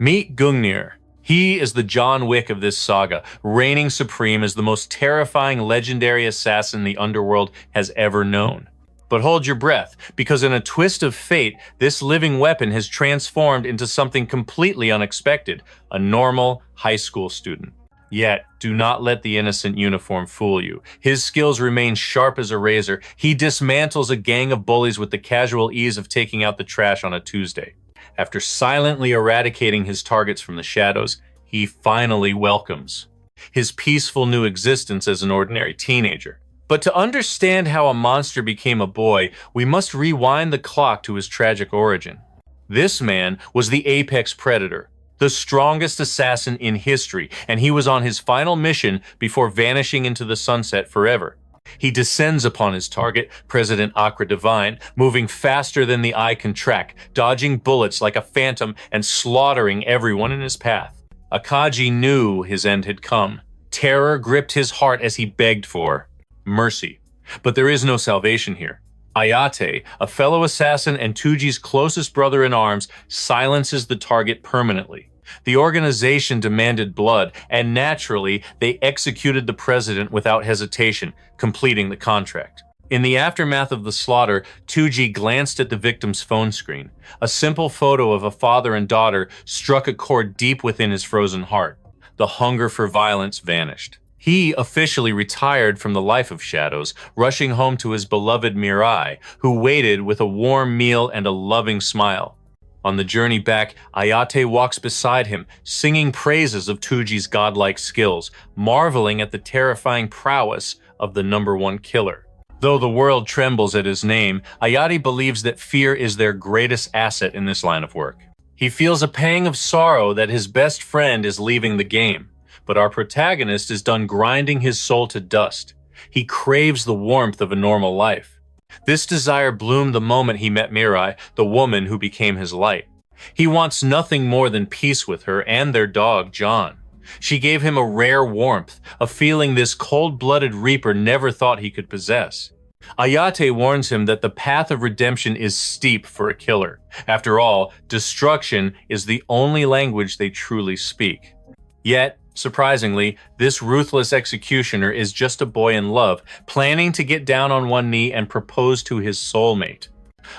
Meet Gungnir. He is the John Wick of this saga, reigning supreme as the most terrifying legendary assassin the underworld has ever known. But hold your breath, because in a twist of fate, this living weapon has transformed into something completely unexpected, a normal high school student. Yet, do not let the innocent uniform fool you. His skills remain sharp as a razor. He dismantles a gang of bullies with the casual ease of taking out the trash on a Tuesday. After silently eradicating his targets from the shadows, he finally welcomes his peaceful new existence as an ordinary teenager. But to understand how a monster became a boy, we must rewind the clock to his tragic origin. This man was the apex predator, the strongest assassin in history, and he was on his final mission before vanishing into the sunset forever. He descends upon his target, President Akra Divine, moving faster than the eye can track, dodging bullets like a phantom and slaughtering everyone in his path. Akagi knew his end had come. Terror gripped his heart as he begged for mercy. But there is no salvation here. Ayate, a fellow assassin and Touji's closest brother-in-arms, silences the target permanently. The organization demanded blood, and naturally, they executed the president without hesitation, completing the contract. In the aftermath of the slaughter, Touji glanced at the victim's phone screen. A simple photo of a father and daughter struck a chord deep within his frozen heart. The hunger for violence vanished. He officially retired from the life of shadows, rushing home to his beloved Mirai, who waited with a warm meal and a loving smile. On the journey back, Ayate walks beside him, singing praises of Touji's godlike skills, marveling at the terrifying prowess of the #1 killer. Though the world trembles at his name, Ayate believes that fear is their greatest asset in this line of work. He feels a pang of sorrow that his best friend is leaving the game. But our protagonist is done grinding his soul to dust. He craves the warmth of a normal life. This desire bloomed the moment he met Mirai, the woman who became his light. He wants nothing more than peace with her and their dog, John. She gave him a rare warmth, a feeling this cold-blooded reaper never thought he could possess. Ayate warns him that the path of redemption is steep for a killer. After all, destruction is the only language they truly speak. Yet, surprisingly, this ruthless executioner is just a boy in love, planning to get down on one knee and propose to his soulmate.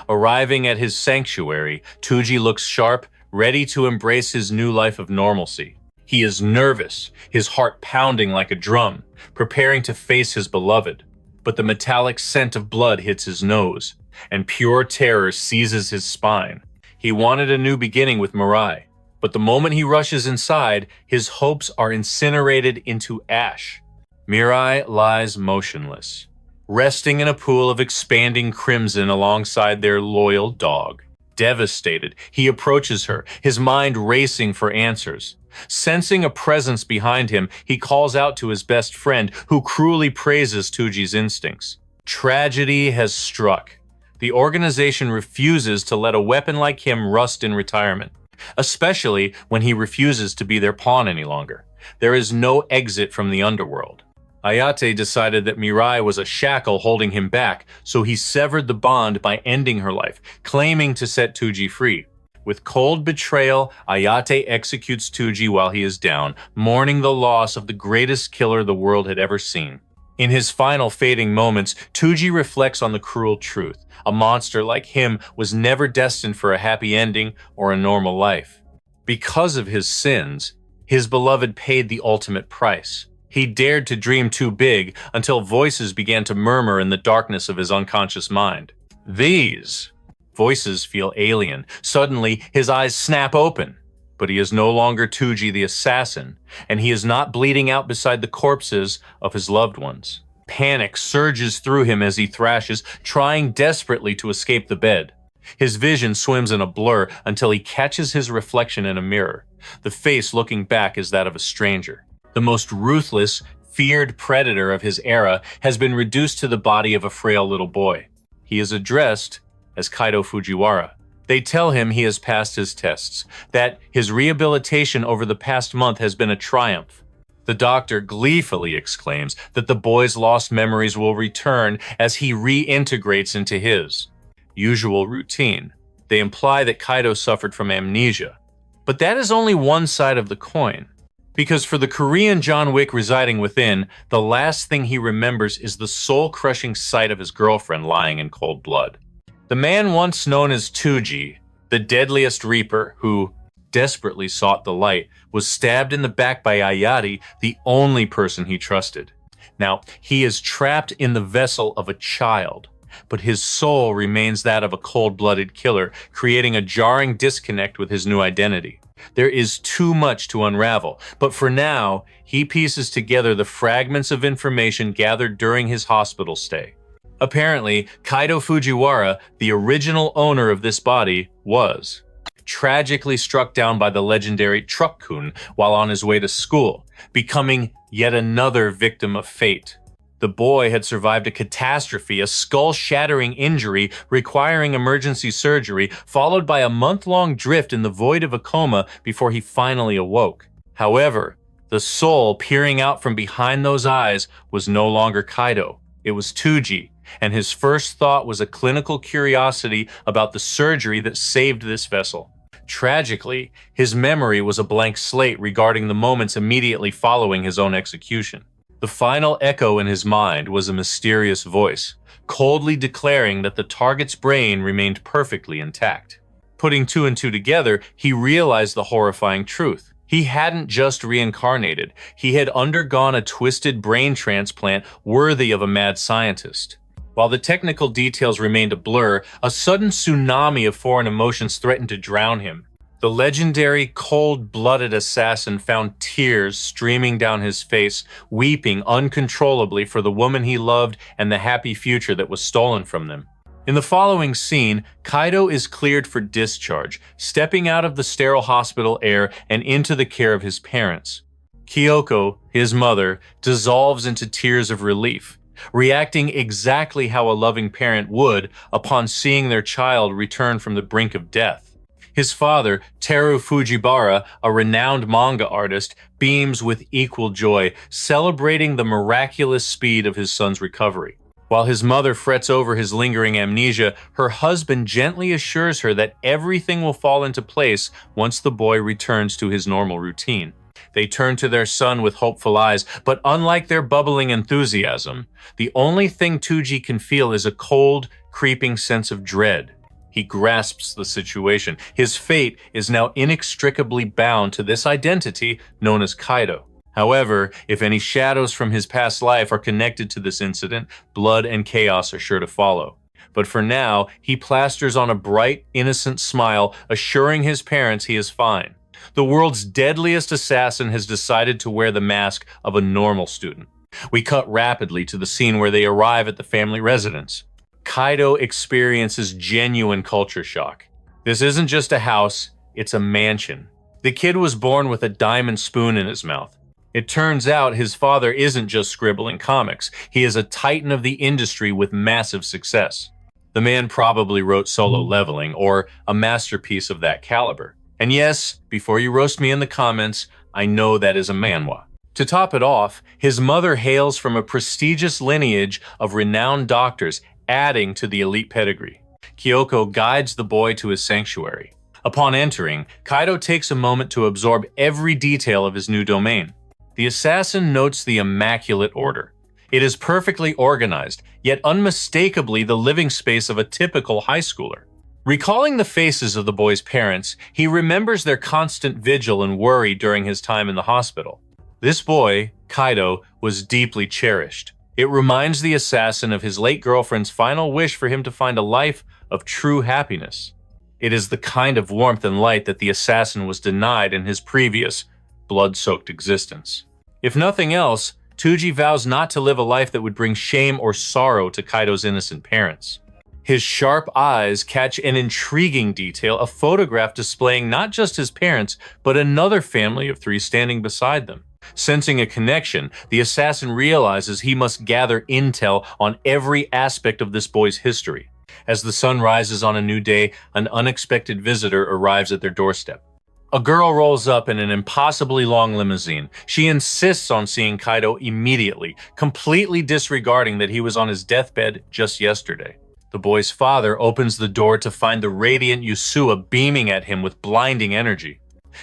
Arriving at his sanctuary, Touji looks sharp, ready to embrace his new life of normalcy. He is nervous, his heart pounding like a drum, preparing to face his beloved. But the metallic scent of blood hits his nose, and pure terror seizes his spine. He wanted a new beginning with Mirai. But the moment he rushes inside, his hopes are incinerated into ash. Mirai lies motionless, resting in a pool of expanding crimson alongside their loyal dog. Devastated, he approaches her, his mind racing for answers. Sensing a presence behind him, he calls out to his best friend, who cruelly praises Touji's instincts. Tragedy has struck. The organization refuses to let a weapon like him rust in retirement. Especially when he refuses to be their pawn any longer. There is no exit from the underworld. Ayate decided that Mirai was a shackle holding him back, so he severed the bond by ending her life, claiming to set Touji free. With cold betrayal, Ayate executes Touji while he is down, mourning the loss of the greatest killer the world had ever seen. In his final fading moments, Touji reflects on the cruel truth. A monster like him was never destined for a happy ending or a normal life. Because of his sins, his beloved paid the ultimate price. He dared to dream too big until voices began to murmur in the darkness of his unconscious mind. These voices feel alien. Suddenly, his eyes snap open. But he is no longer Touji the assassin, and he is not bleeding out beside the corpses of his loved ones. Panic surges through him as he thrashes, trying desperately to escape the bed. His vision swims in a blur until he catches his reflection in a mirror. The face looking back is that of a stranger. The most ruthless, feared predator of his era has been reduced to the body of a frail little boy. He is addressed as Kaido Fujiwara. They tell him he has passed his tests, that his rehabilitation over the past month has been a triumph. The doctor gleefully exclaims that the boy's lost memories will return as he reintegrates into his usual routine. They imply that Kaido suffered from amnesia. But that is only one side of the coin. Because for the Korean John Wick residing within, the last thing he remembers is the soul-crushing sight of his girlfriend lying in cold blood. The man once known as Touji, the deadliest reaper, who desperately sought the light, was stabbed in the back by Ayate, the only person he trusted. Now, he is trapped in the vessel of a child, but his soul remains that of a cold-blooded killer, creating a jarring disconnect with his new identity. There is too much to unravel, but for now, he pieces together the fragments of information gathered during his hospital stay. Apparently, Kaido Fujiwara, the original owner of this body, was tragically struck down by the legendary Truck-kun while on his way to school, becoming yet another victim of fate. The boy had survived a catastrophe, a skull-shattering injury requiring emergency surgery, followed by a month-long drift in the void of a coma before he finally awoke. However, the soul peering out from behind those eyes was no longer Kaido. It was Touji, and his first thought was a clinical curiosity about the surgery that saved this vessel. Tragically, his memory was a blank slate regarding the moments immediately following his own execution. The final echo in his mind was a mysterious voice, coldly declaring that the target's brain remained perfectly intact. Putting two and two together, he realized the horrifying truth. He hadn't just reincarnated, he had undergone a twisted brain transplant worthy of a mad scientist. While the technical details remained a blur, a sudden tsunami of foreign emotions threatened to drown him. The legendary, cold-blooded assassin found tears streaming down his face, weeping uncontrollably for the woman he loved and the happy future that was stolen from them. In the following scene, Kaido is cleared for discharge, stepping out of the sterile hospital air and into the care of his parents. Kyoko, his mother, dissolves into tears of relief, reacting exactly how a loving parent would upon seeing their child return from the brink of death. His father, Teru Fujiwara, a renowned manga artist, beams with equal joy, celebrating the miraculous speed of his son's recovery. While his mother frets over his lingering amnesia, her husband gently assures her that everything will fall into place once the boy returns to his normal routine. They turn to their son with hopeful eyes, but unlike their bubbling enthusiasm, the only thing Touji can feel is a cold, creeping sense of dread. He grasps the situation. His fate is now inextricably bound to this identity known as Kaido. However, if any shadows from his past life are connected to this incident, blood and chaos are sure to follow. But for now, he plasters on a bright, innocent smile, assuring his parents he is fine. The world's deadliest assassin has decided to wear the mask of a normal student. We cut rapidly to the scene where they arrive at the family residence. Kaido experiences genuine culture shock. This isn't just a house, it's a mansion. The kid was born with a diamond spoon in his mouth. It turns out his father isn't just scribbling comics. He is a titan of the industry with massive success. The man probably wrote Solo Leveling, or a masterpiece of that caliber. And yes, before you roast me in the comments, I know that is a manhwa. To top it off, his mother hails from a prestigious lineage of renowned doctors, adding to the elite pedigree. Kyoko guides the boy to his sanctuary. Upon entering, Kaido takes a moment to absorb every detail of his new domain. The assassin notes the immaculate order. It is perfectly organized, yet unmistakably the living space of a typical high schooler. Recalling the faces of the boy's parents, he remembers their constant vigil and worry during his time in the hospital. This boy, Kaido, was deeply cherished. It reminds the assassin of his late girlfriend's final wish for him to find a life of true happiness. It is the kind of warmth and light that the assassin was denied in his previous, blood-soaked existence. If nothing else, Touji vows not to live a life that would bring shame or sorrow to Kaido's innocent parents. His sharp eyes catch an intriguing detail, a photograph displaying not just his parents, but another family of three standing beside them. Sensing a connection, the assassin realizes he must gather intel on every aspect of this boy's history. As the sun rises on a new day, an unexpected visitor arrives at their doorstep. A girl rolls up in an impossibly long limousine. She insists on seeing Kaido immediately, completely disregarding that he was on his deathbed just yesterday. The boy's father opens the door to find the radiant Yusua beaming at him with blinding energy.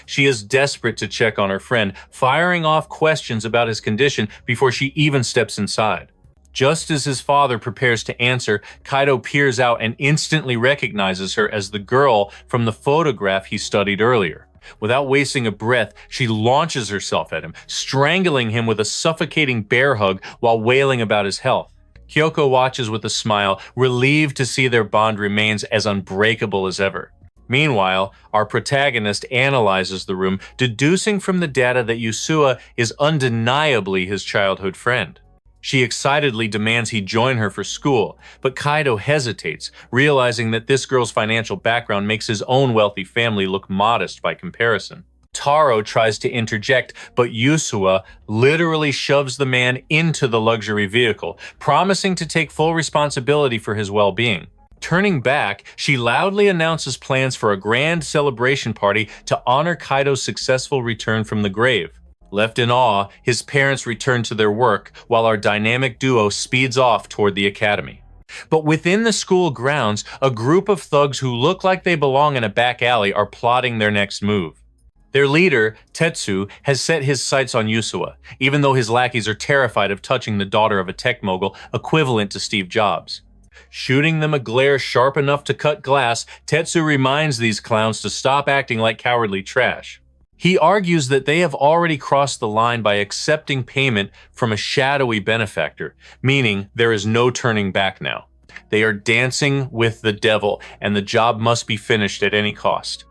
She is desperate to check on her friend, firing off questions about his condition before she even steps inside. Just as his father prepares to answer, Kaido peers out and instantly recognizes her as the girl from the photograph he studied earlier. Without wasting a breath, she launches herself at him, strangling him with a suffocating bear hug while wailing about his health. Kyoko watches with a smile, relieved to see their bond remains as unbreakable as ever. Meanwhile, our protagonist analyzes the room, deducing from the data that Yusua is undeniably his childhood friend. She excitedly demands he join her for school, but Kaido hesitates, realizing that this girl's financial background makes his own wealthy family look modest by comparison. Taro tries to interject, but Yusua literally shoves the man into the luxury vehicle, promising to take full responsibility for his well-being. Turning back, she loudly announces plans for a grand celebration party to honor Kaido's successful return from the grave. Left in awe, his parents return to their work, while our dynamic duo speeds off toward the academy. But within the school grounds, a group of thugs who look like they belong in a back alley are plotting their next move. Their leader, Tetsu, has set his sights on Yusua, even though his lackeys are terrified of touching the daughter of a tech mogul equivalent to Steve Jobs. Shooting them a glare sharp enough to cut glass, Tetsu reminds these clowns to stop acting like cowardly trash. He argues that they have already crossed the line by accepting payment from a shadowy benefactor, meaning there is no turning back now. They are dancing with the devil, and the job must be finished at any cost.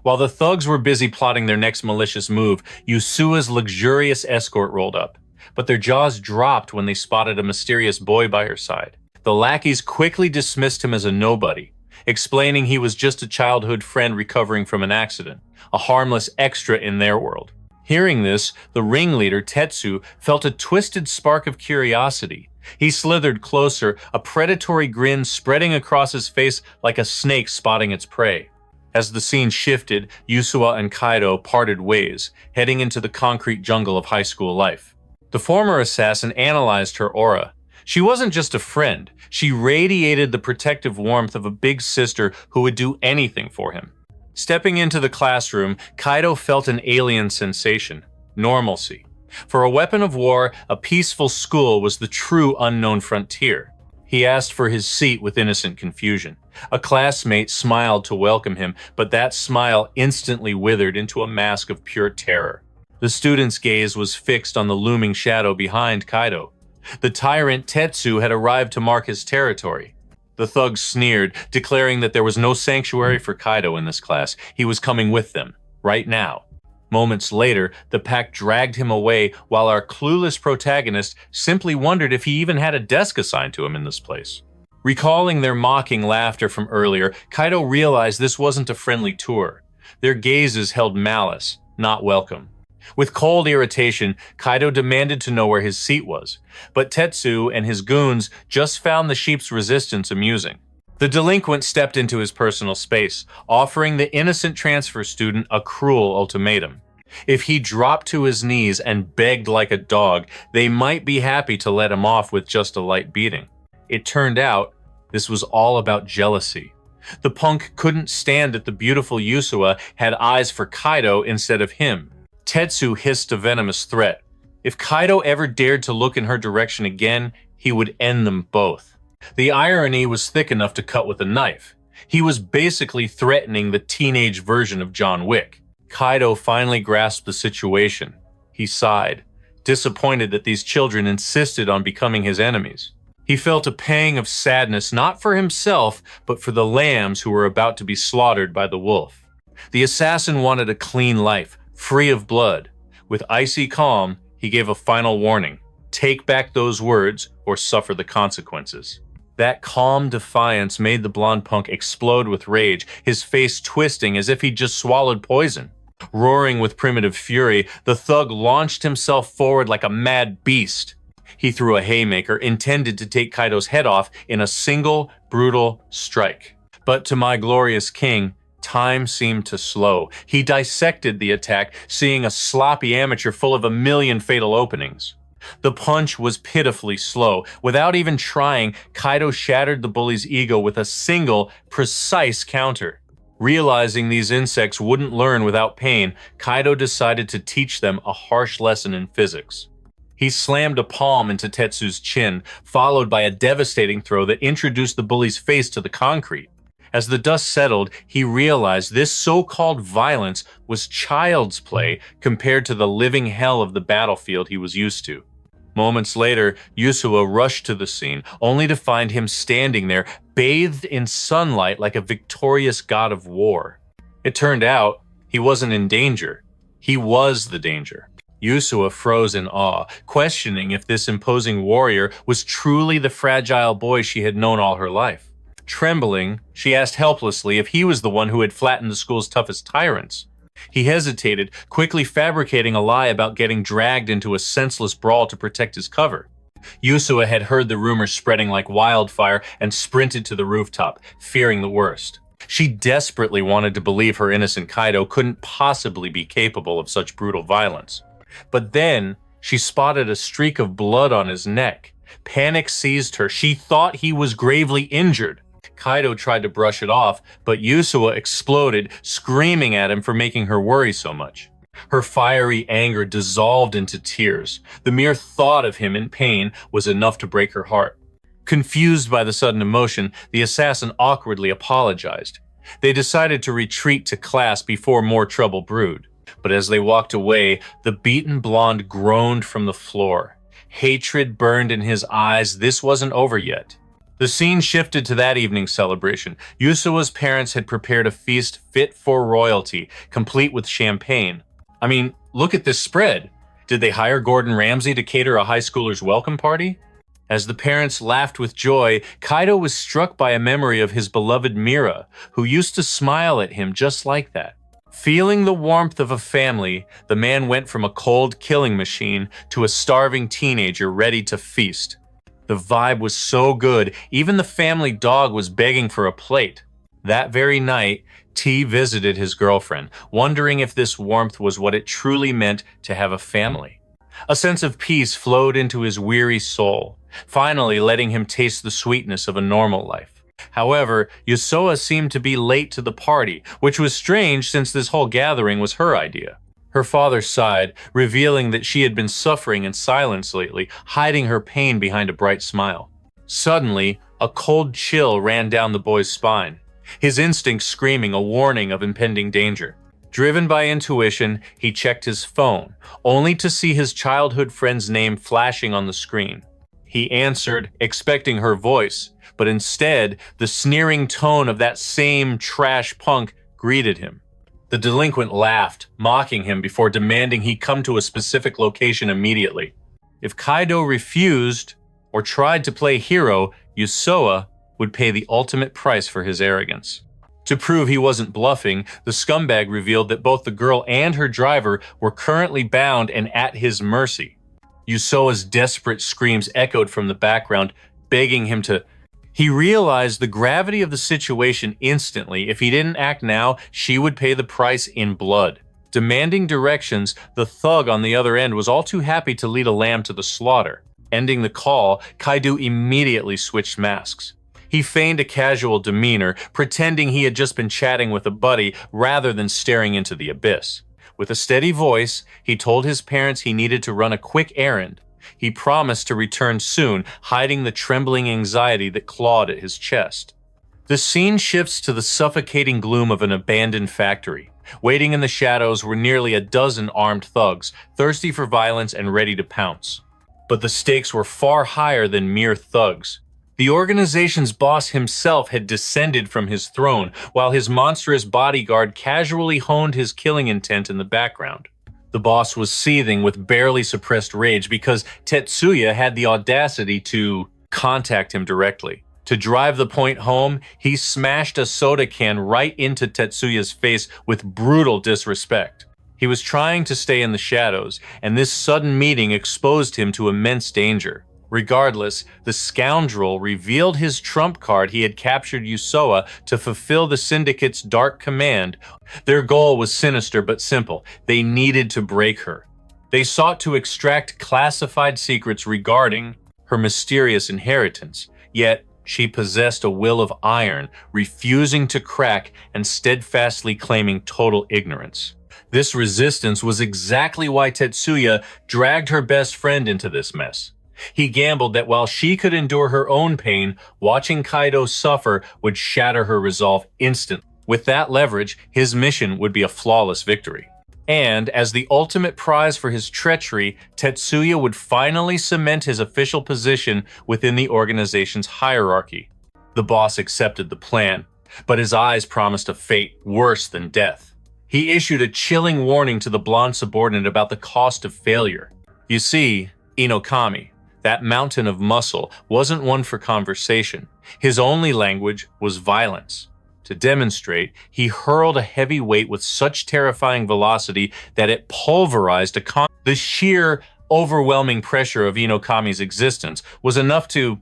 While the thugs were busy plotting their next malicious move, Yusua's luxurious escort rolled up, but their jaws dropped when they spotted a mysterious boy by her side. The lackeys quickly dismissed him as a nobody, explaining he was just a childhood friend recovering from an accident, a harmless extra in their world. Hearing this, the ringleader, Tetsu, felt a twisted spark of curiosity. He slithered closer, a predatory grin spreading across his face like a snake spotting its prey. As the scene shifted, Yusua and Kaido parted ways, heading into the concrete jungle of high school life. The former assassin analyzed her aura. She wasn't just a friend, she radiated the protective warmth of a big sister who would do anything for him. Stepping into the classroom, Kaido felt an alien sensation: normalcy. For a weapon of war, a peaceful school was the true unknown frontier. He asked for his seat with innocent confusion. A classmate smiled to welcome him, but that smile instantly withered into a mask of pure terror. The student's gaze was fixed on the looming shadow behind Kaido. The tyrant Tetsu had arrived to mark his territory. The thugs sneered, declaring that there was no sanctuary for Kaido in this class. He was coming with them, right now. Moments later, the pack dragged him away, while our clueless protagonist simply wondered if he even had a desk assigned to him in this place. Recalling their mocking laughter from earlier, Kaido realized this wasn't a friendly tour. Their gazes held malice, not welcome. With cold irritation, Kaido demanded to know where his seat was, but Tetsu and his goons just found the sheep's resistance amusing. The delinquent stepped into his personal space, offering the innocent transfer student a cruel ultimatum. If he dropped to his knees and begged like a dog, they might be happy to let him off with just a light beating. It turned out this was all about jealousy. The punk couldn't stand that the beautiful Yusua had eyes for Kaido instead of him. Tetsu hissed a venomous threat. If Kaido ever dared to look in her direction again, he would end them both. The irony was thick enough to cut with a knife. He was basically threatening the teenage version of John Wick. Kaido finally grasped the situation. He sighed, disappointed that these children insisted on becoming his enemies. He felt a pang of sadness not for himself, but for the lambs who were about to be slaughtered by the wolf. The assassin wanted a clean life, free of blood. With icy calm, he gave a final warning: take back those words or suffer the consequences. That calm defiance made the blonde punk explode with rage, his face twisting as if he'd just swallowed poison. Roaring with primitive fury, the thug launched himself forward like a mad beast. He threw a haymaker intended to take Kaido's head off in a single, brutal strike. But to my glorious king, time seemed to slow. He dissected the attack, seeing a sloppy amateur full of a million fatal openings. The punch was pitifully slow. Without even trying, Kaido shattered the bully's ego with a single, precise counter. Realizing these insects wouldn't learn without pain, Kaido decided to teach them a harsh lesson in physics. He slammed a palm into Tetsu's chin, followed by a devastating throw that introduced the bully's face to the concrete. As the dust settled, he realized this so-called violence was child's play compared to the living hell of the battlefield he was used to. Moments later, Yasuo rushed to the scene, only to find him standing there, bathed in sunlight like a victorious god of war. It turned out, he wasn't in danger. He was the danger. Yasuo froze in awe, questioning if this imposing warrior was truly the fragile boy she had known all her life. Trembling, she asked helplessly if he was the one who had flattened the school's toughest tyrants. He hesitated, quickly fabricating a lie about getting dragged into a senseless brawl to protect his cover. Yasuo had heard the rumors spreading like wildfire and sprinted to the rooftop, fearing the worst. She desperately wanted to believe her innocent Kaido couldn't possibly be capable of such brutal violence. But then, she spotted a streak of blood on his neck. Panic seized her. She thought he was gravely injured. Kaido tried to brush it off, but Yasuo exploded, screaming at him for making her worry so much. Her fiery anger dissolved into tears. The mere thought of him in pain was enough to break her heart. Confused by the sudden emotion, the assassin awkwardly apologized. They decided to retreat to class before more trouble brewed. But as they walked away, the beaten blonde groaned from the floor. Hatred burned in his eyes. This wasn't over yet. The scene shifted to that evening's celebration. Yasuo's parents had prepared a feast fit for royalty, complete with champagne. I mean, look at this spread. Did they hire Gordon Ramsay to cater a high schooler's welcome party? As the parents laughed with joy, Kaido was struck by a memory of his beloved Mirai, who used to smile at him just like that. Feeling the warmth of a family, the man went from a cold killing machine to a starving teenager ready to feast. The vibe was so good, even the family dog was begging for a plate. That very night, T visited his girlfriend, wondering if this warmth was what it truly meant to have a family. A sense of peace flowed into his weary soul, finally letting him taste the sweetness of a normal life. However, Yasuo seemed to be late to the party, which was strange since this whole gathering was her idea. Her father sighed, revealing that she had been suffering in silence lately, hiding her pain behind a bright smile. Suddenly, a cold chill ran down the boy's spine, his instincts screaming a warning of impending danger. Driven by intuition, he checked his phone, only to see his childhood friend's name flashing on the screen. He answered, expecting her voice, but instead, the sneering tone of that same trash punk greeted him. The delinquent laughed, mocking him before demanding he come to a specific location immediately. If Kaido refused or tried to play hero, Yasuo would pay the ultimate price for his arrogance. To prove he wasn't bluffing, the scumbag revealed that both the girl and her driver were currently bound and at his mercy. Yusoa's desperate screams echoed from the background, begging him to... He realized the gravity of the situation instantly. If he didn't act now, she would pay the price in blood. Demanding directions, the thug on the other end was all too happy to lead a lamb to the slaughter. Ending the call, Kaido immediately switched masks. He feigned a casual demeanor, pretending he had just been chatting with a buddy rather than staring into the abyss. With a steady voice, he told his parents he needed to run a quick errand. He promised to return soon, hiding the trembling anxiety that clawed at his chest. The scene shifts to the suffocating gloom of an abandoned factory. Waiting in the shadows were nearly a dozen armed thugs, thirsty for violence and ready to pounce. But the stakes were far higher than mere thugs. The organization's boss himself had descended from his throne, while his monstrous bodyguard casually honed his killing intent in the background. The boss was seething with barely suppressed rage because Tetsuya had the audacity to contact him directly. To drive the point home, he smashed a soda can right into Tetsuya's face with brutal disrespect. He was trying to stay in the shadows, and this sudden meeting exposed him to immense danger. Regardless, the scoundrel revealed his trump card. He had captured Yasuo to fulfill the Syndicate's dark command. Their goal was sinister but simple. They needed to break her. They sought to extract classified secrets regarding her mysterious inheritance. Yet, She possessed a will of iron, refusing to crack and steadfastly claiming total ignorance. This resistance was exactly why Tetsuya dragged her best friend into this mess. He gambled that while she could endure her own pain, watching Kaido suffer would shatter her resolve instantly. With that leverage, his mission would be a flawless victory. And as the ultimate prize for his treachery, Tetsuya would finally cement his official position within the organization's hierarchy. The boss accepted the plan, but his eyes promised a fate worse than death. He issued a chilling warning to the blonde subordinate about the cost of failure. You see, Inokami, that mountain of muscle, wasn't one for conversation. His only language was violence. To demonstrate, he hurled a heavy weight with such terrifying velocity that it pulverized the sheer, overwhelming pressure of Inokami's existence was enough to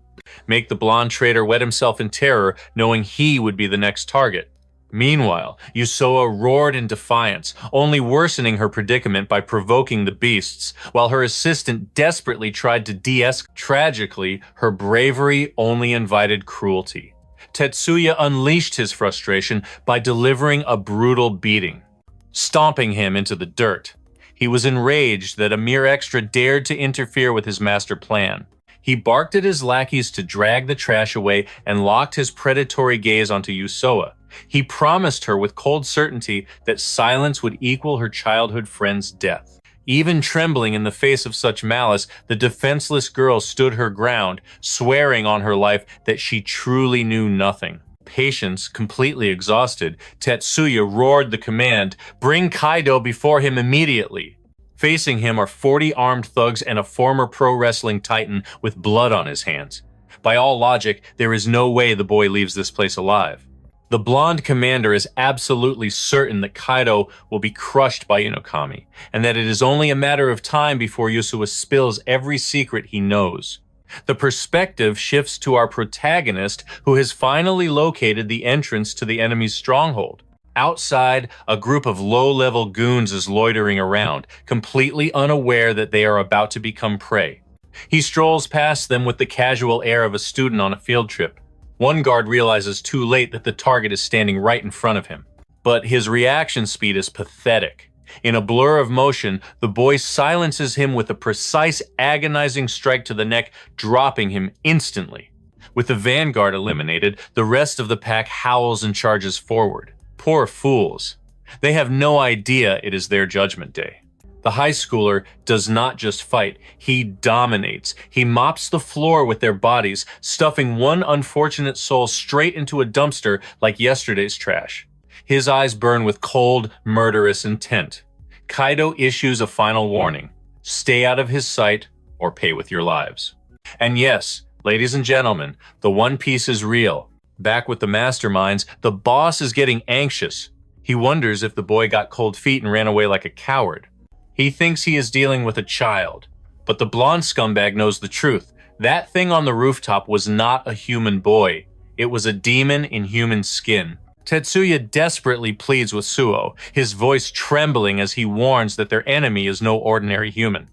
make the blonde traitor wet himself in terror, knowing he would be the next target. Meanwhile, Yusoa roared in defiance, only worsening her predicament by provoking the beasts, while her assistant desperately tried to de-escalate. Tragically, her bravery only invited cruelty. Tetsuya unleashed his frustration by delivering a brutal beating, stomping him into the dirt. He was enraged that a mere extra dared to interfere with his master plan. He barked at his lackeys to drag the trash away and locked his predatory gaze onto Yusoa. He promised her with cold certainty that silence would equal her childhood friend's death. Even trembling in the face of such malice, the defenseless girl stood her ground, swearing on her life that she truly knew nothing. Patience completely exhausted, Tetsuya roared the command, "Bring Kaido before him immediately." Facing him are 40 armed thugs and a former pro wrestling titan with blood on his hands. By all logic, there is no way the boy leaves this place alive. The blonde commander is absolutely certain that Kaido will be crushed by Inokami, and that it is only a matter of time before Yusuwa spills every secret he knows. The perspective shifts to our protagonist, who has finally located the entrance to the enemy's stronghold. Outside, a group of low-level goons is loitering around, completely unaware that they are about to become prey. He strolls past them with the casual air of a student on a field trip. One guard realizes too late that the target is standing right in front of him. But his reaction speed is pathetic. In a blur of motion, the boy silences him with a precise, agonizing strike to the neck, dropping him instantly. With the vanguard eliminated, the rest of the pack howls and charges forward. Poor fools. They have no idea it is their judgment day. The high schooler does not just fight, he dominates. He mops the floor with their bodies, stuffing one unfortunate soul straight into a dumpster like yesterday's trash. His eyes burn with cold, murderous intent. Kaido issues a final warning. Stay out of his sight or pay with your lives. And yes, ladies and gentlemen, the One Piece is real. Back with the masterminds, the boss is getting anxious. He wonders if the boy got cold feet and ran away like a coward. He thinks he is dealing with a child, but the blonde scumbag knows the truth. That thing on the rooftop was not a human boy. It was a demon in human skin. Tetsuya desperately pleads with Suo, his voice trembling as he warns that their enemy is no ordinary human.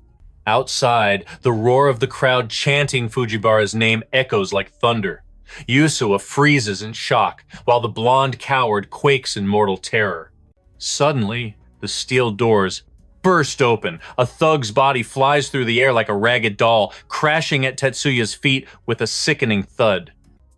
Outside, the roar of the crowd chanting Fujiwara's name echoes like thunder. Yusuwa freezes in shock, while the blonde coward quakes in mortal terror. Suddenly, the steel doors burst open. A thug's body flies through the air like a ragged doll, crashing at Tetsuya's feet with a sickening thud.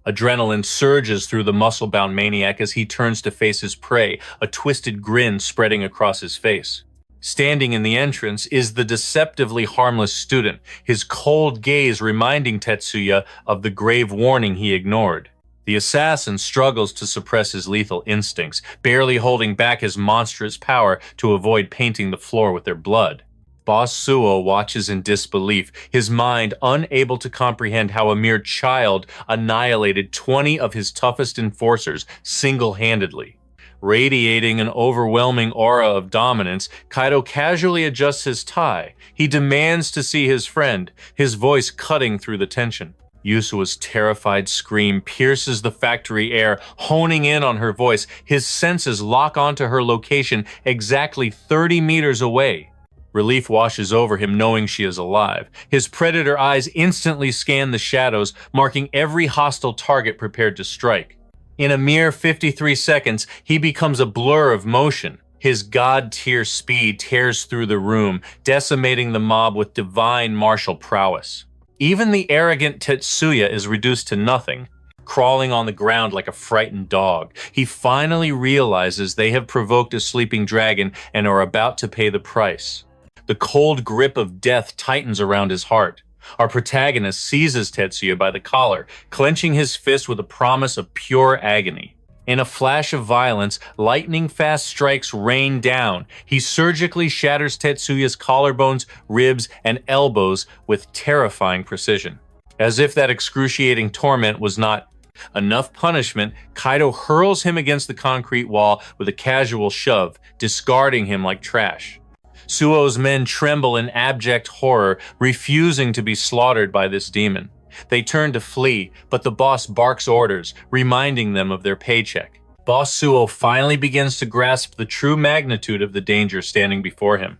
Adrenaline surges through the muscle-bound maniac as he turns to face his prey, a twisted grin spreading across his face. Standing in the entrance is the deceptively harmless student, his cold gaze reminding Tetsuya of the grave warning he ignored. The assassin struggles to suppress his lethal instincts, barely holding back his monstrous power to avoid painting the floor with their blood. Boss Suo watches in disbelief, his mind unable to comprehend how a mere child annihilated 20 of his toughest enforcers single-handedly. Radiating an overwhelming aura of dominance, Kaido casually adjusts his tie. He demands to see his friend, his voice cutting through the tension. Yusua's terrified scream pierces the factory air, honing in on her voice. His senses lock onto her location exactly 30 meters away. Relief washes over him knowing she is alive. His predator eyes instantly scan the shadows, marking every hostile target prepared to strike. In a mere 53 seconds, he becomes a blur of motion. His god-tier speed tears through the room, decimating the mob with divine martial prowess. Even the arrogant Tetsuya is reduced to nothing, crawling on the ground like a frightened dog. He finally realizes they have provoked a sleeping dragon and are about to pay the price. The cold grip of death tightens around his heart. Our protagonist seizes Tetsuya by the collar, clenching his fist with a promise of pure agony. In a flash of violence, lightning-fast strikes rain down. He surgically shatters Tetsuya's collarbones, ribs, and elbows with terrifying precision. As if that excruciating torment was not enough punishment, Kaido hurls him against the concrete wall with a casual shove, discarding him like trash. Suo's men tremble in abject horror, refusing to be slaughtered by this demon. They turn to flee, but the boss barks orders, reminding them of their paycheck. Boss Suo finally begins to grasp the true magnitude of the danger standing before him.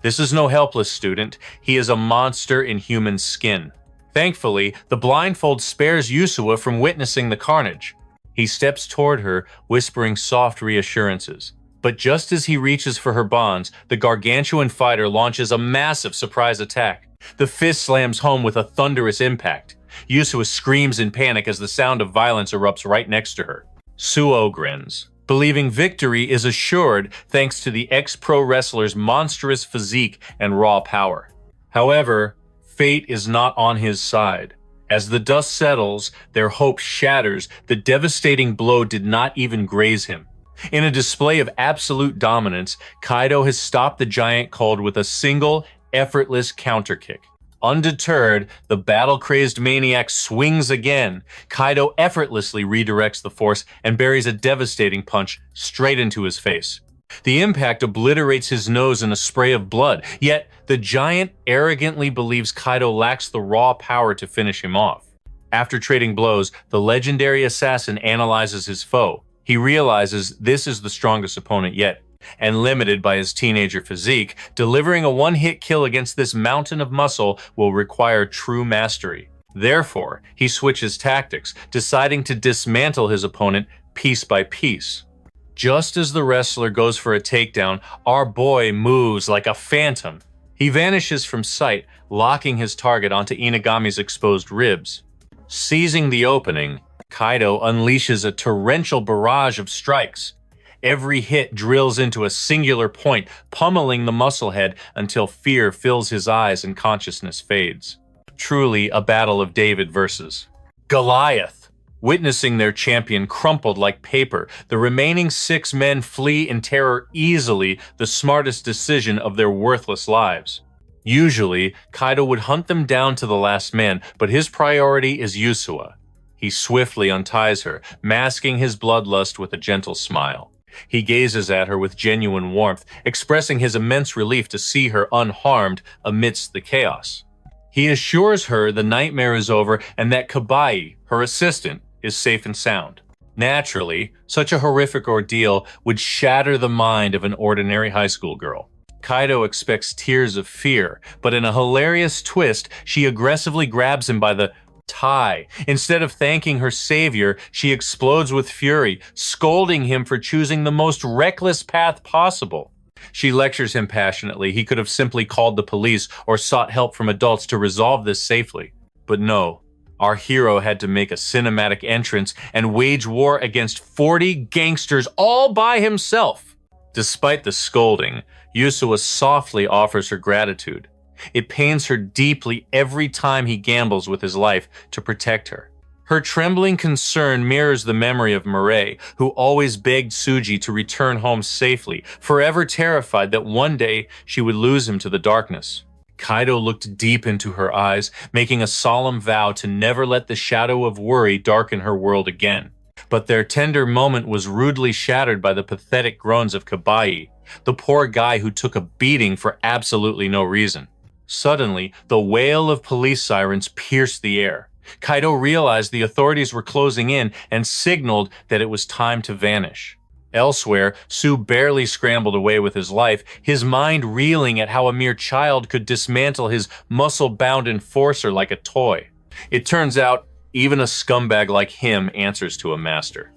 This is no helpless student. He is a monster in human skin. Thankfully, the blindfold spares Yusua from witnessing the carnage. He steps toward her, whispering soft reassurances. But just as he reaches for her bonds, the gargantuan fighter launches a massive surprise attack. The fist slams home with a thunderous impact. Yusua screams in panic as the sound of violence erupts right next to her. Suo grins, believing victory is assured thanks to the ex-pro wrestler's monstrous physique and raw power. However, fate is not on his side. As the dust settles, their hope shatters. The devastating blow did not even graze him. In a display of absolute dominance, Kaido has stopped the giant cold with a single, effortless counter kick. Undeterred, the battle-crazed maniac swings again. Kaido effortlessly redirects the force and buries a devastating punch straight into his face. The impact obliterates his nose in a spray of blood, yet the giant arrogantly believes Kaido lacks the raw power to finish him off. After trading blows, the legendary assassin analyzes his foe. He realizes this is the strongest opponent yet, and limited by his teenager physique, delivering a one-hit kill against this mountain of muscle will require true mastery. Therefore, he switches tactics, deciding to dismantle his opponent piece by piece. Just as the wrestler goes for a takedown, our boy moves like a phantom. He vanishes from sight, locking his target onto Inagami's exposed ribs. Seizing the opening, Kaido unleashes a torrential barrage of strikes. Every hit drills into a singular point, pummeling the musclehead until fear fills his eyes and consciousness fades. Truly a battle of David versus Goliath. Witnessing their champion crumpled like paper, the remaining 6 men flee in terror, easily the smartest decision of their worthless lives. Usually, Kaido would hunt them down to the last man, but his priority is Yusua. He swiftly unties her, masking his bloodlust with a gentle smile. He gazes at her with genuine warmth, expressing his immense relief to see her unharmed amidst the chaos. He assures her the nightmare is over and that Kabai, her assistant, is safe and sound. Naturally, such a horrific ordeal would shatter the mind of an ordinary high school girl. Kaido expects tears of fear, but in a hilarious twist, she aggressively grabs him by the tie. Instead of thanking her savior, she explodes with fury, scolding him for choosing the most reckless path possible. She lectures him passionately. He could have simply called the police or sought help from adults to resolve this safely. But no, our hero had to make a cinematic entrance and wage war against 40 gangsters all by himself. Despite the scolding, Yusua softly offers her gratitude. It pains her deeply every time he gambles with his life to protect her. Her trembling concern mirrors the memory of Mirai, who always begged Tsuji to return home safely, forever terrified that one day she would lose him to the darkness. Kaido looked deep into her eyes, making a solemn vow to never let the shadow of worry darken her world again. But their tender moment was rudely shattered by the pathetic groans of Kabai, the poor guy who took a beating for absolutely no reason. Suddenly, the wail of police sirens pierced the air. Kaido realized the authorities were closing in and signaled that it was time to vanish. Elsewhere, Sue barely scrambled away with his life, his mind reeling at how a mere child could dismantle his muscle-bound enforcer like a toy. It turns out, even a scumbag like him answers to a master.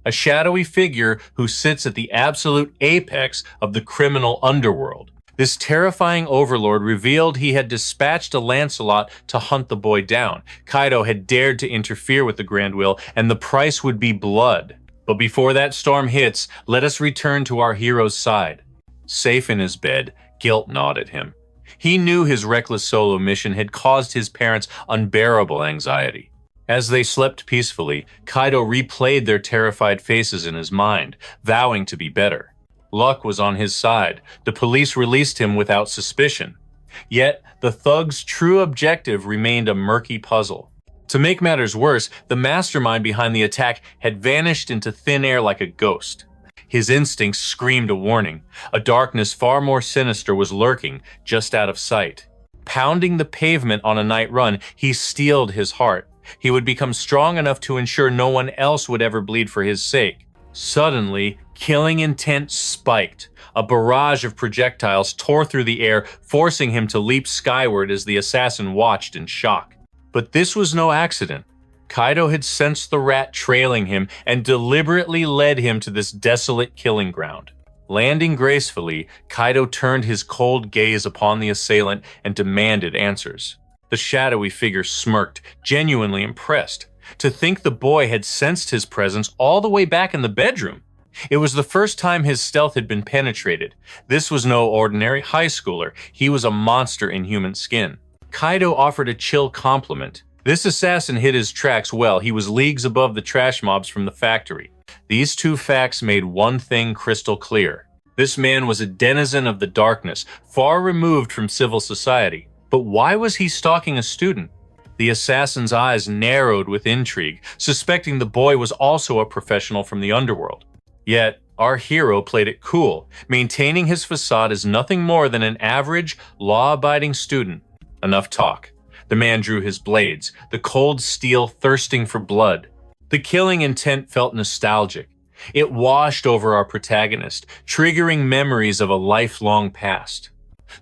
A shadowy figure who sits at the absolute apex of the criminal underworld. This terrifying overlord revealed he had dispatched a Lancelot to hunt the boy down. Kaido had dared to interfere with the Grand Will, and the price would be blood. But before that storm hits, let us return to our hero's side. Safe in his bed, guilt gnawed at him. He knew his reckless solo mission had caused his parents unbearable anxiety. As they slept peacefully, Kaido replayed their terrified faces in his mind, vowing to be better. Luck was on his side. The police released him without suspicion. Yet, the thug's true objective remained a murky puzzle. To make matters worse, the mastermind behind the attack had vanished into thin air like a ghost. His instincts screamed a warning. A darkness far more sinister was lurking, just out of sight. Pounding the pavement on a night run, he steeled his heart. He would become strong enough to ensure no one else would ever bleed for his sake. Suddenly, killing intent spiked. A barrage of projectiles tore through the air, forcing him to leap skyward as the assassin watched in shock. But this was no accident. Kaido had sensed the rat trailing him and deliberately led him to this desolate killing ground. Landing gracefully, Kaido turned his cold gaze upon the assailant and demanded answers. The shadowy figure smirked, genuinely impressed. To think the boy had sensed his presence all the way back in the bedroom. It was the first time his stealth had been penetrated. This was no ordinary high schooler. He was a monster in human skin. Kaido offered a chill compliment. This assassin hid his tracks well. He was leagues above the trash mobs from the factory. These two facts made one thing crystal clear. This man was a denizen of the darkness, far removed from civil society. But why was he stalking a student? The assassin's eyes narrowed with intrigue, suspecting the boy was also a professional from the underworld. Yet, our hero played it cool, maintaining his facade as nothing more than an average, law-abiding student. Enough talk. The man drew his blades, the cold steel thirsting for blood. The killing intent felt nostalgic. It washed over our protagonist, triggering memories of a lifelong past.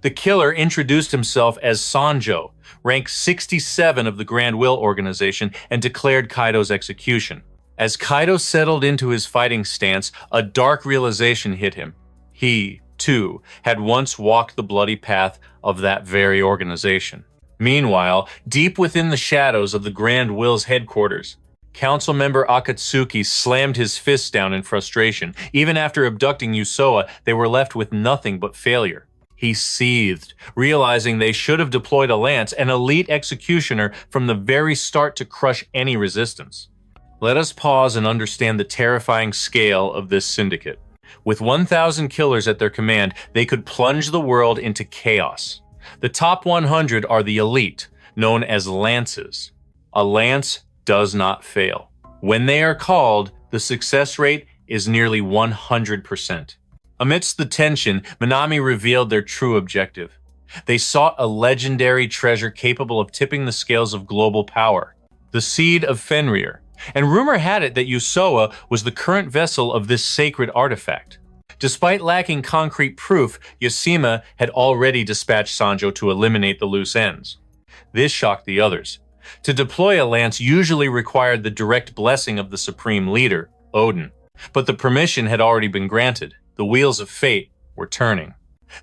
The killer introduced himself as Sanjo, rank 67 of the Grand Will organization, and declared Kaido's execution. As Kaido settled into his fighting stance, a dark realization hit him. He, too, had once walked the bloody path of that very organization. Meanwhile, deep within the shadows of the Grand Will's headquarters, Council member Akatsuki slammed his fists down in frustration. Even after abducting Yusoa, they were left with nothing but failure. He seethed, realizing they should have deployed a lance, an elite executioner, from the very start to crush any resistance. Let us pause and understand the terrifying scale of this syndicate. With 1,000 killers at their command, they could plunge the world into chaos. The top 100 are the elite, known as lances. A lance does not fail. When they are called, the success rate is nearly 100%. Amidst the tension, Minami revealed their true objective. They sought a legendary treasure capable of tipping the scales of global power, the Seed of Fenrir, and rumor had it that Yusoa was the current vessel of this sacred artifact. Despite lacking concrete proof, Yashima had already dispatched Sanjo to eliminate the loose ends. This shocked the others. To deploy a lance usually required the direct blessing of the supreme leader, Odin, but the permission had already been granted. The wheels of fate were turning.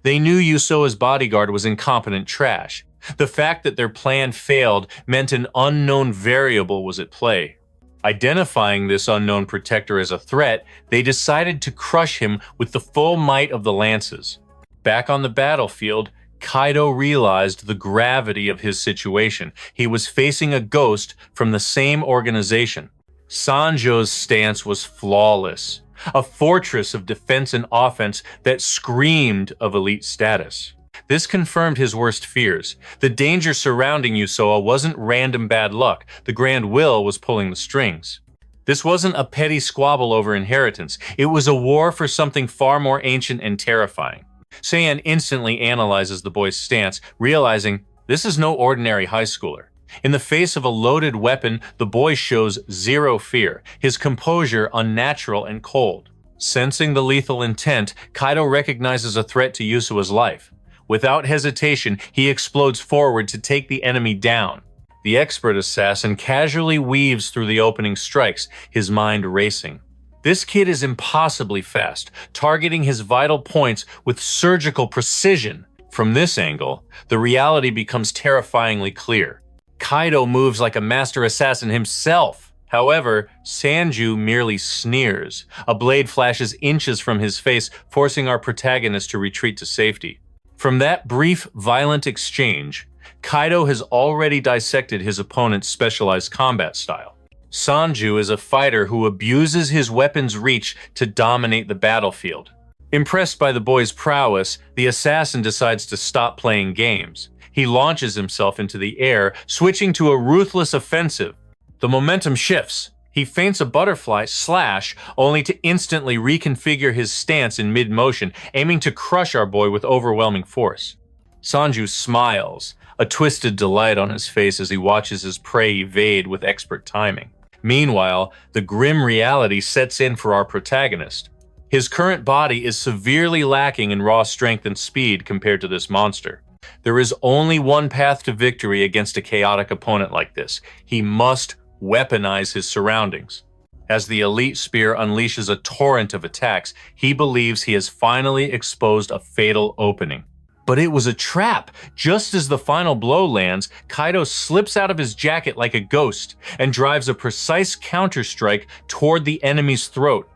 They knew Yusoa's bodyguard was incompetent trash. The fact that their plan failed meant an unknown variable was at play. Identifying this unknown protector as a threat, they decided to crush him with the full might of the lances. Back on the battlefield, Kaido realized the gravity of his situation. He was facing a ghost from the same organization. Sanjo's stance was flawless, a fortress of defense and offense that screamed of elite status. This confirmed his worst fears. The danger surrounding Yusoa wasn't random bad luck. The Grand Will was pulling the strings. This wasn't a petty squabble over inheritance. It was a war for something far more ancient and terrifying. Saiyan instantly analyzes the boy's stance, realizing this is no ordinary high schooler. In the face of a loaded weapon, the boy shows zero fear, his composure unnatural and cold. Sensing the lethal intent, Kaido recognizes a threat to Yusua's life. Without hesitation, he explodes forward to take the enemy down. The expert assassin casually weaves through the opening strikes, his mind racing. This kid is impossibly fast, targeting his vital points with surgical precision. From this angle, the reality becomes terrifyingly clear. Kaido moves like a master assassin himself. However, Sanju merely sneers. A blade flashes inches from his face, forcing our protagonist to retreat to safety. From that brief, violent exchange, Kaido has already dissected his opponent's specialized combat style. Sanju is a fighter who abuses his weapon's reach to dominate the battlefield. Impressed by the boy's prowess, the assassin decides to stop playing games. He launches himself into the air, switching to a ruthless offensive. The momentum shifts. He feints a butterfly slash, only to instantly reconfigure his stance in mid-motion, aiming to crush our boy with overwhelming force. Sanju smiles, a twisted delight on his face as he watches his prey evade with expert timing. Meanwhile, the grim reality sets in for our protagonist. His current body is severely lacking in raw strength and speed compared to this monster. There is only one path to victory against a chaotic opponent like this. He must weaponize his surroundings. As the elite spear unleashes a torrent of attacks, he believes he has finally exposed a fatal opening. But it was a trap. Just as the final blow lands, Kaido slips out of his jacket like a ghost and drives a precise counterstrike toward the enemy's throat.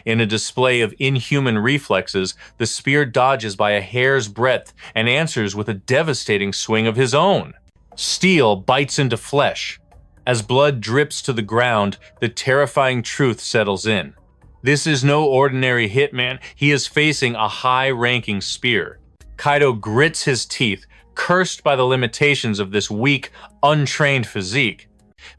In a display of inhuman reflexes, the spear dodges by a hair's breadth and answers with a devastating swing of his own. Steel bites into flesh. As blood drips to the ground, the terrifying truth settles in. This is no ordinary hitman. He is facing a high-ranking spear. Kaido grits his teeth, cursed by the limitations of this weak, untrained physique.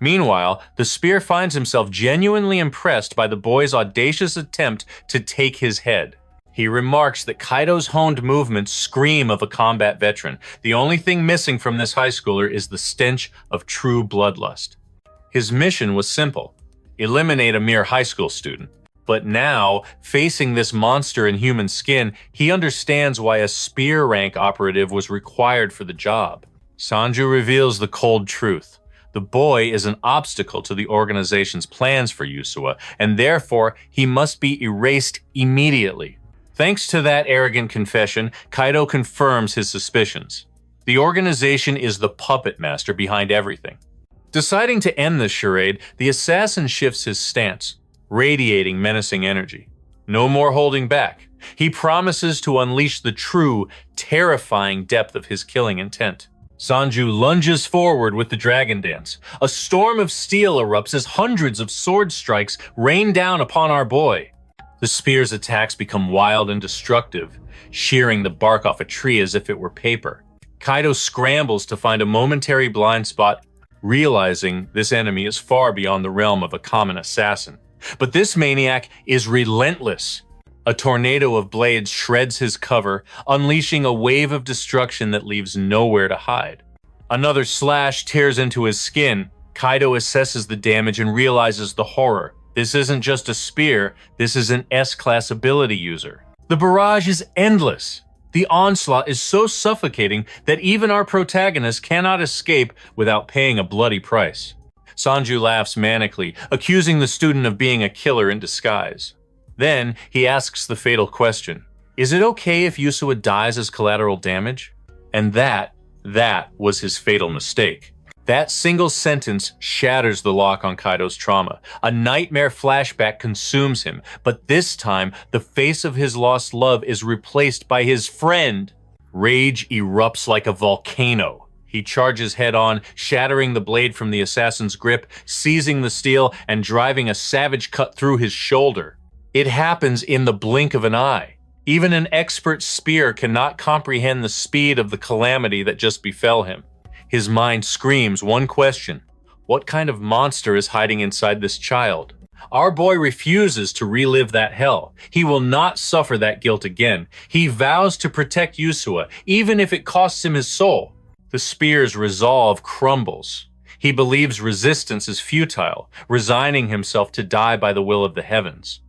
Meanwhile, the spear finds himself genuinely impressed by the boy's audacious attempt to take his head. He remarks that Kaido's honed movements scream of a combat veteran. The only thing missing from this high schooler is the stench of true bloodlust. His mission was simple: eliminate a mere high school student. But now, facing this monster in human skin, he understands why a spear rank operative was required for the job. Sanju reveals the cold truth. The boy is an obstacle to the organization's plans for Yusua, and therefore he must be erased immediately. Thanks to that arrogant confession, Kaido confirms his suspicions. The organization is the puppet master behind everything. Deciding to end this charade, the assassin shifts his stance, radiating menacing energy. No more holding back. He promises to unleash the true, terrifying depth of his killing intent. Sanju lunges forward with the dragon dance. A storm of steel erupts as hundreds of sword strikes rain down upon our boy. The spear's attacks become wild and destructive, shearing the bark off a tree as if it were paper. Kaido scrambles to find a momentary blind spot, realizing this enemy is far beyond the realm of a common assassin. But this maniac is relentless. A tornado of blades shreds his cover, unleashing a wave of destruction that leaves nowhere to hide. Another slash tears into his skin. Kaido assesses the damage and realizes the horror. This isn't just a spear, this is an S-class ability user. The barrage is endless. The onslaught is so suffocating that even our protagonist cannot escape without paying a bloody price. Sanju laughs manically, accusing the student of being a killer in disguise. Then, he asks the fatal question: is it okay if Yusua dies as collateral damage? And that was his fatal mistake. That single sentence shatters the lock on Kaido's trauma. A nightmare flashback consumes him, but this time, the face of his lost love is replaced by his friend. Rage erupts like a volcano. He charges head-on, shattering the blade from the assassin's grip, seizing the steel, and driving a savage cut through his shoulder. It happens in the blink of an eye. Even an expert spear cannot comprehend the speed of the calamity that just befell him. His mind screams one question: what kind of monster is hiding inside this child? Our boy refuses to relive that hell. He will not suffer that guilt again. He vows to protect Yusua, even if it costs him his soul. The spear's resolve crumbles. He believes resistance is futile, resigning himself to die by the will of the heavens.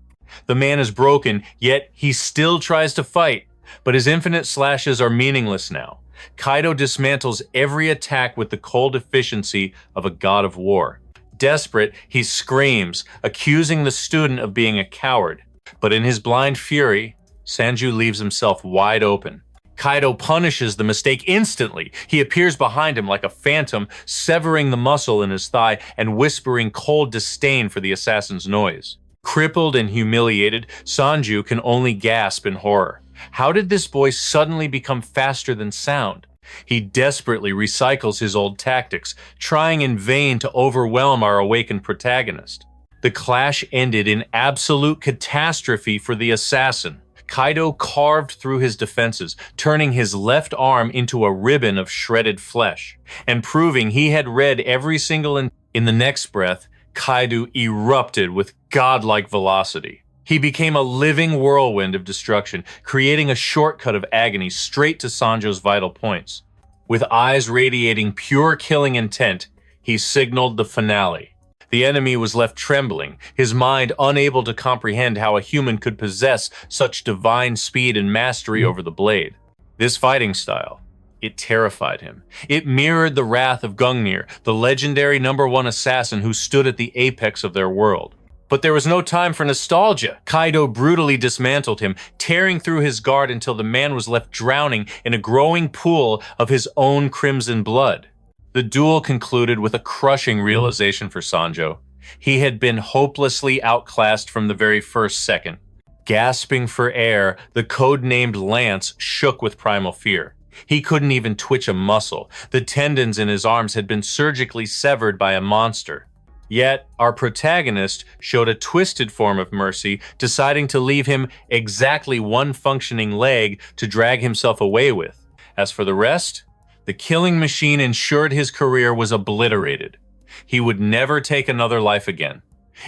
The man is broken, yet he still tries to fight. But his infinite slashes are meaningless now. Kaido dismantles every attack with the cold efficiency of a god of war. Desperate, he screams, accusing the student of being a coward. But in his blind fury, Sanju leaves himself wide open. Kaido punishes the mistake instantly. He appears behind him like a phantom, severing the muscle in his thigh and whispering cold disdain for the assassin's noise. Crippled and humiliated, Sanju can only gasp in horror. How did this boy suddenly become faster than sound? He desperately recycles his old tactics, trying in vain to overwhelm our awakened protagonist. The clash ended in absolute catastrophe for the assassin. Kaido carved through his defenses, turning his left arm into a ribbon of shredded flesh, and proving he had read every single in the next breath, Kaido erupted with godlike velocity. He became a living whirlwind of destruction, creating a shortcut of agony straight to Sanjo's vital points. With eyes radiating pure killing intent, he signaled the finale. The enemy was left trembling, his mind unable to comprehend how a human could possess such divine speed and mastery over the blade. This fighting style, it terrified him. It mirrored the wrath of Gungnir, the legendary #1 assassin who stood at the apex of their world. But there was no time for nostalgia. Kaido brutally dismantled him, tearing through his guard until the man was left drowning in a growing pool of his own crimson blood. The duel concluded with a crushing realization for Sanjo. He had been hopelessly outclassed from the very first second. Gasping for air, the code-named Lance shook with primal fear. He couldn't even twitch a muscle. The tendons in his arms had been surgically severed by a monster. Yet, our protagonist showed a twisted form of mercy, deciding to leave him exactly one functioning leg to drag himself away with. As for the rest, the killing machine ensured his career was obliterated. He would never take another life again.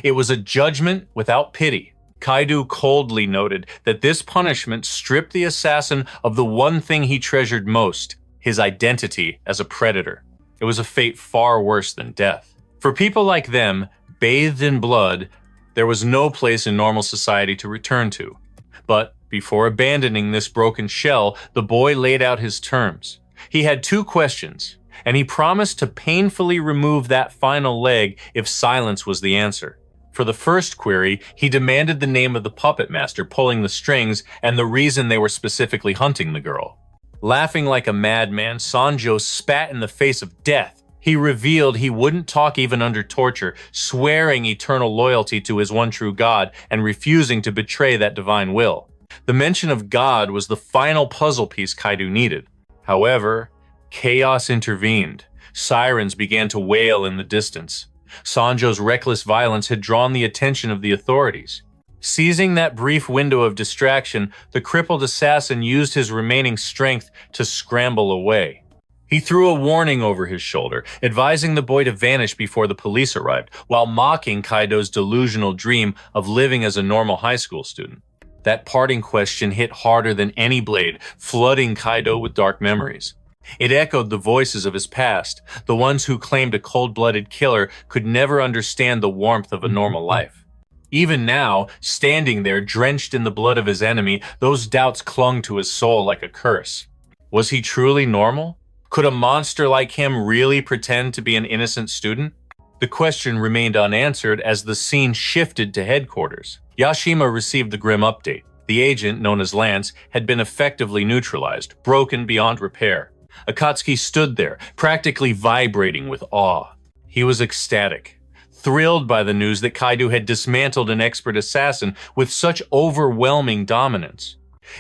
It was a judgment without pity. Kaido coldly noted that this punishment stripped the assassin of the one thing he treasured most, his identity as a predator. It was a fate far worse than death. For people like them, bathed in blood, there was no place in normal society to return to. But before abandoning this broken shell, the boy laid out his terms. He had 2 questions, and he promised to painfully remove that final leg if silence was the answer. For the first query, he demanded the name of the puppet master pulling the strings and the reason they were specifically hunting the girl. Laughing like a madman, Sanjo spat in the face of death. He revealed he wouldn't talk even under torture, swearing eternal loyalty to his one true God and refusing to betray that divine will. The mention of God was the final puzzle piece Kaido needed. However, chaos intervened. Sirens began to wail in the distance. Sanjo's reckless violence had drawn the attention of the authorities. Seizing that brief window of distraction, the crippled assassin used his remaining strength to scramble away. He threw a warning over his shoulder, advising the boy to vanish before the police arrived, while mocking Kaido's delusional dream of living as a normal high school student. That parting question hit harder than any blade, flooding Kaido with dark memories. It echoed the voices of his past, the ones who claimed a cold-blooded killer could never understand the warmth of a normal life. Even now, standing there drenched in the blood of his enemy, those doubts clung to his soul like a curse. Was he truly normal? Could a monster like him really pretend to be an innocent student? The question remained unanswered as the scene shifted to headquarters. Yashima received the grim update. The agent, known as Lance, had been effectively neutralized, broken beyond repair. Akatsuki stood there, practically vibrating with awe. He was ecstatic, thrilled by the news that Kaido had dismantled an expert assassin with such overwhelming dominance.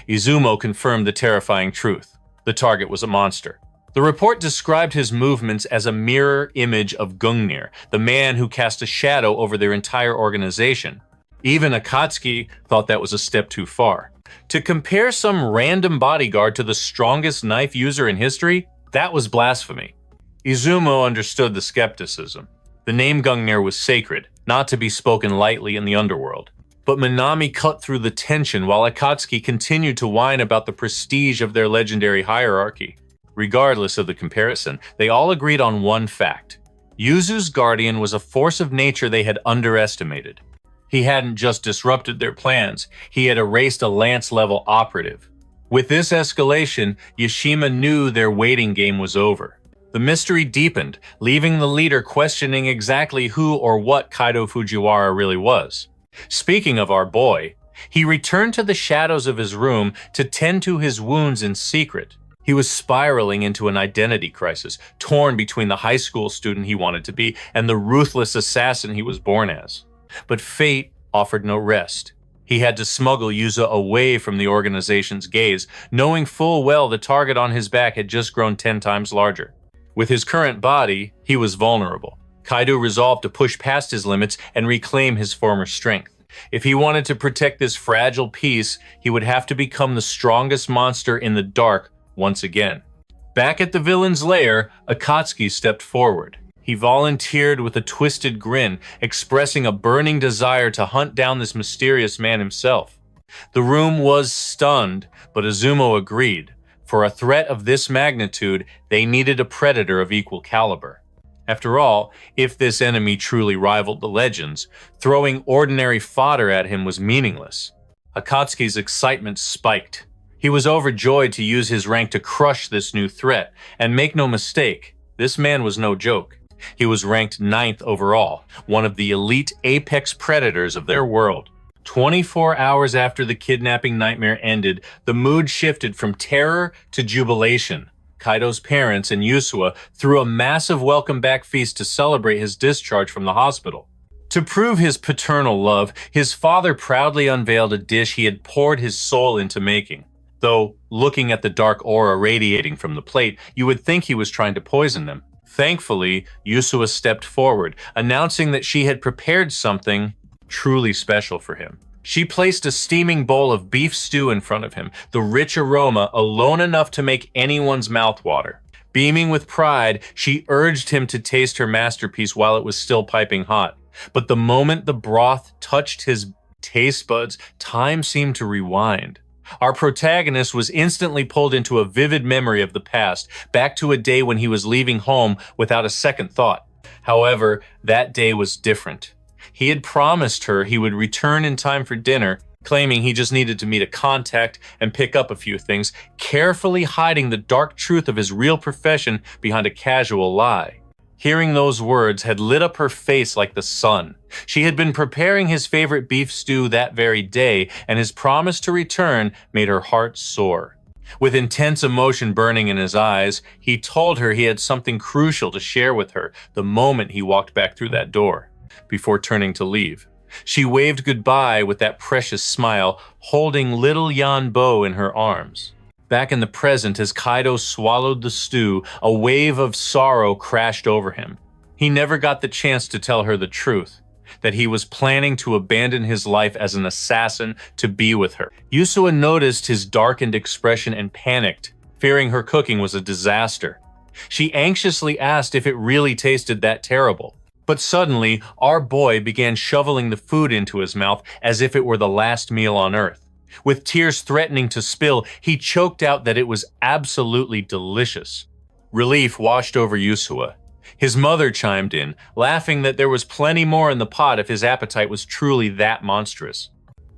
Izumo confirmed the terrifying truth. The target was a monster. The report described his movements as a mirror image of Gungnir, the man who cast a shadow over their entire organization. Even Akatsuki thought that was a step too far. To compare some random bodyguard to the strongest knife user in history, that was blasphemy. Izumo understood the skepticism. The name Gungnir was sacred, not to be spoken lightly in the underworld. But Minami cut through the tension while Akatsuki continued to whine about the prestige of their legendary hierarchy. Regardless of the comparison, they all agreed on one fact. Yuzu's guardian was a force of nature they had underestimated. He hadn't just disrupted their plans, he had erased a Lance-level operative. With this escalation, Yashima knew their waiting game was over. The mystery deepened, leaving the leader questioning exactly who or what Kaido Fujiwara really was. Speaking of our boy, he returned to the shadows of his room to tend to his wounds in secret. He was spiraling into an identity crisis, torn between the high school student he wanted to be and the ruthless assassin he was born as. But fate offered no rest. He had to smuggle Yuza away from the organization's gaze, knowing full well the target on his back had just grown 10 times larger. With his current body, he was vulnerable. Kaido resolved to push past his limits and reclaim his former strength. If he wanted to protect this fragile piece, he would have to become the strongest monster in the dark once again. Back at the villain's lair, Akatsuki stepped forward. He volunteered with a twisted grin, expressing a burning desire to hunt down this mysterious man himself. The room was stunned, but Izumo agreed. For a threat of this magnitude, they needed a predator of equal caliber. After all, if this enemy truly rivaled the legends, throwing ordinary fodder at him was meaningless. Akatsuki's excitement spiked. He was overjoyed to use his rank to crush this new threat, and make no mistake, this man was no joke. He was ranked 9th overall, one of the elite apex predators of their world. 24 hours after the kidnapping nightmare ended, the mood shifted from terror to jubilation. Kaido's parents and Yusua threw a massive welcome back feast to celebrate his discharge from the hospital. To prove his paternal love, his father proudly unveiled a dish he had poured his soul into making. Though, looking at the dark aura radiating from the plate, you would think he was trying to poison them. Thankfully, Yusua stepped forward, announcing that she had prepared something truly special for him. She placed a steaming bowl of beef stew in front of him, the rich aroma alone enough to make anyone's mouth water. Beaming with pride, she urged him to taste her masterpiece while it was still piping hot. But the moment the broth touched his taste buds, time seemed to rewind. Our protagonist was instantly pulled into a vivid memory of the past, back to a day when he was leaving home without a second thought. However, that day was different. He had promised her he would return in time for dinner, claiming he just needed to meet a contact and pick up a few things, carefully hiding the dark truth of his real profession behind a casual lie. Hearing those words had lit up her face like the sun. She had been preparing his favorite beef stew that very day, and his promise to return made her heart soar. With intense emotion burning in his eyes, he told her he had something crucial to share with her the moment he walked back through that door. Before turning to leave, she waved goodbye with that precious smile, holding little Yanbo in her arms. Back in the present, as Kaido swallowed the stew, a wave of sorrow crashed over him. He never got the chance to tell her the truth, that he was planning to abandon his life as an assassin to be with her. Yusua noticed his darkened expression and panicked, fearing her cooking was a disaster. She anxiously asked if it really tasted that terrible. But suddenly, our boy began shoveling the food into his mouth as if it were the last meal on earth. With tears threatening to spill, he choked out that it was absolutely delicious. Relief washed over Yusua. His mother chimed in, laughing that there was plenty more in the pot if his appetite was truly that monstrous.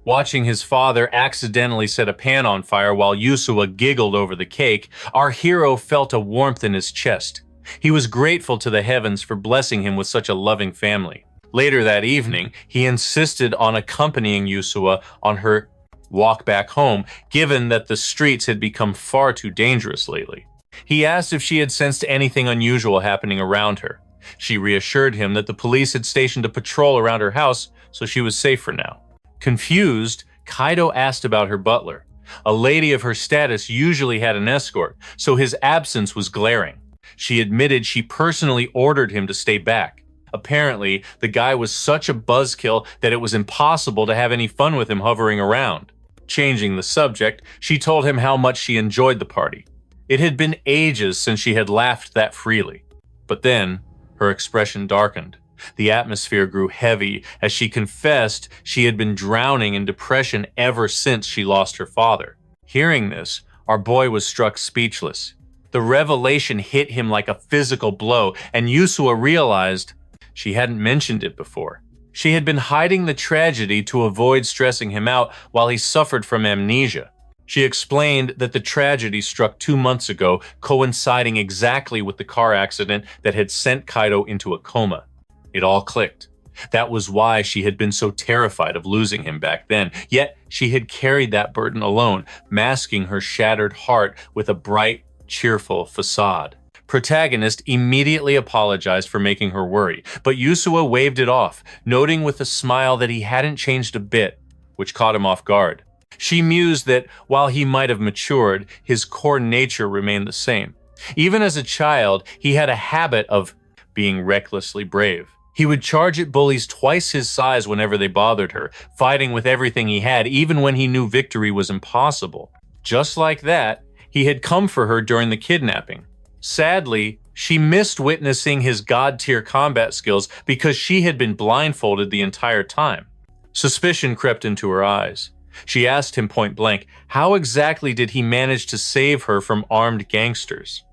Watching his father accidentally set a pan on fire while Yusua giggled over the cake, our hero felt a warmth in his chest. He was grateful to the heavens for blessing him with such a loving family. Later that evening, he insisted on accompanying Yusua on her walk back home, given that the streets had become far too dangerous lately. He asked if she had sensed anything unusual happening around her. She reassured him that the police had stationed a patrol around her house, so she was safe for now. Confused, Kaido asked about her butler. A lady of her status usually had an escort, so his absence was glaring. She admitted she personally ordered him to stay back. Apparently, the guy was such a buzzkill that it was impossible to have any fun with him hovering around. Changing the subject, she told him how much she enjoyed the party. It had been ages since she had laughed that freely. But then, her expression darkened. The atmosphere grew heavy as she confessed she had been drowning in depression ever since she lost her father. Hearing this, our boy was struck speechless. The revelation hit him like a physical blow, and Yusua realized she hadn't mentioned it before. She had been hiding the tragedy to avoid stressing him out while he suffered from amnesia. She explained that the tragedy struck 2 months ago, coinciding exactly with the car accident that had sent Kaido into a coma. It all clicked. That was why she had been so terrified of losing him back then. Yet she had carried that burden alone, masking her shattered heart with a bright, cheerful facade. Protagonist immediately apologized for making her worry, but Yusua waved it off, noting with a smile that he hadn't changed a bit, which caught him off guard. She mused that while he might have matured, his core nature remained the same. Even as a child, he had a habit of being recklessly brave. He would charge at bullies twice his size whenever they bothered her, fighting with everything he had, even when he knew victory was impossible. Just like that, he had come for her during the kidnapping. Sadly, she missed witnessing his god-tier combat skills because she had been blindfolded the entire time. Suspicion crept into her eyes. She asked him point blank, how exactly did he manage to save her from armed gangsters?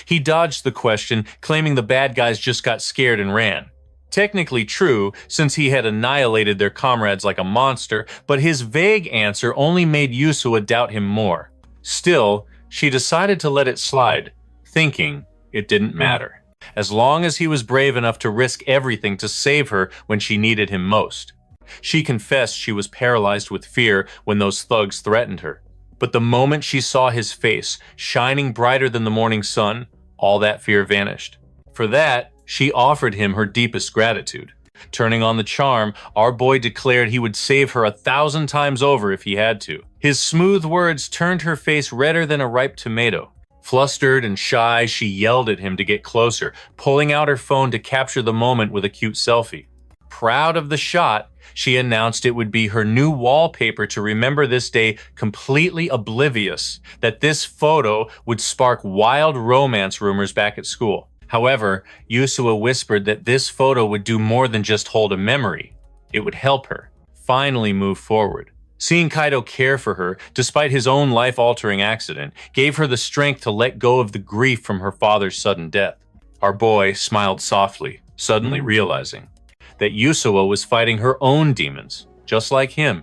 He dodged the question, claiming the bad guys just got scared and ran. Technically true, since he had annihilated their comrades like a monster, but his vague answer only made Yusua doubt him more. Still, she decided to let it slide, thinking it didn't matter, as long as he was brave enough to risk everything to save her when she needed him most. She confessed she was paralyzed with fear when those thugs threatened her. But the moment she saw his face, shining brighter than the morning sun, all that fear vanished. For that, she offered him her deepest gratitude. Turning on the charm, our boy declared he would save her 1,000 times over if he had to. His smooth words turned her face redder than a ripe tomato. Flustered and shy, she yelled at him to get closer, pulling out her phone to capture the moment with a cute selfie. Proud of the shot, she announced it would be her new wallpaper to remember this day, completely oblivious that this photo would spark wild romance rumors back at school. However, Yusua whispered that this photo would do more than just hold a memory. It would help her finally move forward. Seeing Kaido care for her, despite his own life-altering accident, gave her the strength to let go of the grief from her father's sudden death. Our boy smiled softly, suddenly realizing that Yusua was fighting her own demons, just like him.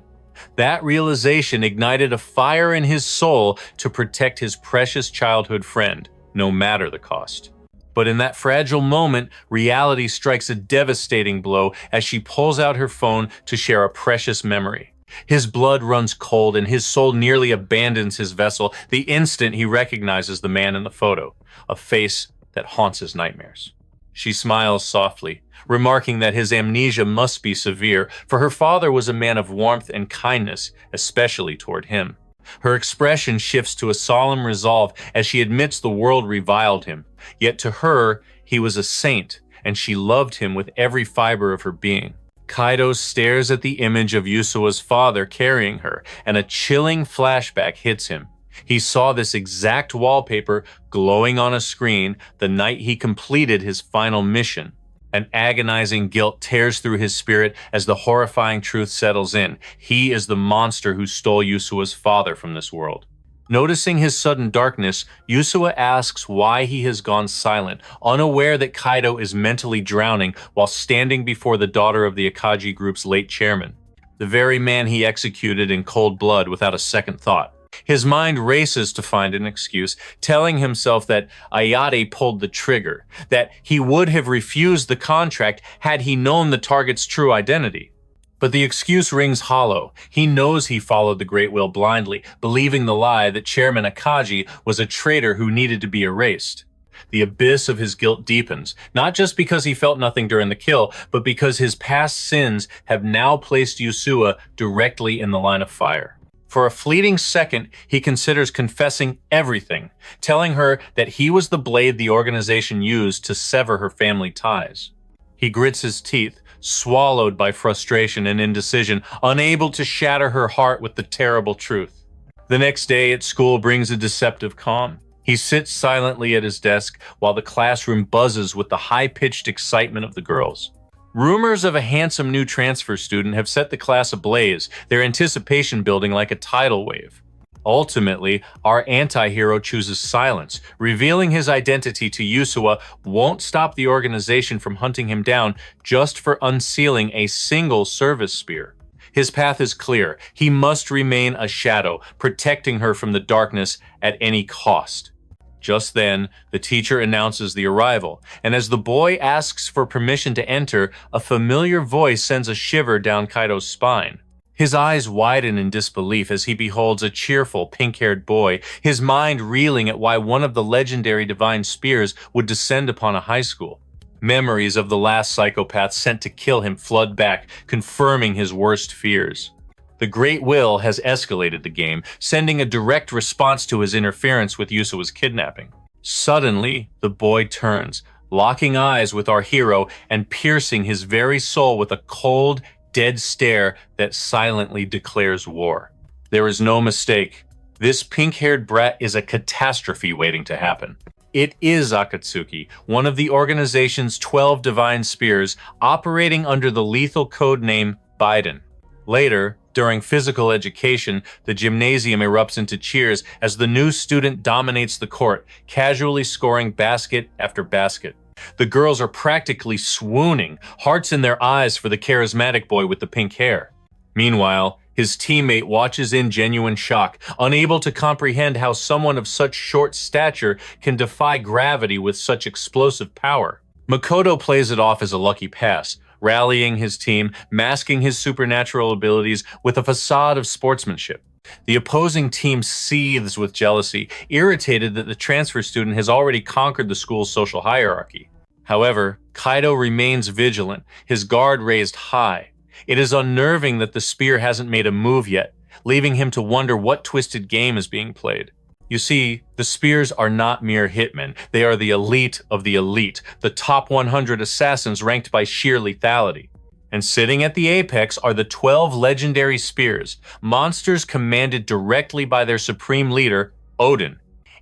That realization ignited a fire in his soul to protect his precious childhood friend, no matter the cost. But in that fragile moment, reality strikes a devastating blow as she pulls out her phone to share a precious memory. His blood runs cold and his soul nearly abandons his vessel the instant he recognizes the man in the photo, a face that haunts his nightmares. She smiles softly, remarking that his amnesia must be severe, for her father was a man of warmth and kindness, especially toward him. Her expression shifts to a solemn resolve as she admits the world reviled him, yet to her, he was a saint, and she loved him with every fiber of her being. Kaido stares at the image of Yusua's father carrying her, and a chilling flashback hits him. He saw this exact wallpaper glowing on a screen the night he completed his final mission. An agonizing guilt tears through his spirit as the horrifying truth settles in. He is the monster who stole Yusua's father from this world. Noticing his sudden darkness, Yusua asks why he has gone silent, unaware that Kaido is mentally drowning while standing before the daughter of the Akagi group's late chairman, the very man he executed in cold blood without a second thought. His mind races to find an excuse, telling himself that Ayate pulled the trigger, that he would have refused the contract had he known the target's true identity. But the excuse rings hollow. He knows he followed the Great Will blindly, believing the lie that Chairman Akagi was a traitor who needed to be erased. The abyss of his guilt deepens, not just because he felt nothing during the kill, but because his past sins have now placed Yusua directly in the line of fire. For a fleeting second, he considers confessing everything, telling her that he was the blade the organization used to sever her family ties. He grits his teeth, swallowed by frustration and indecision, unable to shatter her heart with the terrible truth. The next day at school brings a deceptive calm. He sits silently at his desk while the classroom buzzes with the high-pitched excitement of the girls. Rumors of a handsome new transfer student have set the class ablaze, their anticipation building like a tidal wave. Ultimately, our anti-hero chooses silence. Revealing his identity to Yusuwa won't stop the organization from hunting him down just for unsealing a single service spear. His path is clear. He must remain a shadow, protecting her from the darkness at any cost. Just then, the teacher announces the arrival, and as the boy asks for permission to enter, a familiar voice sends a shiver down Kaido's spine. His eyes widen in disbelief as he beholds a cheerful, pink-haired boy, his mind reeling at why one of the legendary divine spears would descend upon a high school. Memories of the last psychopath sent to kill him flood back, confirming his worst fears. The Great Will has escalated the game, sending a direct response to his interference with Yusuwa's kidnapping. Suddenly, the boy turns, locking eyes with our hero and piercing his very soul with a cold, dead stare that silently declares war. There is no mistake. This pink-haired brat is a catastrophe waiting to happen. It is Akatsuki, one of the organization's 12 divine spears, operating under the lethal code name Biden. Later, during physical education, the gymnasium erupts into cheers as the new student dominates the court, casually scoring basket after basket. The girls are practically swooning, hearts in their eyes for the charismatic boy with the pink hair. Meanwhile, his teammate watches in genuine shock, unable to comprehend how someone of such short stature can defy gravity with such explosive power. Makoto plays it off as a lucky pass, rallying his team, masking his supernatural abilities with a facade of sportsmanship. The opposing team seethes with jealousy, irritated that the transfer student has already conquered the school's social hierarchy. However, Kaido remains vigilant, his guard raised high. It is unnerving that the spear hasn't made a move yet, leaving him to wonder what twisted game is being played. You see, the spears are not mere hitmen. They are the elite of the elite, the top 100 assassins ranked by sheer lethality. And sitting at the apex are the 12 legendary spears, monsters commanded directly by their supreme leader, Odin.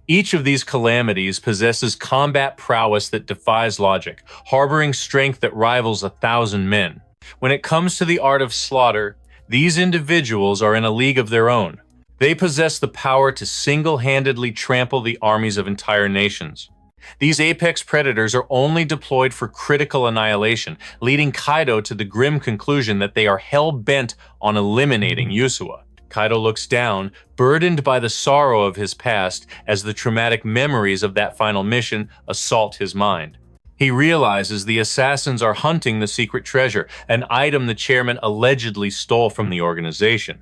Each of these calamities possesses combat prowess that defies logic, harboring strength that rivals 1,000 men. When it comes to the art of slaughter, these individuals are in a league of their own. They possess the power to single-handedly trample the armies of entire nations. These apex predators are only deployed for critical annihilation, leading Kaido to the grim conclusion that they are hell-bent on eliminating Yusuwa. Kaido looks down, burdened by the sorrow of his past, as the traumatic memories of that final mission assault his mind. He realizes the assassins are hunting the secret treasure, an item the chairman allegedly stole from the organization.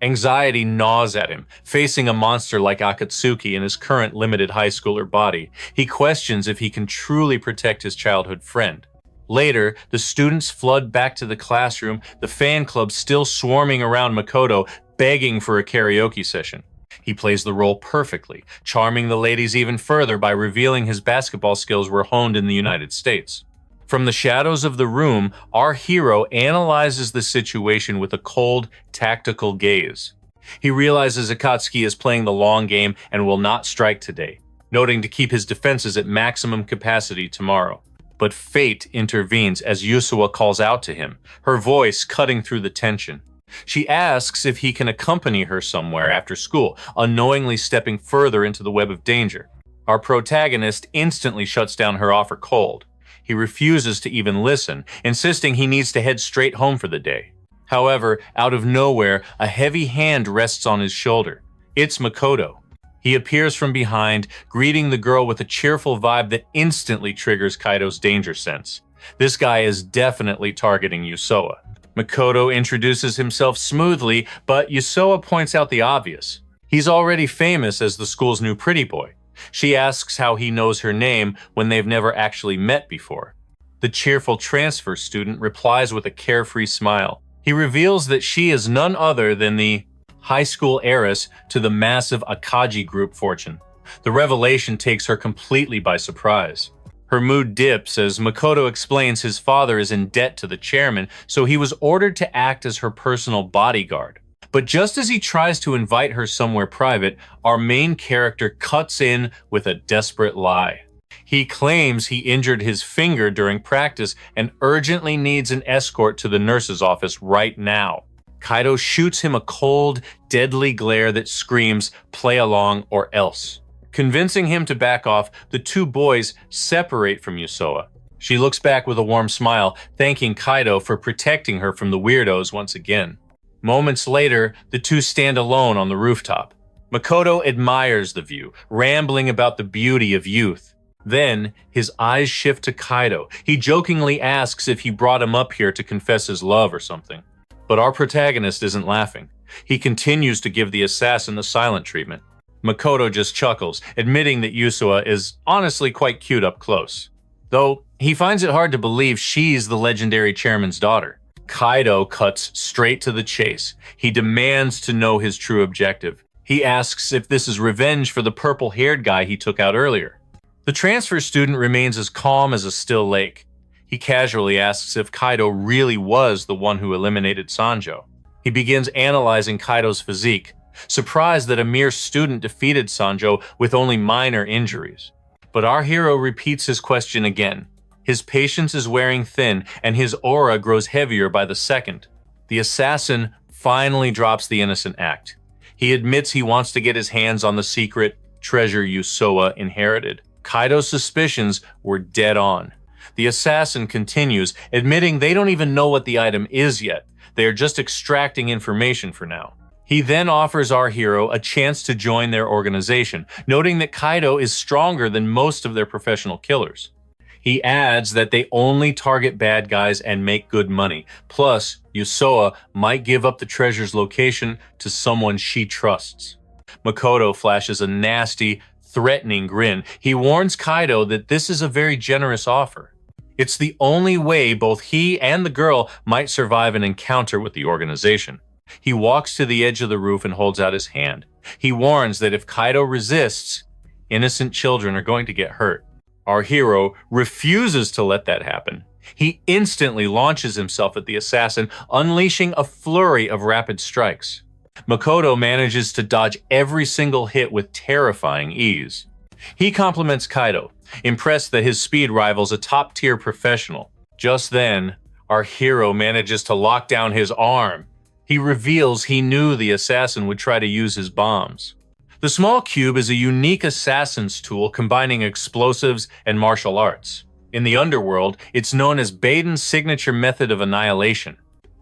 Anxiety gnaws at him, facing a monster like Akatsuki in his current limited high schooler body. He questions if he can truly protect his childhood friend. Later, the students flood back to the classroom, the fan club still swarming around Makoto, begging for a karaoke session. He plays the role perfectly, charming the ladies even further by revealing his basketball skills were honed in the United States. From the shadows of the room, our hero analyzes the situation with a cold, tactical gaze. He realizes Akatsuki is playing the long game and will not strike today, noting to keep his defenses at maximum capacity tomorrow. But fate intervenes as Yusuwa calls out to him, her voice cutting through the tension. She asks if he can accompany her somewhere after school, unknowingly stepping further into the web of danger. Our protagonist instantly shuts down her offer cold. He refuses to even listen, insisting he needs to head straight home for the day. However, out of nowhere, a heavy hand rests on his shoulder. It's Makoto. He appears from behind, greeting the girl with a cheerful vibe that instantly triggers Kaido's danger sense. This guy is definitely targeting Yusuwa. Makoto introduces himself smoothly, but Yusuwa points out the obvious. He's already famous as the school's new pretty boy. She asks how he knows her name when they've never actually met before. The cheerful transfer student replies with a carefree smile. He reveals that she is none other than the high school heiress to the massive Akagi group fortune. The revelation takes her completely by surprise. Her mood dips as Makoto explains his father is in debt to the chairman, so he was ordered to act as her personal bodyguard. But just as he tries to invite her somewhere private, our main character cuts in with a desperate lie. He claims he injured his finger during practice and urgently needs an escort to the nurse's office right now. Kaido shoots him a cold, deadly glare that screams, "Play along or else." Convincing him to back off, the two boys separate from Yusoa. She looks back with a warm smile, thanking Kaido for protecting her from the weirdos once again. Moments later, the two stand alone on the rooftop. Makoto admires the view, rambling about the beauty of youth. Then, his eyes shift to Kaido. He jokingly asks if he brought him up here to confess his love or something. But our protagonist isn't laughing. He continues to give the assassin the silent treatment. Makoto just chuckles, admitting that Yusoa is honestly quite cute up close. Though, he finds it hard to believe she's the legendary chairman's daughter. Kaido cuts straight to the chase. He demands to know his true objective. He asks if this is revenge for the purple-haired guy he took out earlier. The transfer student remains as calm as a still lake. He casually asks if Kaido really was the one who eliminated Sanjo. He begins analyzing Kaido's physique, surprised that a mere student defeated Sanjo with only minor injuries. But our hero repeats his question again. His patience is wearing thin, and his aura grows heavier by the second. The assassin finally drops the innocent act. He admits he wants to get his hands on the secret treasure Yusoa inherited. Kaido's suspicions were dead on. The assassin continues, admitting they don't even know what the item is yet. They are just extracting information for now. He then offers our hero a chance to join their organization, noting that Kaido is stronger than most of their professional killers. He adds that they only target bad guys and make good money. Plus, Yusoa might give up the treasure's location to someone she trusts. Makoto flashes a nasty, threatening grin. He warns Kaido that this is a very generous offer. It's the only way both he and the girl might survive an encounter with the organization. He walks to the edge of the roof and holds out his hand. He warns that if Kaido resists, innocent children are going to get hurt. Our hero refuses to let that happen. He instantly launches himself at the assassin, unleashing a flurry of rapid strikes. Makoto manages to dodge every single hit with terrifying ease. He compliments Kaido, impressed that his speed rivals a top-tier professional. Just then, our hero manages to lock down his arm. He reveals he knew the assassin would try to use his bombs. The small cube is a unique assassin's tool combining explosives and martial arts. In the underworld, it's known as Baiden's signature method of annihilation.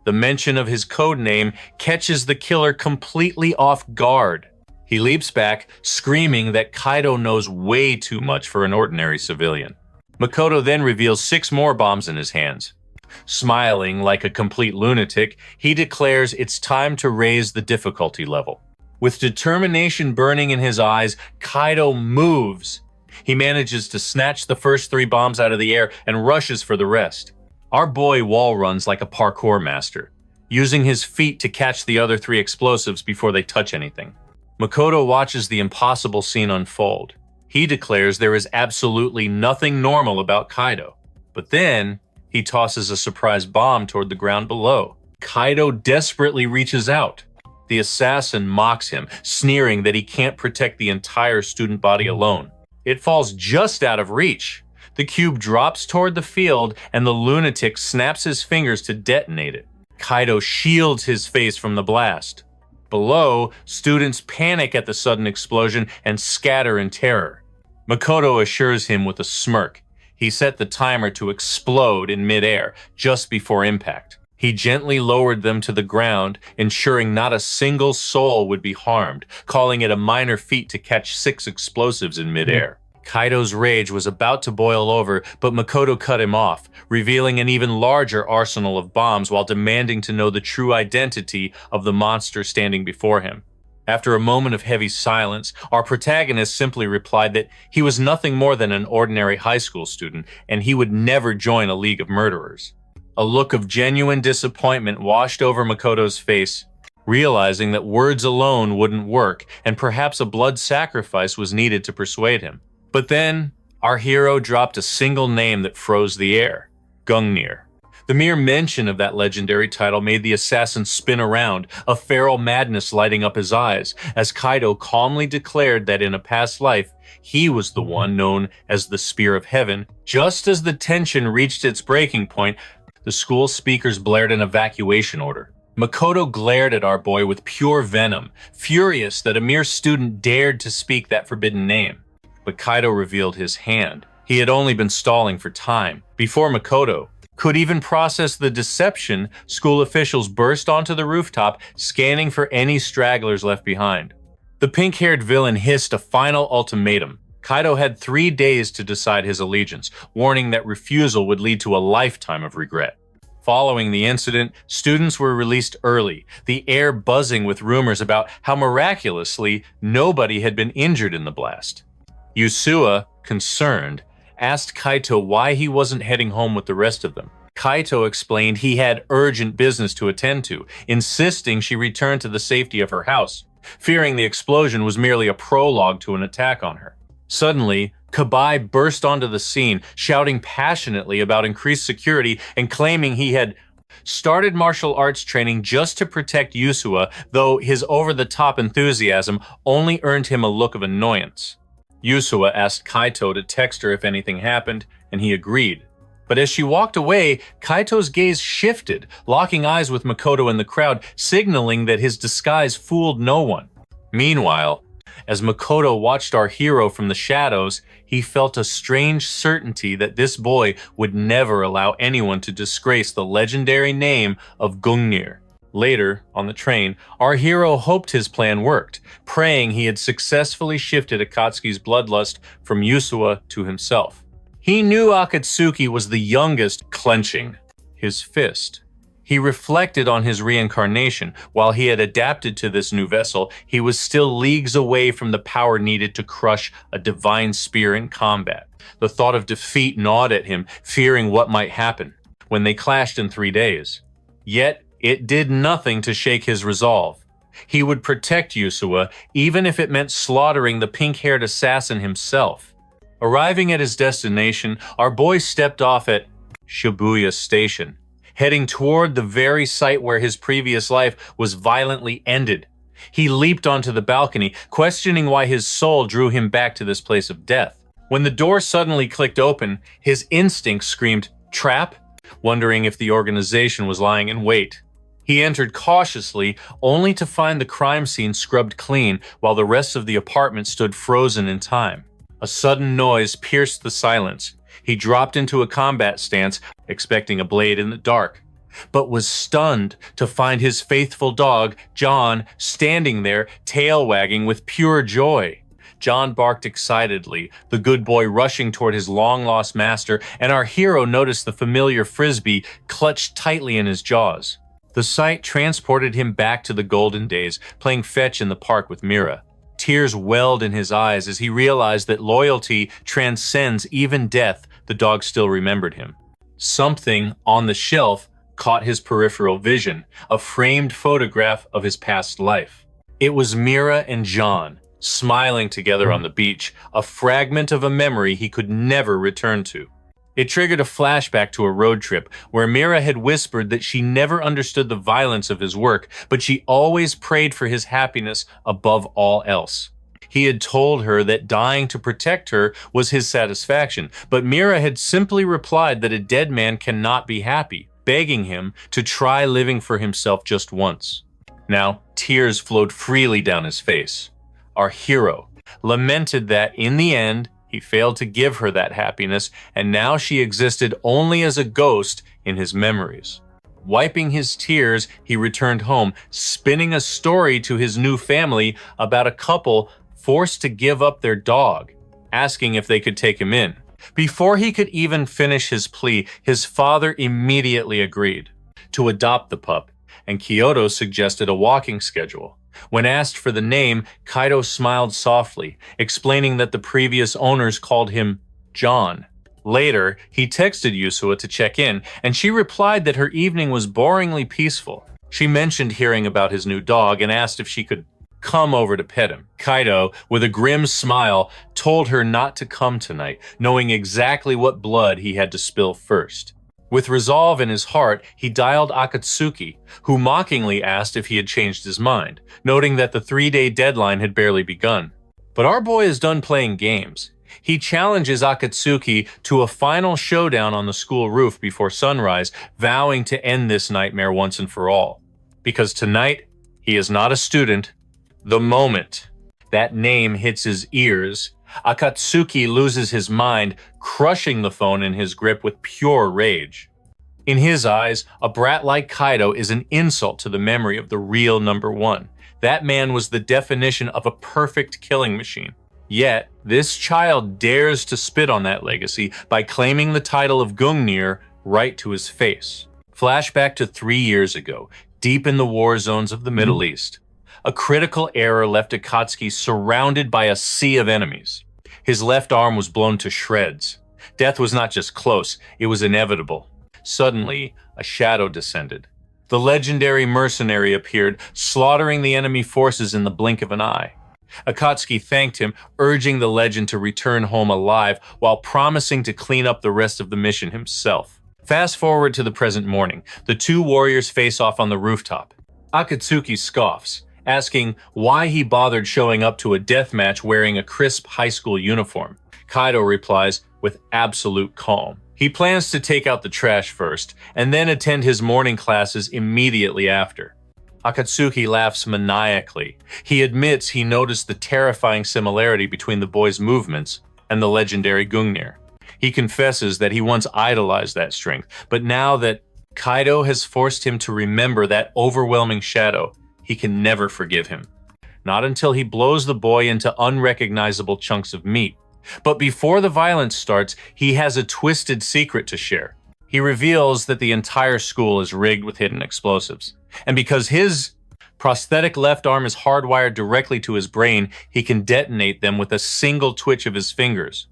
The mention of his code name catches the killer completely off guard. He leaps back, screaming that Kaido knows way too much for an ordinary civilian. Makoto then reveals 6 more bombs in his hands. Smiling like a complete lunatic, he declares it's time to raise the difficulty level. With determination burning in his eyes, Kaido moves. He manages to snatch the first 3 bombs out of the air and rushes for the rest. Our boy wall runs like a parkour master, using his feet to catch the other 3 explosives before they touch anything. Makoto watches the impossible scene unfold. He declares there is absolutely nothing normal about Kaido. But then, he tosses a surprise bomb toward the ground below. Kaido desperately reaches out. The assassin mocks him, sneering that he can't protect the entire student body alone. It falls just out of reach. The cube drops toward the field, and the lunatic snaps his fingers to detonate it. Kaido shields his face from the blast. Below, students panic at the sudden explosion and scatter in terror. Makoto assures him with a smirk. He set the timer to explode in midair just before impact. He gently lowered them to the ground, ensuring not a single soul would be harmed, calling it a minor feat to catch 6 explosives in midair. Kaido's rage was about to boil over, but Makoto cut him off, revealing an even larger arsenal of bombs while demanding to know the true identity of the monster standing before him. After a moment of heavy silence, our protagonist simply replied that he was nothing more than an ordinary high school student, and he would never join a league of murderers. A look of genuine disappointment washed over Makoto's face, realizing that words alone wouldn't work, and perhaps a blood sacrifice was needed to persuade him. But then, our hero dropped a single name that froze the air: Gungnir. The mere mention of that legendary title made the assassin spin around, a feral madness lighting up his eyes, as Kaido calmly declared that in a past life, he was the one known as the Spear of Heaven. Just as the tension reached its breaking point, the school speakers blared an evacuation order. Makoto glared at our boy with pure venom, furious that a mere student dared to speak that forbidden name. But Kaido revealed his hand. He had only been stalling for time. Before Makoto could even process the deception, school officials burst onto the rooftop, scanning for any stragglers left behind. The pink-haired villain hissed a final ultimatum. Kaido had 3 days to decide his allegiance, warning that refusal would lead to a lifetime of regret. Following the incident, students were released early, the air buzzing with rumors about how miraculously nobody had been injured in the blast. Yusua, concerned, asked Kaito why he wasn't heading home with the rest of them. Kaito explained he had urgent business to attend to, insisting she return to the safety of her house, fearing the explosion was merely a prologue to an attack on her. Suddenly, Kabai burst onto the scene, shouting passionately about increased security and claiming he had started martial arts training just to protect Yusua, though his over-the-top enthusiasm only earned him a look of annoyance. Yusua asked Kaito to text her if anything happened, and he agreed. But as she walked away, Kaito's gaze shifted, locking eyes with Makoto in the crowd, signaling that his disguise fooled no one. Meanwhile, as Makoto watched our hero from the shadows, he felt a strange certainty that this boy would never allow anyone to disgrace the legendary name of Gungnir. Later, on the train, our hero hoped his plan worked, praying he had successfully shifted Akatsuki's bloodlust from Yusua to himself. He knew Akatsuki was the youngest, clenching his fist. He reflected on his reincarnation. While he had adapted to this new vessel, he was still leagues away from the power needed to crush a divine spear in combat. The thought of defeat gnawed at him, fearing what might happen when they clashed in 3 days. Yet, it did nothing to shake his resolve. He would protect Yusua, even if it meant slaughtering the pink-haired assassin himself. Arriving at his destination, our boy stepped off at Shibuya Station, heading toward the very site where his previous life was violently ended. He leaped onto the balcony, questioning why his soul drew him back to this place of death. When the door suddenly clicked open, his instinct screamed, "Trap?" wondering if the organization was lying in wait. He entered cautiously, only to find the crime scene scrubbed clean while the rest of the apartment stood frozen in time. A sudden noise pierced the silence. He dropped into a combat stance, expecting a blade in the dark, but was stunned to find his faithful dog, John, standing there, tail wagging with pure joy. John barked excitedly, the good boy rushing toward his long-lost master, and our hero noticed the familiar frisbee clutched tightly in his jaws. The sight transported him back to the golden days, playing fetch in the park with Mirai. Tears welled in his eyes as he realized that loyalty transcends even death. The dog still remembered him. Something on the shelf caught his peripheral vision, a framed photograph of his past life. It was Mirai and John, smiling together on the beach, a fragment of a memory he could never return to. It triggered a flashback to a road trip where Mirai had whispered that she never understood the violence of his work, but she always prayed for his happiness above all else. He had told her that dying to protect her was his satisfaction, but Mirai had simply replied that a dead man cannot be happy, begging him to try living for himself just once. Now, tears flowed freely down his face. Our hero lamented that, in the end, he failed to give her that happiness, and now she existed only as a ghost in his memories. Wiping his tears, he returned home, spinning a story to his new family about a couple forced to give up their dog, asking if they could take him in. Before he could even finish his plea, his father immediately agreed to adopt the pup, and Kyoto suggested a walking schedule. When asked for the name, Kaido smiled softly, explaining that the previous owners called him John. Later, he texted Yusua to check in, and she replied that her evening was boringly peaceful. She mentioned hearing about his new dog and asked if she could come over to pet him. Kaido, with a grim smile, told her not to come tonight, knowing exactly what blood he had to spill first. With resolve in his heart, he dialed Akatsuki, who mockingly asked if he had changed his mind, noting that the 3-day deadline had barely begun. But our boy is done playing games. He challenges Akatsuki to a final showdown on the school roof before sunrise, vowing to end this nightmare once and for all. Because tonight, he is not a student. The moment that name hits his ears, Akatsuki loses his mind, crushing the phone in his grip with pure rage. In his eyes, a brat like Kaido is an insult to the memory of the real number one. That man was the definition of a perfect killing machine. Yet, this child dares to spit on that legacy by claiming the title of Gungnir right to his face. Flashback to 3 years ago, deep in the war zones of the Middle East. A critical error left Akatsuki surrounded by a sea of enemies. His left arm was blown to shreds. Death was not just close, it was inevitable. Suddenly, a shadow descended. The legendary mercenary appeared, slaughtering the enemy forces in the blink of an eye. Akatsuki thanked him, urging the legend to return home alive while promising to clean up the rest of the mission himself. Fast forward to the present morning. The two warriors face off on the rooftop. Akatsuki scoffs, asking why he bothered showing up to a death match wearing a crisp high school uniform. Kaido replies with absolute calm. He plans to take out the trash first, and then attend his morning classes immediately after. Akatsuki laughs maniacally. He admits he noticed the terrifying similarity between the boy's movements and the legendary Gungnir. He confesses that he once idolized that strength, but now that Kaido has forced him to remember that overwhelming shadow, he can never forgive him. Not until he blows the boy into unrecognizable chunks of meat. But before the violence starts, he has a twisted secret to share. He reveals that the entire school is rigged with hidden explosives. And because his prosthetic left arm is hardwired directly to his brain, he can detonate them with a single twitch of his fingers.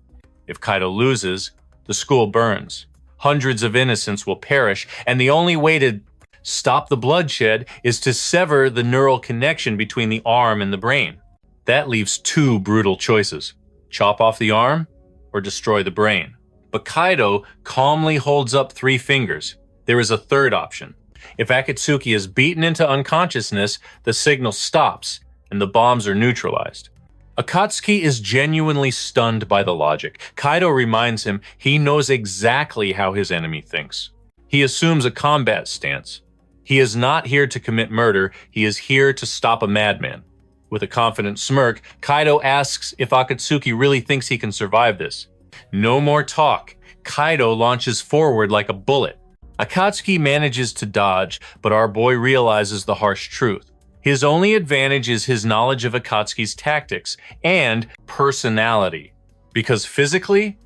If Kaido loses, the school burns. Hundreds of innocents will perish, and the only way to stop the bloodshed is to sever the neural connection between the arm and the brain. That leaves two brutal choices: chop off the arm or destroy the brain. But Kaido calmly holds up 3 fingers. There is a third option. If Akatsuki is beaten into unconsciousness, the signal stops and the bombs are neutralized. Akatsuki is genuinely stunned by the logic. Kaido reminds him he knows exactly how his enemy thinks. He assumes a combat stance. He is not here to commit murder, he is here to stop a madman. With a confident smirk, Kaido asks if Akatsuki really thinks he can survive this. No more talk. Kaido launches forward like a bullet. Akatsuki manages to dodge, but our boy realizes the harsh truth. His only advantage is his knowledge of Akatsuki's tactics and personality. Because physically,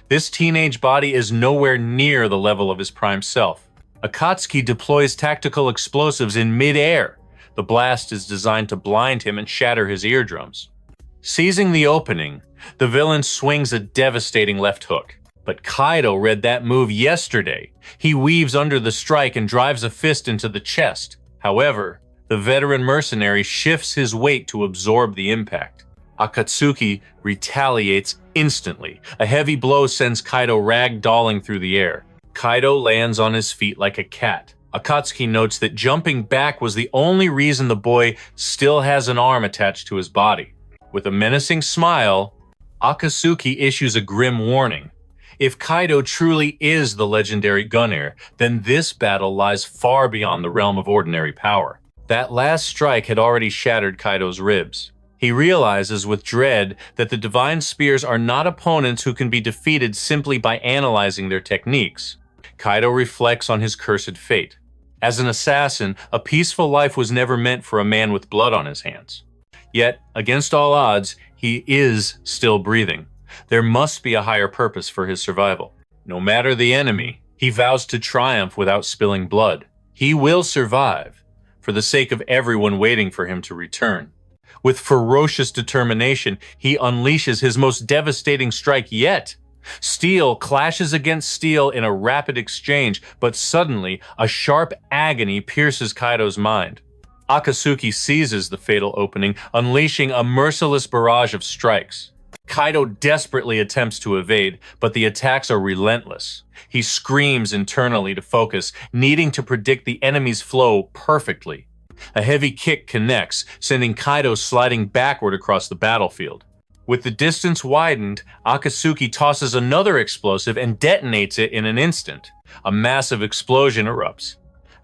this teenage body is nowhere near the level of his prime self. Akatsuki deploys tactical explosives in mid-air. The blast is designed to blind him and shatter his eardrums. Seizing the opening, the villain swings a devastating left hook. But Kaido read that move yesterday. He weaves under the strike and drives a fist into the chest. However, the veteran mercenary shifts his weight to absorb the impact. Akatsuki retaliates instantly. A heavy blow sends Kaido ragdolling through the air. Kaido lands on his feet like a cat. Akatsuki notes that jumping back was the only reason the boy still has an arm attached to his body. With a menacing smile, Akatsuki issues a grim warning. If Kaido truly is the legendary Gungnir, then this battle lies far beyond the realm of ordinary power. That last strike had already shattered Kaido's ribs. He realizes with dread that the divine spears are not opponents who can be defeated simply by analyzing their techniques. Kaido reflects on his cursed fate. As an assassin, a peaceful life was never meant for a man with blood on his hands. Yet, against all odds, he is still breathing. There must be a higher purpose for his survival. No matter the enemy, he vows to triumph without spilling blood. He will survive, for the sake of everyone waiting for him to return. With ferocious determination, he unleashes his most devastating strike yet. Steel clashes against steel in a rapid exchange, but suddenly, a sharp agony pierces Kaido's mind. Akatsuki seizes the fatal opening, unleashing a merciless barrage of strikes. Kaido desperately attempts to evade, but the attacks are relentless. He screams internally to focus, needing to predict the enemy's flow perfectly. A heavy kick connects, sending Kaido sliding backward across the battlefield. With the distance widened, Akatsuki tosses another explosive and detonates it in an instant. A massive explosion erupts.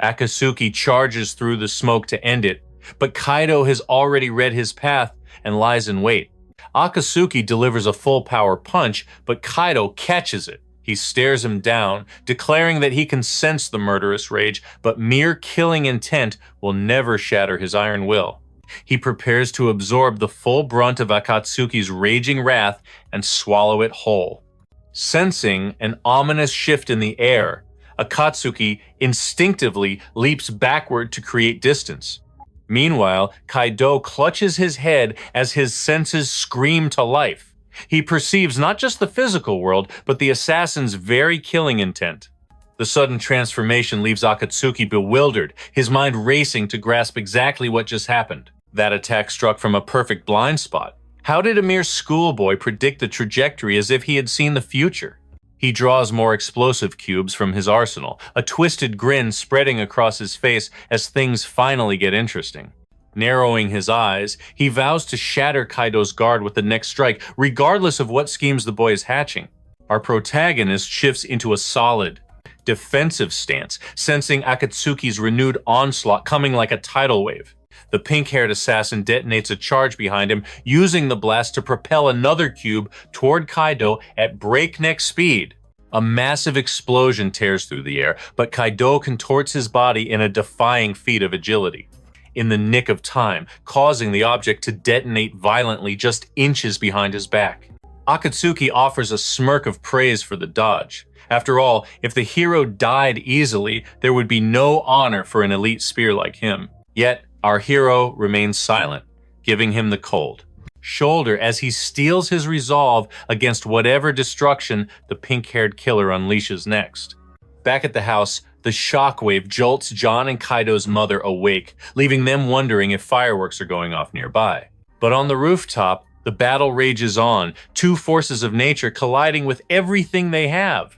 Akatsuki charges through the smoke to end it, but Kaido has already read his path and lies in wait. Akatsuki delivers a full power punch, but Kaido catches it. He stares him down, declaring that he can sense the murderous rage, but mere killing intent will never shatter his iron will. He prepares to absorb the full brunt of Akatsuki's raging wrath and swallow it whole. Sensing an ominous shift in the air, Akatsuki instinctively leaps backward to create distance. Meanwhile, Kaido clutches his head as his senses scream to life. He perceives not just the physical world, but the assassin's very killing intent. The sudden transformation leaves Akatsuki bewildered, his mind racing to grasp exactly what just happened. That attack struck from a perfect blind spot. How did a mere schoolboy predict the trajectory as if he had seen the future? He draws more explosive cubes from his arsenal, a twisted grin spreading across his face as things finally get interesting. Narrowing his eyes, he vows to shatter Kaido's guard with the next strike, regardless of what schemes the boy is hatching. Our protagonist shifts into a solid, defensive stance, sensing Akatsuki's renewed onslaught coming like a tidal wave. The pink-haired assassin detonates a charge behind him, using the blast to propel another cube toward Kaido at breakneck speed. A massive explosion tears through the air, but Kaido contorts his body in a defying feat of agility, in the nick of time, causing the object to detonate violently just inches behind his back. Akatsuki offers a smirk of praise for the dodge. After all, if the hero died easily, there would be no honor for an elite spear like him. Yet, our hero remains silent, giving him the cold shoulder as he steels his resolve against whatever destruction the pink-haired killer unleashes next. Back at the house, the shockwave jolts John and Kaido's mother awake, leaving them wondering if fireworks are going off nearby. But on the rooftop, the battle rages on, two forces of nature colliding with everything they have.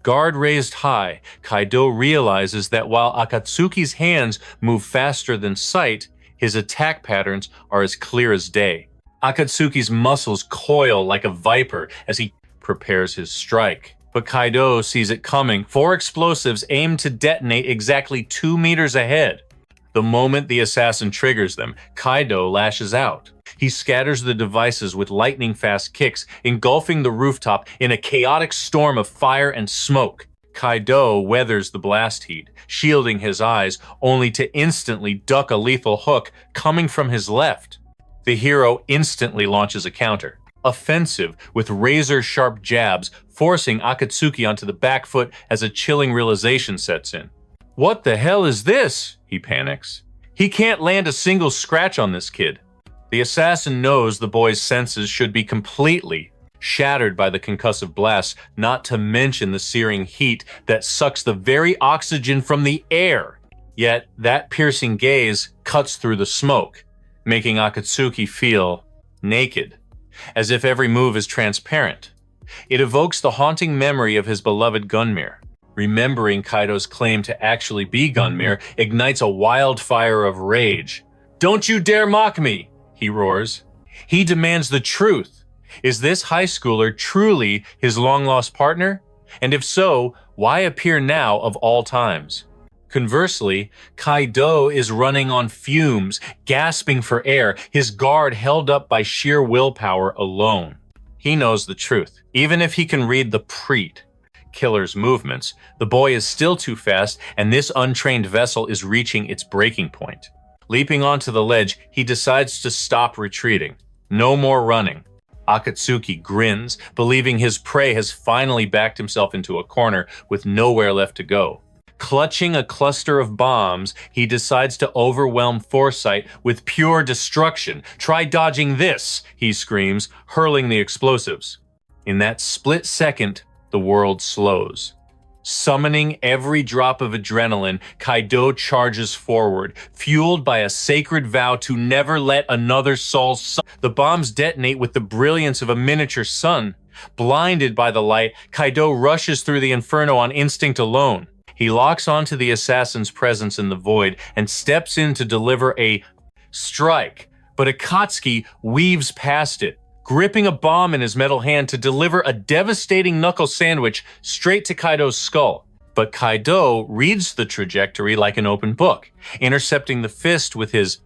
Guard raised high, Kaido realizes that while Akatsuki's hands move faster than sight, his attack patterns are as clear as day. Akatsuki's muscles coil like a viper as he prepares his strike. But Kaido sees it coming, 4 explosives aimed to detonate exactly 2 meters ahead. The moment the assassin triggers them, Kaido lashes out. He scatters the devices with lightning-fast kicks, engulfing the rooftop in a chaotic storm of fire and smoke. Kaido weathers the blast heat, shielding his eyes, only to instantly duck a lethal hook coming from his left. The hero instantly launches a counter, offensive with razor-sharp jabs, forcing Akatsuki onto the back foot as a chilling realization sets in. "What the hell is this?" he panics. He can't land a single scratch on this kid. The assassin knows the boy's senses should be completely shattered by the concussive blast, not to mention the searing heat that sucks the very oxygen from the air. Yet that piercing gaze cuts through the smoke, making Akatsuki feel naked, as if every move is transparent. It evokes the haunting memory of his beloved Gungnir. Remembering Kaido's claim to actually be Gungnir ignites a wildfire of rage. "Don't you dare mock me!" he roars. He demands the truth. Is this high schooler truly his long-lost partner? And if so, why appear now of all times? Conversely, Kaido is running on fumes, gasping for air, his guard held up by sheer willpower alone. He knows the truth. Even if he can read the killer's movements, the boy is still too fast, and this untrained vessel is reaching its breaking point. Leaping onto the ledge, he decides to stop retreating. No more running. Akatsuki grins, believing his prey has finally backed himself into a corner with nowhere left to go. Clutching a cluster of bombs, he decides to overwhelm Foresight with pure destruction. "Try dodging this," he screams, hurling the explosives. In that split second, the world slows. Summoning every drop of adrenaline, Kaido charges forward, fueled by a sacred vow to never let another soul suffer. The bombs detonate with the brilliance of a miniature sun. Blinded by the light, Kaido rushes through the inferno on instinct alone. He locks onto the assassin's presence in the void and steps in to deliver a strike, but Akatsuki weaves past it, gripping a bomb in his metal hand to deliver a devastating knuckle sandwich straight to Kaido's skull. But Kaido reads the trajectory like an open book, intercepting the fist with his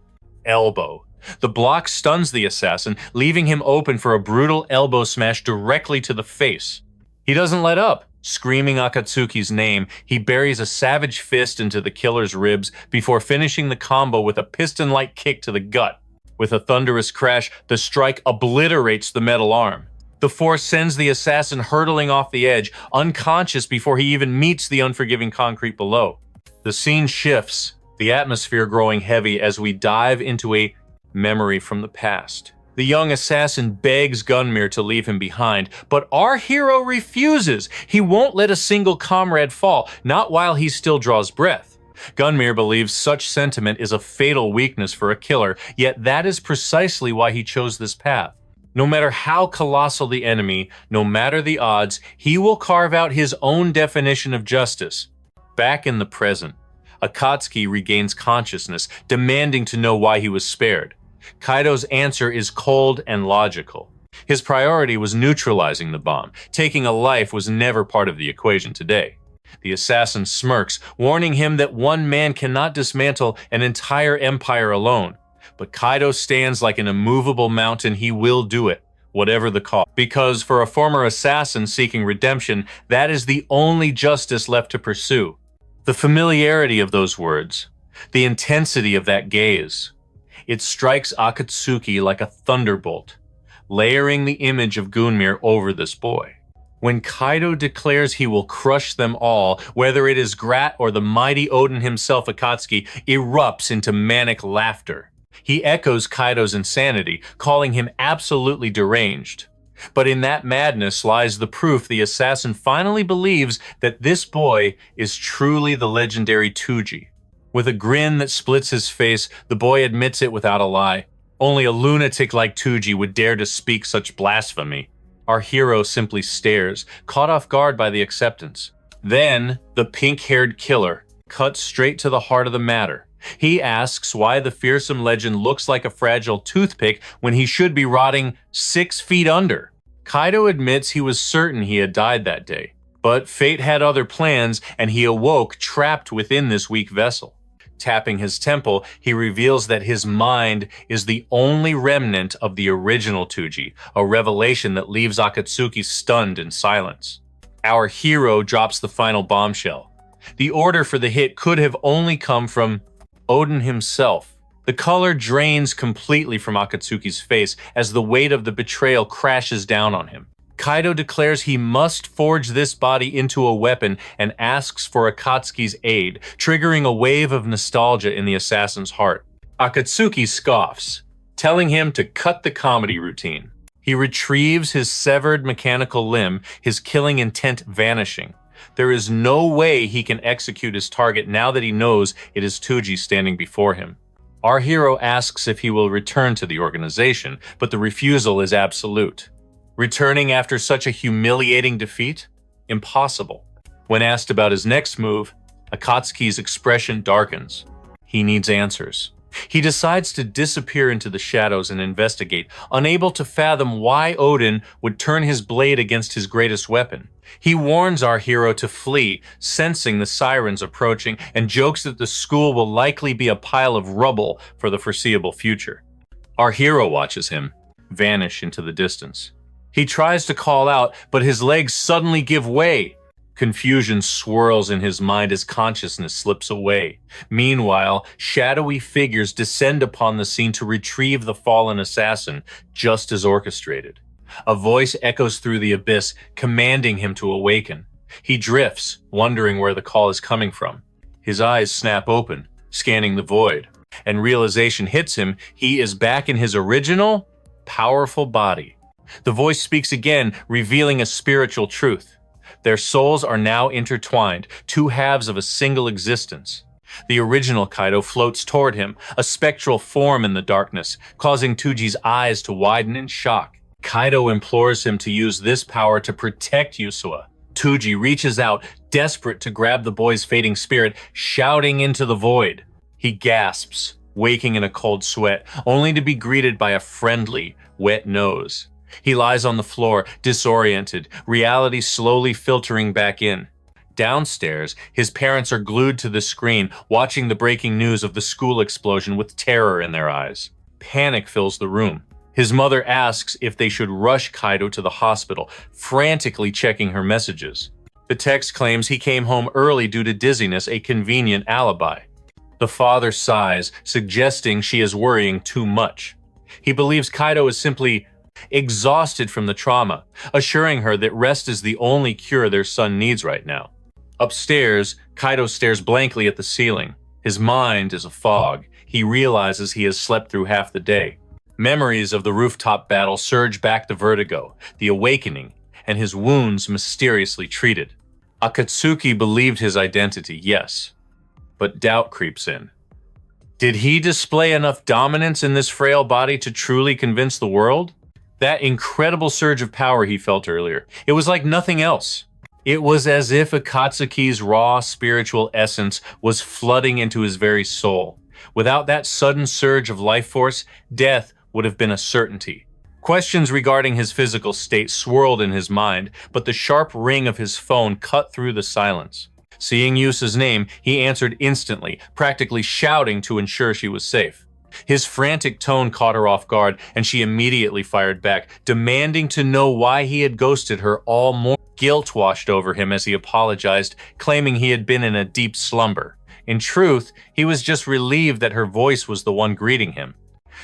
elbow. The block stuns the assassin, leaving him open for a brutal elbow smash directly to the face. He doesn't let up. Screaming Akatsuki's name, he buries a savage fist into the killer's ribs before finishing the combo with a piston-like kick to the gut. With a thunderous crash, the strike obliterates the metal arm. The force sends the assassin hurtling off the edge, unconscious before he even meets the unforgiving concrete below. The scene shifts, the atmosphere growing heavy as we dive into a memory from the past. The young assassin begs Gungnir to leave him behind, but our hero refuses. He won't let a single comrade fall, not while he still draws breath. Gungnir believes such sentiment is a fatal weakness for a killer, yet that is precisely why he chose this path. No matter how colossal the enemy, no matter the odds, he will carve out his own definition of justice. Back in the present, Akatsuki regains consciousness, demanding to know why he was spared. Kaido's answer is cold and logical. His priority was neutralizing the bomb. Taking a life was never part of the equation today. The assassin smirks, warning him that one man cannot dismantle an entire empire alone. But Kaido stands like an immovable mountain. He will do it, whatever the cost. Because for a former assassin seeking redemption, that is the only justice left to pursue. The familiarity of those words, the intensity of that gaze, it strikes Akatsuki like a thunderbolt, layering the image of Gungnir over this boy. When Kaido declares he will crush them all, whether it is Grat or the mighty Odin himself, Akatsuki erupts into manic laughter. He echoes Kaido's insanity, calling him absolutely deranged. But in that madness lies the proof the assassin finally believes that this boy is truly the legendary Touji. With a grin that splits his face, the boy admits it without a lie. Only a lunatic like Touji would dare to speak such blasphemy. Our hero simply stares, caught off guard by the acceptance. Then, the pink-haired killer cuts straight to the heart of the matter. He asks why the fearsome legend looks like a fragile toothpick when he should be rotting 6 feet under. Kaido admits he was certain he had died that day, but fate had other plans and he awoke trapped within this weak vessel. Tapping his temple, he reveals that his mind is the only remnant of the original Touji, a revelation that leaves Akatsuki stunned in silence. Our hero drops the final bombshell. The order for the hit could have only come from Odin himself. The color drains completely from Akatsuki's face as the weight of the betrayal crashes down on him. Kaido declares he must forge this body into a weapon and asks for Akatsuki's aid, triggering a wave of nostalgia in the assassin's heart. Akatsuki scoffs, telling him to cut the comedy routine. He retrieves his severed mechanical limb, his killing intent vanishing. There is no way he can execute his target now that he knows it is Touji standing before him. Our hero asks if he will return to the organization, but the refusal is absolute. Returning after such a humiliating defeat? Impossible. When asked about his next move, Akatsuki's expression darkens. He needs answers. He decides to disappear into the shadows and investigate, unable to fathom why Odin would turn his blade against his greatest weapon. He warns our hero to flee, sensing the sirens approaching, and jokes that the school will likely be a pile of rubble for the foreseeable future. Our hero watches him vanish into the distance. He tries to call out, but his legs suddenly give way. Confusion swirls in his mind as consciousness slips away. Meanwhile, shadowy figures descend upon the scene to retrieve the fallen assassin, just as orchestrated. A voice echoes through the abyss, commanding him to awaken. He drifts, wondering where the call is coming from. His eyes snap open, scanning the void, and realization hits him he is back in his original, powerful body. The voice speaks again, revealing a spiritual truth. Their souls are now intertwined, two halves of a single existence. The original Kaido floats toward him, a spectral form in the darkness, causing Touji's eyes to widen in shock. Kaido implores him to use this power to protect Yusua. Touji reaches out, desperate to grab the boy's fading spirit, shouting into the void. He gasps, waking in a cold sweat, only to be greeted by a friendly, wet nose. He lies on the floor, disoriented, reality slowly filtering back in. Downstairs, his parents are glued to the screen, watching the breaking news of the school explosion with terror in their eyes. Panic fills the room. His mother asks if they should rush Kaido to the hospital, frantically checking her messages. The text claims he came home early due to dizziness, a convenient alibi. The father sighs, suggesting she is worrying too much. He believes Kaido is simply exhausted from the trauma, assuring her that rest is the only cure their son needs right now. Upstairs, Kaido stares blankly at the ceiling. His mind is a fog. He realizes he has slept through half the day. Memories of the rooftop battle surge back to vertigo, the awakening, and his wounds mysteriously treated. Akatsuki believed his identity, yes, but doubt creeps in. Did he display enough dominance in this frail body to truly convince the world? That incredible surge of power he felt earlier, it was like nothing else. It was as if Akatsuki's raw spiritual essence was flooding into his very soul. Without that sudden surge of life force, death would have been a certainty. Questions regarding his physical state swirled in his mind, but the sharp ring of his phone cut through the silence. Seeing Yusa's name, he answered instantly, practically shouting to ensure she was safe. His frantic tone caught her off guard, and she immediately fired back, demanding to know why he had ghosted her all morning. Guilt washed over him as he apologized, claiming he had been in a deep slumber. In truth, he was just relieved that her voice was the one greeting him.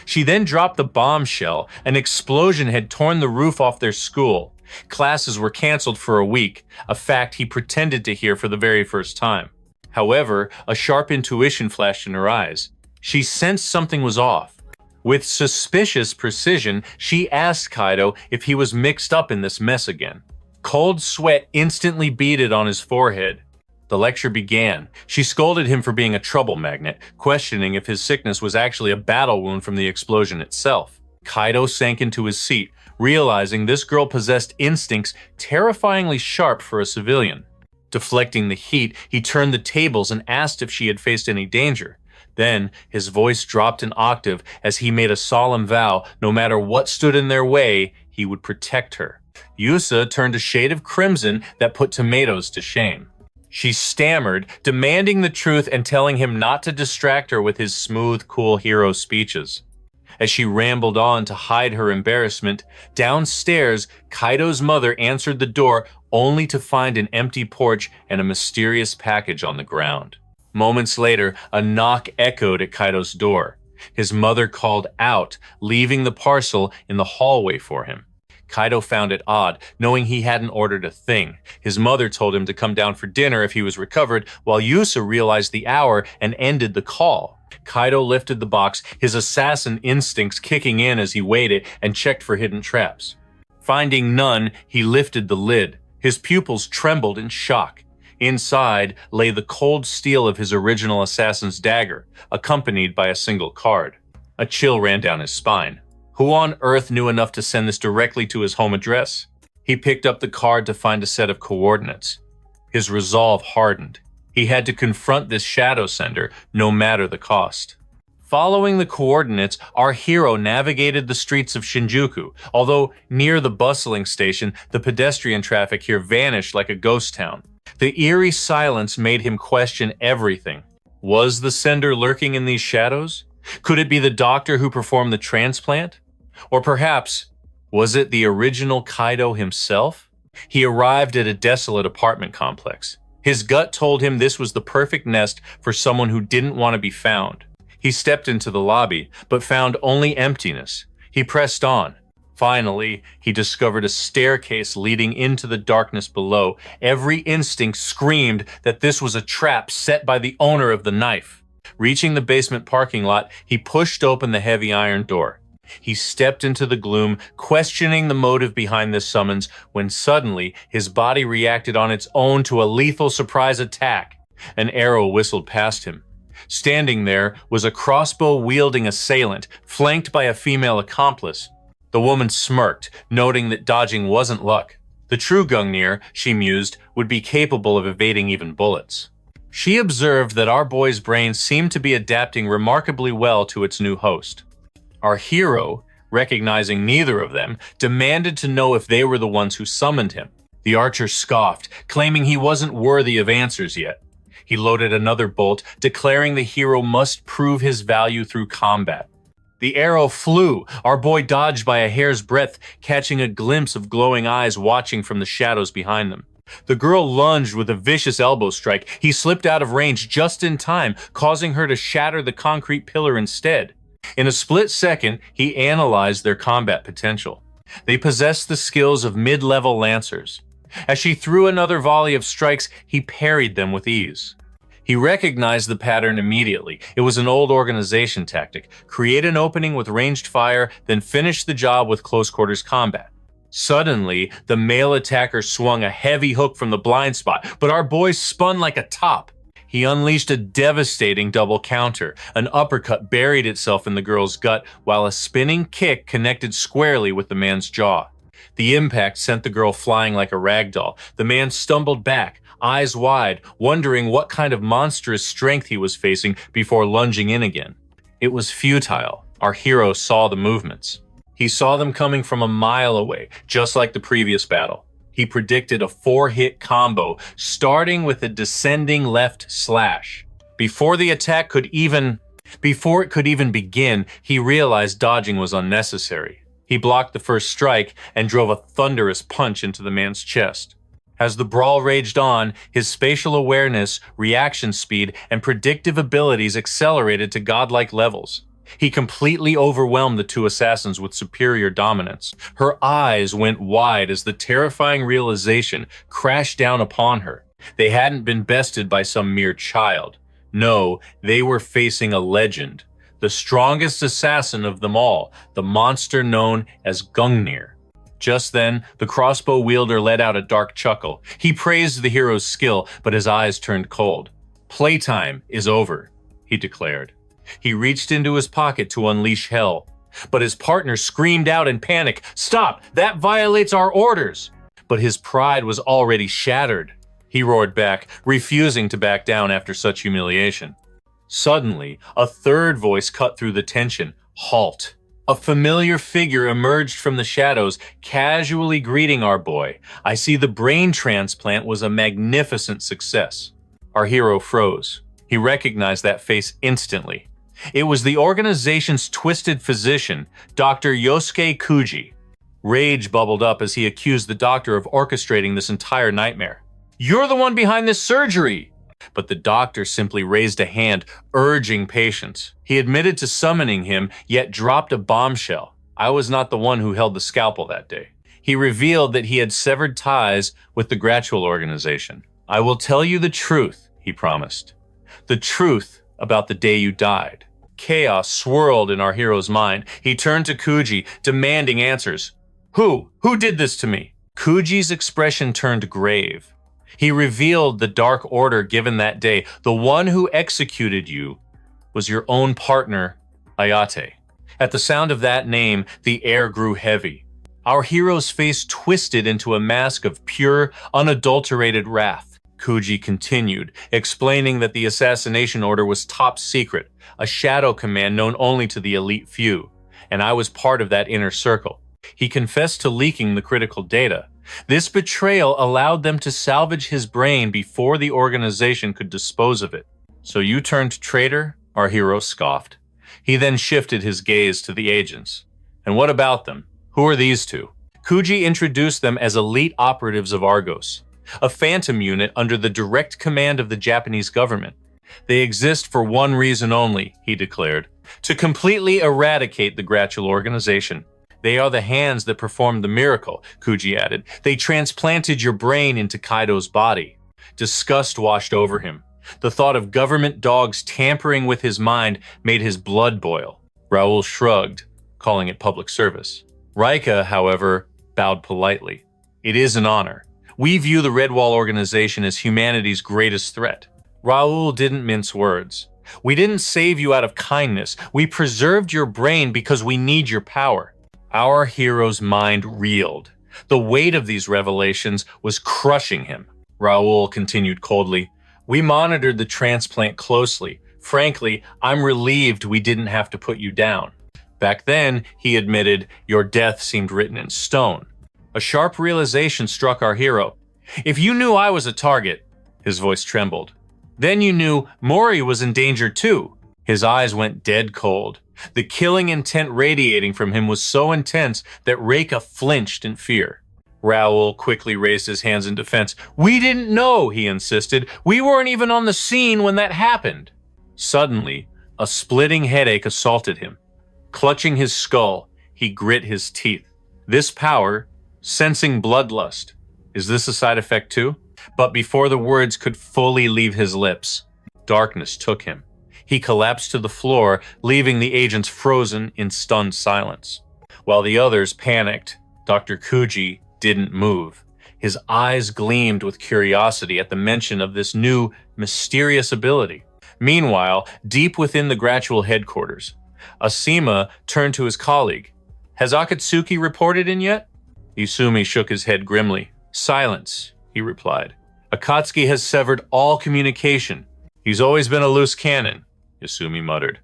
She then dropped the bombshell. An explosion had torn the roof off their school. Classes were canceled for a week, a fact he pretended to hear for the very first time. However, a sharp intuition flashed in her eyes. She sensed something was off. With suspicious precision, she asked Kaido if he was mixed up in this mess again. Cold sweat instantly beaded on his forehead. The lecture began. She scolded him for being a trouble magnet, questioning if his sickness was actually a battle wound from the explosion itself. Kaido sank into his seat, realizing this girl possessed instincts terrifyingly sharp for a civilian. Deflecting the heat, he turned the tables and asked if she had faced any danger. Then, his voice dropped an octave as he made a solemn vow, no matter what stood in their way, he would protect her. Yusa turned a shade of crimson that put tomatoes to shame. She stammered, demanding the truth and telling him not to distract her with his smooth, cool hero speeches. As she rambled on to hide her embarrassment, downstairs, Kaido's mother answered the door only to find an empty porch and a mysterious package on the ground. Moments later, a knock echoed at Kaido's door. His mother called out, leaving the parcel in the hallway for him. Kaido found it odd, knowing he hadn't ordered a thing. His mother told him to come down for dinner if he was recovered, while Yusa realized the hour and ended the call. Kaido lifted the box, his assassin instincts kicking in as he waited and checked for hidden traps. Finding none, he lifted the lid. His pupils trembled in shock. Inside lay the cold steel of his original assassin's dagger, accompanied by a single card. A chill ran down his spine. Who on earth knew enough to send this directly to his home address? He picked up the card to find a set of coordinates. His resolve hardened. He had to confront this shadow sender, no matter the cost. Following the coordinates, our hero navigated the streets of Shinjuku. Although near the bustling station, the pedestrian traffic here vanished like a ghost town. The eerie silence made him question everything. Was the sender lurking in these shadows? Could it be the doctor who performed the transplant? Or perhaps, was it the original Kaido himself? He arrived at a desolate apartment complex. His gut told him this was the perfect nest for someone who didn't want to be found. He stepped into the lobby, but found only emptiness. He pressed on. Finally, he discovered a staircase leading into the darkness below. Every instinct screamed that this was a trap set by the owner of the knife. Reaching the basement parking lot, he pushed open the heavy iron door. He stepped into the gloom, questioning the motive behind this summons, when suddenly his body reacted on its own to a lethal surprise attack. An arrow whistled past him. Standing there was a crossbow-wielding assailant, flanked by a female accomplice. The woman smirked, noting that dodging wasn't luck. The true Gungnir, she mused, would be capable of evading even bullets. She observed that our boy's brain seemed to be adapting remarkably well to its new host. Our hero, recognizing neither of them, demanded to know if they were the ones who summoned him. The archer scoffed, claiming he wasn't worthy of answers yet. He loaded another bolt, declaring the hero must prove his value through combat. The arrow flew. Our boy dodged by a hair's breadth, catching a glimpse of glowing eyes watching from the shadows behind them. The girl lunged with a vicious elbow strike. He slipped out of range just in time, causing her to shatter the concrete pillar instead. In a split second, he analyzed their combat potential. They possessed the skills of mid-level lancers. As she threw another volley of strikes, he parried them with ease. He recognized the pattern immediately. It was an old organization tactic. Create an opening with ranged fire, then finish the job with close-quarters combat. Suddenly, the male attacker swung a heavy hook from the blind spot, but our boy spun like a top. He unleashed a devastating double counter. An uppercut buried itself in the girl's gut, while a spinning kick connected squarely with the man's jaw. The impact sent the girl flying like a rag doll. The man stumbled back, eyes wide, wondering what kind of monstrous strength he was facing before lunging in again. It was futile. Our hero saw the movements. He saw them coming from a mile away, just like the previous battle. He predicted a 4-hit combo, starting with a descending left slash. Before it could even begin, he realized dodging was unnecessary. He blocked the first strike and drove a thunderous punch into the man's chest. As the brawl raged on, his spatial awareness, reaction speed, and predictive abilities accelerated to godlike levels. He completely overwhelmed the two assassins with superior dominance. Her eyes went wide as the terrifying realization crashed down upon her. They hadn't been bested by some mere child. No, they were facing a legend. The strongest assassin of them all, the monster known as Gungnir. Just then, the crossbow wielder let out a dark chuckle. He praised the hero's skill, but his eyes turned cold. "Playtime is over," he declared. He reached into his pocket to unleash hell, but his partner screamed out in panic, "Stop! That violates our orders!" But his pride was already shattered. He roared back, refusing to back down after such humiliation. Suddenly, a third voice cut through the tension. "Halt!" A familiar figure emerged from the shadows, casually greeting our boy. I see the brain transplant was a magnificent success. Our hero froze. He recognized that face instantly. It was the organization's twisted physician, Dr. Yosuke Kuji. Rage bubbled up as he accused the doctor of orchestrating this entire nightmare. "You're the one behind this surgery!" But the doctor simply raised a hand, urging patience. He admitted to summoning him, yet dropped a bombshell. I was not the one who held the scalpel that day. He revealed that he had severed ties with the Betrayal organization. "I will tell you the truth," he promised. "The truth about the day you died." Chaos swirled in our hero's mind. He turned to Kuji, demanding answers. Who did this to me?" Kuji's expression turned grave. He revealed the dark order given that day. The one who executed you was your own partner, Ayate. At the sound of that name, the air grew heavy. Our hero's face twisted into a mask of pure, unadulterated wrath. Kuji continued, explaining that the assassination order was top secret, a shadow command known only to the elite few, and I was part of that inner circle. He confessed to leaking the critical data. This betrayal allowed them to salvage his brain before the organization could dispose of it. "So you turned traitor?" Our hero scoffed. He then shifted his gaze to the agents. "And what about them? Who are these two?" Kuji introduced them as elite operatives of Argos, a phantom unit under the direct command of the Japanese government. "They exist for one reason only," he declared, "to completely eradicate the Betrayal organization. They are the hands that performed the miracle," Kuji added. "They transplanted your brain into Kaido's body." Disgust washed over him. The thought of government dogs tampering with his mind made his blood boil. Raoul shrugged, calling it public service. Rika, however, bowed politely. "It is an honor. We view the Redwall organization as humanity's greatest threat." Raoul didn't mince words. "We didn't save you out of kindness. We preserved your brain because we need your power." Our hero's mind reeled. The weight of these revelations was crushing him. Raoul continued coldly, "We monitored the transplant closely. Frankly, I'm relieved we didn't have to put you down. Back then," he admitted, "your death seemed written in stone. A sharp realization struck our hero. If you knew I was a target, his voice trembled, then you knew Mori was in danger too. His eyes went dead cold. The killing intent radiating from him was so intense that Reika flinched in fear. Raoul quickly raised his hands in defense. We didn't know, he insisted. We weren't even on the scene when that happened. Suddenly, a splitting headache assaulted him. Clutching his skull, he grit his teeth. This power, sensing bloodlust. Is this a side effect too? But before the words could fully leave his lips, darkness took him. He collapsed to the floor, leaving the agents frozen in stunned silence. While the others panicked, Dr. Kuji didn't move. His eyes gleamed with curiosity at the mention of this new, mysterious ability. Meanwhile, deep within the Gradual headquarters, Asima turned to his colleague. Has Akatsuki reported in yet? Izumi shook his head grimly. Silence, he replied. Akatsuki has severed all communication. He's always been a loose cannon, Izumi muttered.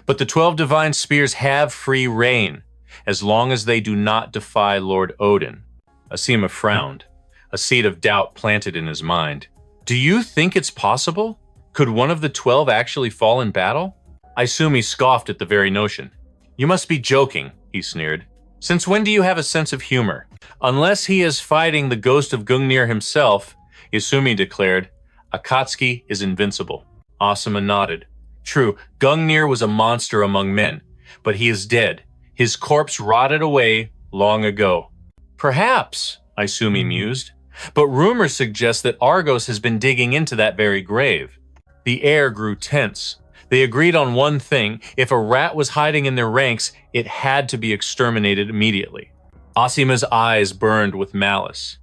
But the 12 divine spears have free reign, as long as they do not defy Lord Odin. Asima frowned, a seed of doubt planted in his mind. Do you think it's possible? Could one of the 12 actually fall in battle? Izumi scoffed at the very notion. You must be joking, he sneered. Since when do you have a sense of humor? Unless he is fighting the ghost of Gungnir himself, Izumi declared, Akatsuki is invincible. Asuma nodded. True, Gungnir was a monster among men, but he is dead. His corpse rotted away long ago. Perhaps, Izumi mused, but rumors suggest that Argos has been digging into that very grave. The air grew tense. They agreed on one thing. If a rat was hiding in their ranks, it had to be exterminated immediately. Asima's eyes burned with malice.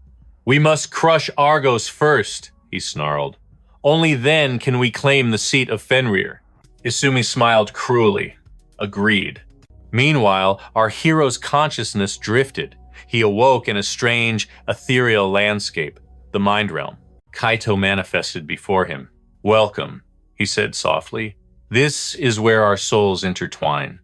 We must crush Argos first, he snarled. Only then can we claim the seat of Fenrir. Izumi smiled cruelly. Agreed. Meanwhile, our hero's consciousness drifted. He awoke in a strange, ethereal landscape, the mind realm. Kaito manifested before him. Welcome, he said softly. This is where our souls intertwine.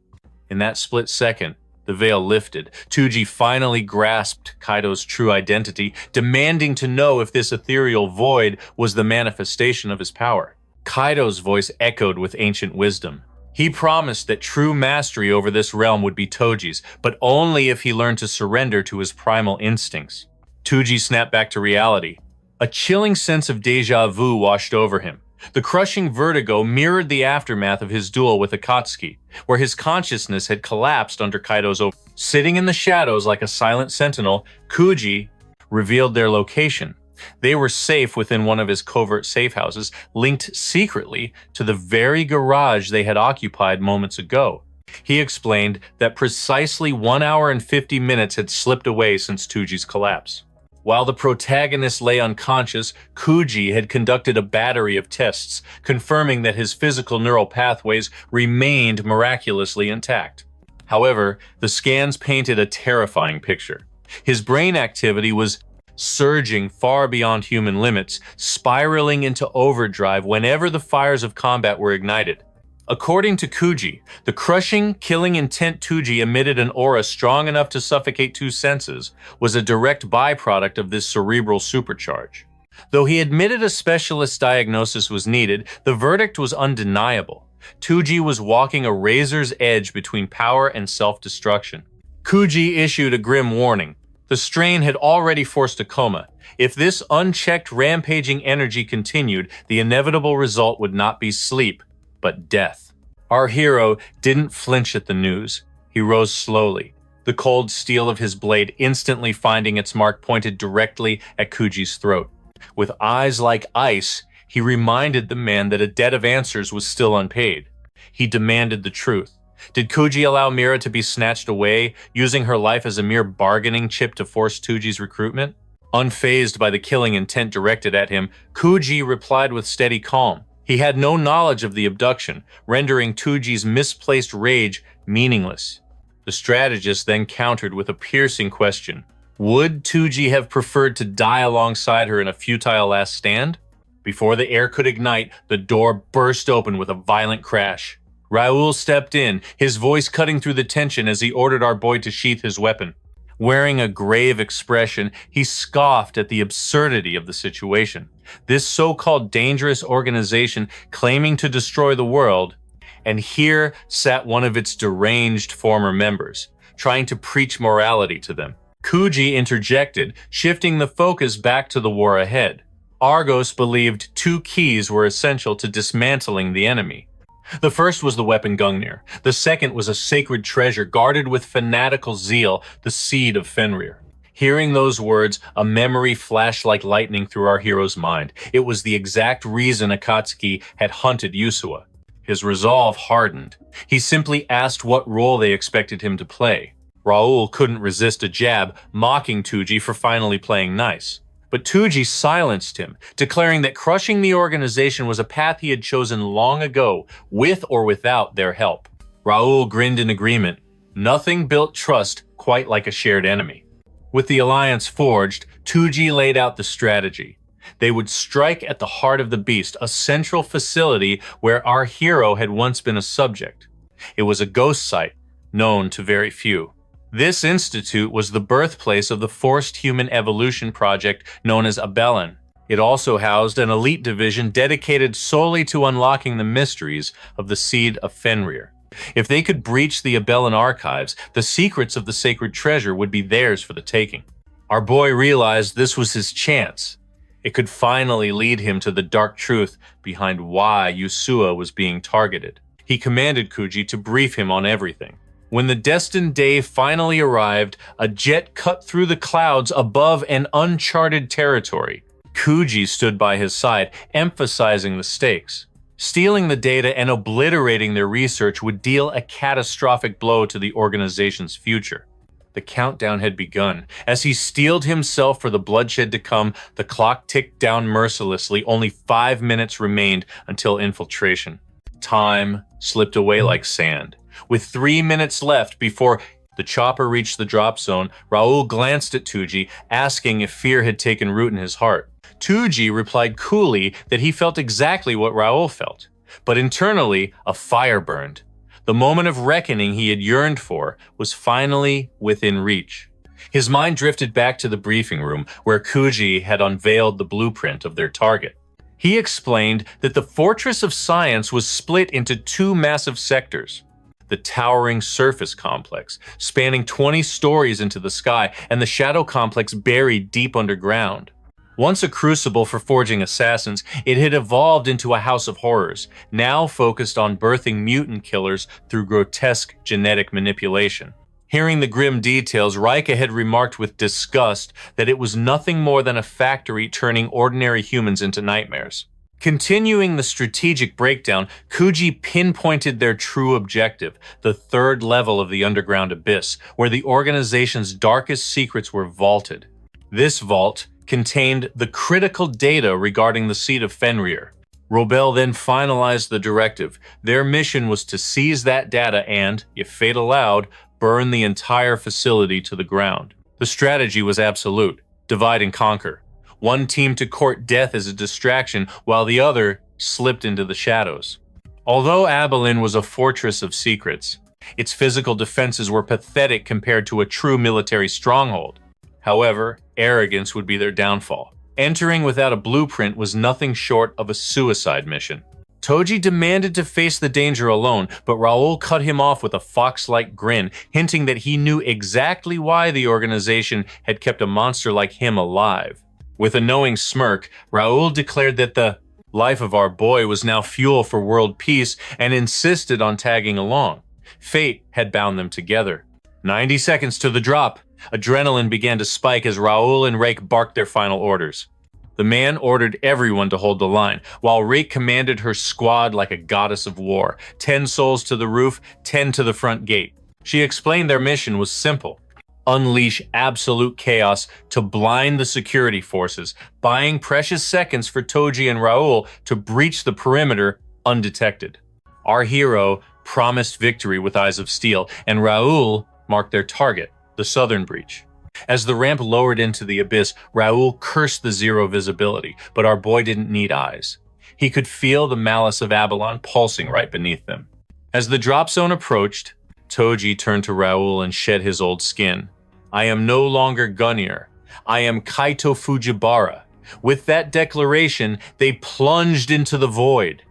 In that split second, the veil lifted. Touji finally grasped Kaido's true identity, demanding to know if this ethereal void was the manifestation of his power. Kaido's voice echoed with ancient wisdom. He promised that true mastery over this realm would be Toji's, but only if he learned to surrender to his primal instincts. Touji snapped back to reality. A chilling sense of déjà vu washed over him. The crushing vertigo mirrored the aftermath of his duel with Akatsuki, where his consciousness had collapsed under Kaido's over. Sitting in the shadows like a silent sentinel, Kuji revealed their location. They were safe within one of his covert safe houses, linked secretly to the very garage they had occupied moments ago. He explained that precisely 1 hour and 50 minutes had slipped away since Touji's collapse. While the protagonist lay unconscious, Kuji had conducted a battery of tests, confirming that his physical neural pathways remained miraculously intact. However, the scans painted a terrifying picture. His brain activity was surging far beyond human limits, spiraling into overdrive whenever the fires of combat were ignited. According to Kuji, the crushing, killing intent Touji emitted an aura strong enough to suffocate 2 senses was a direct byproduct of this cerebral supercharge. Though he admitted a specialist diagnosis was needed, the verdict was undeniable. Touji was walking a razor's edge between power and self-destruction. Kuji issued a grim warning. The strain had already forced a coma. If this unchecked, rampaging energy continued, the inevitable result would not be sleep, but death. Our hero didn't flinch at the news. He rose slowly, the cold steel of his blade instantly finding its mark pointed directly at Kuji's throat. With eyes like ice, he reminded the man that a debt of answers was still unpaid. He demanded the truth. Did Kuji allow Mira to be snatched away, using her life as a mere bargaining chip to force Touji's recruitment? Unfazed by the killing intent directed at him, Kuji replied with steady calm. He had no knowledge of the abduction, rendering Touji's misplaced rage meaningless. The strategist then countered with a piercing question. Would Touji have preferred to die alongside her in a futile last stand? Before the air could ignite, the door burst open with a violent crash. Raoul stepped in, his voice cutting through the tension as he ordered our boy to sheath his weapon. Wearing a grave expression, he scoffed at the absurdity of the situation. This so-called dangerous organization claiming to destroy the world, and here sat one of its deranged former members, trying to preach morality to them. Kuji interjected, shifting the focus back to the war ahead. Argos believed 2 keys were essential to dismantling the enemy. The first was the weapon Gungnir. The second was a sacred treasure guarded with fanatical zeal, the seed of Fenrir. Hearing those words, a memory flashed like lightning through our hero's mind. It was the exact reason Akatsuki had hunted Yusua. His resolve hardened. He simply asked what role they expected him to play. Raoul couldn't resist a jab, mocking Touji for finally playing nice. But Touji silenced him, declaring that crushing the organization was a path he had chosen long ago, with or without their help. Raoul grinned in agreement. Nothing built trust quite like a shared enemy. With the alliance forged, Touji laid out the strategy. They would strike at the heart of the beast, a central facility where our hero had once been a subject. It was a ghost site, known to very few. This institute was the birthplace of the forced human evolution project known as Abelin. It also housed an elite division dedicated solely to unlocking the mysteries of the seed of Fenrir. If they could breach the Abelin archives, the secrets of the sacred treasure would be theirs for the taking. Our boy realized this was his chance. It could finally lead him to the dark truth behind why Yusua was being targeted. He commanded Kuji to brief him on everything. When the destined day finally arrived, a jet cut through the clouds above an uncharted territory. Kuji stood by his side, emphasizing the stakes. Stealing the data and obliterating their research would deal a catastrophic blow to the organization's future. The countdown had begun. As he steeled himself for the bloodshed to come, the clock ticked down mercilessly. Only 5 minutes remained until infiltration. Time slipped away like sand. With 3 minutes left before the chopper reached the drop zone, Raoul glanced at Touji, asking if fear had taken root in his heart. Touji replied coolly that he felt exactly what Raoul felt. But internally, a fire burned. The moment of reckoning he had yearned for was finally within reach. His mind drifted back to the briefing room, where Kuji had unveiled the blueprint of their target. He explained that the Fortress of Science was split into 2 massive sectors. The towering surface complex, spanning 20 stories into the sky, and the shadow complex buried deep underground. Once a crucible for forging assassins, it had evolved into a house of horrors, now focused on birthing mutant killers through grotesque genetic manipulation. Hearing the grim details, Rika had remarked with disgust that it was nothing more than a factory turning ordinary humans into nightmares. Continuing the strategic breakdown, Kuji pinpointed their true objective, the 3rd level of the underground abyss, where the organization's darkest secrets were vaulted. This vault contained the critical data regarding the seed of Fenrir. Robel then finalized the directive. Their mission was to seize that data and, if fate allowed, burn the entire facility to the ground. The strategy was absolute: divide and conquer. One team to court death as a distraction, while the other slipped into the shadows. Although Abelin was a fortress of secrets, its physical defenses were pathetic compared to a true military stronghold. However, arrogance would be their downfall. Entering without a blueprint was nothing short of a suicide mission. Touji demanded to face the danger alone, but Raoul cut him off with a fox-like grin, hinting that he knew exactly why the organization had kept a monster like him alive. With a knowing smirk, Raoul declared that the life of our boy was now fuel for world peace and insisted on tagging along. Fate had bound them together. 90 seconds to the drop. Adrenaline began to spike as Raoul and Rake barked their final orders. The man ordered everyone to hold the line, while Rake commanded her squad like a goddess of war. 10 souls to the roof, 10 to the front gate. She explained their mission was simple: unleash absolute chaos to blind the security forces, buying precious seconds for Touji and Raoul to breach the perimeter undetected. Our hero promised victory with eyes of steel, and Raoul marked their target, the southern breach. As the ramp lowered into the abyss, Raoul cursed the zero visibility, but our boy didn't need eyes. He could feel the malice of Abalon pulsing right beneath them. As the drop zone approached, Touji turned to Raoul and shed his old skin. I am no longer Gungnir. I am Kaido Fujiwara. With that declaration, they plunged into the void.